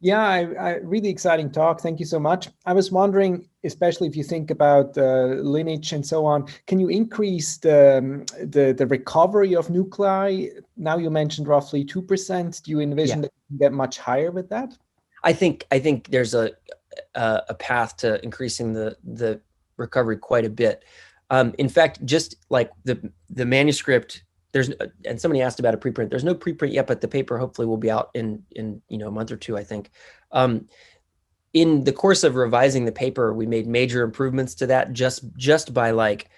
Yeah, I really exciting talk. Thank you so much. I was wondering, especially if you think about lineage and so on, can you increase the recovery of nuclei? Now you mentioned roughly 2%. Do you envision that you can get much higher with that? I think there's a path to increasing the recovery quite a bit. In fact, just like the manuscript, and somebody asked about a preprint. There's no preprint yet, but the paper hopefully will be out in a month or two, I think. In the course of revising the paper, we made major improvements to that just by like,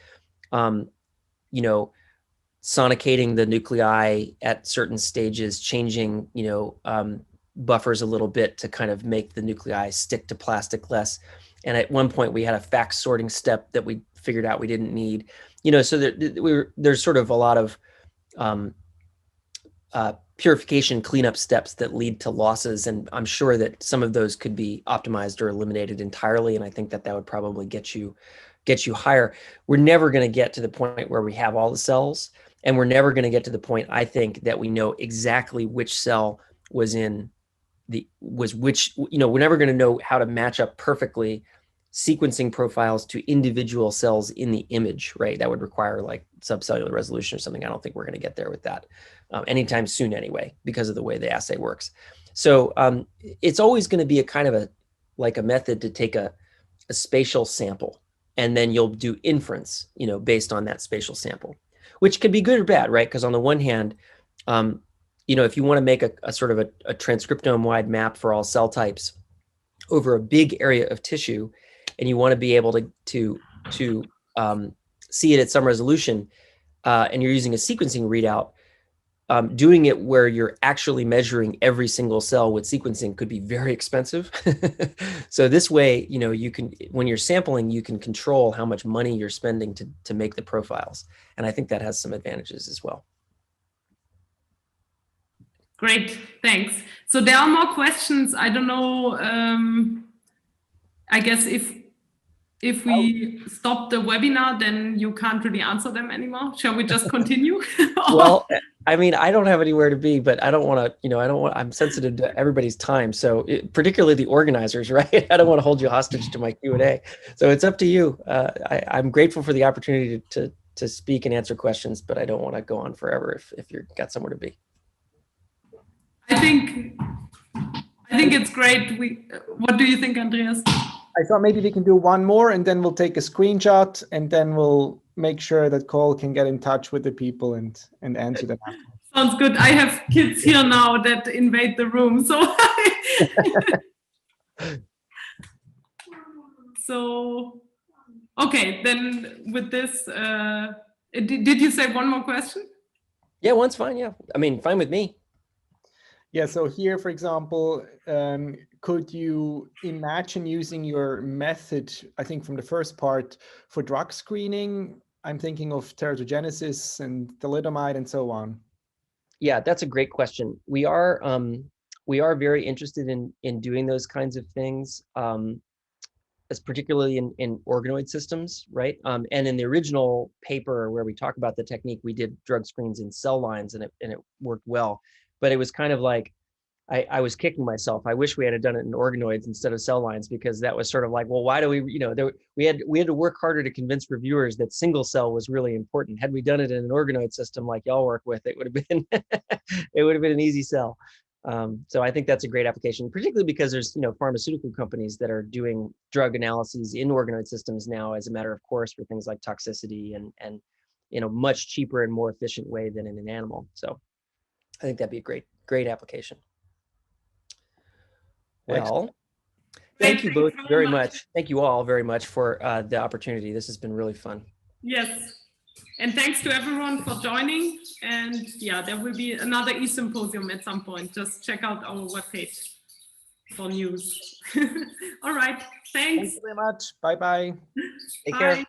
sonicating the nuclei at certain stages, changing, buffers a little bit to kind of make the nuclei stick to plastic less. And at one point we had a fax sorting step that we figured out we didn't need, so there's sort of a lot of purification cleanup steps that lead to losses. And I'm sure that some of those could be optimized or eliminated entirely. And I think that would probably get you higher. We're never going to get to the point where we have all the cells. And we're never going to get to the point, I think, that we know exactly which cell was which, we're never going to know how to match up perfectly sequencing profiles to individual cells in the image, right? That would require like subcellular resolution or something. I don't think we're going to get there with that anytime soon anyway, because of the way the assay works. So it's always going to be a kind of a method to take a spatial sample, and then you'll do inference, based on that spatial sample, which can be good or bad, right? Because on the one hand, if you want to make a sort of a transcriptome-wide map for all cell types over a big area of tissue, and you want to be able to see it at some resolution, and you're using a sequencing readout, doing it where you're actually measuring every single cell with sequencing could be very expensive. So this way, you can, when you're sampling, you can control how much money you're spending to make the profiles. And I think that has some advantages as well. Great, thanks. So there are more questions. I don't know. I guess if we stop the webinar, then you can't really answer them anymore. Shall we just continue? Well, I mean, I don't have anywhere to be, but I don't want to, I'm sensitive to everybody's time. So particularly the organizers, right? I don't want to hold you hostage to my Q&A. So it's up to you. I'm grateful for the opportunity to speak and answer questions, but I don't want to go on forever if you've got somewhere to be. I think it's great. What do you think, Andreas? I thought maybe we can do one more and then we'll take a screenshot and then we'll make sure that Cole can get in touch with the people and answer them. Sounds good. I have kids here now that invade the room. So, okay, then with this, did you say one more question? Yeah, one's fine. Yeah. I mean, fine with me. Yeah, so here, for example, could you imagine using your method, I think from the first part, for drug screening? I'm thinking of teratogenesis and thalidomide and so on. Yeah, that's a great question. We are very interested in doing those kinds of things. particularly in organoid systems, right? And in the original paper where we talk about the technique, we did drug screens in cell lines, and it worked well. But it was kind of like, I was kicking myself. I wish we had done it in organoids instead of cell lines, because that was sort of like, well, why do we, we had to work harder to convince reviewers that single cell was really important. Had we done it in an organoid system like y'all work with, it would have been it would have been an easy sell. So I think that's a great application, particularly because there's pharmaceutical companies that are doing drug analyses in organoid systems now as a matter of course for things like toxicity and much cheaper and more efficient way than in an animal. So I think that'd be a great application. Well, thank you both very much. Thank you all very much for the opportunity. This has been really fun. Yes. And thanks to everyone for joining. And yeah, there will be another eSymposium at some point. Just check out our webpage for news. All right. Thanks. Thank you very much. Bye-bye. Take Bye. care.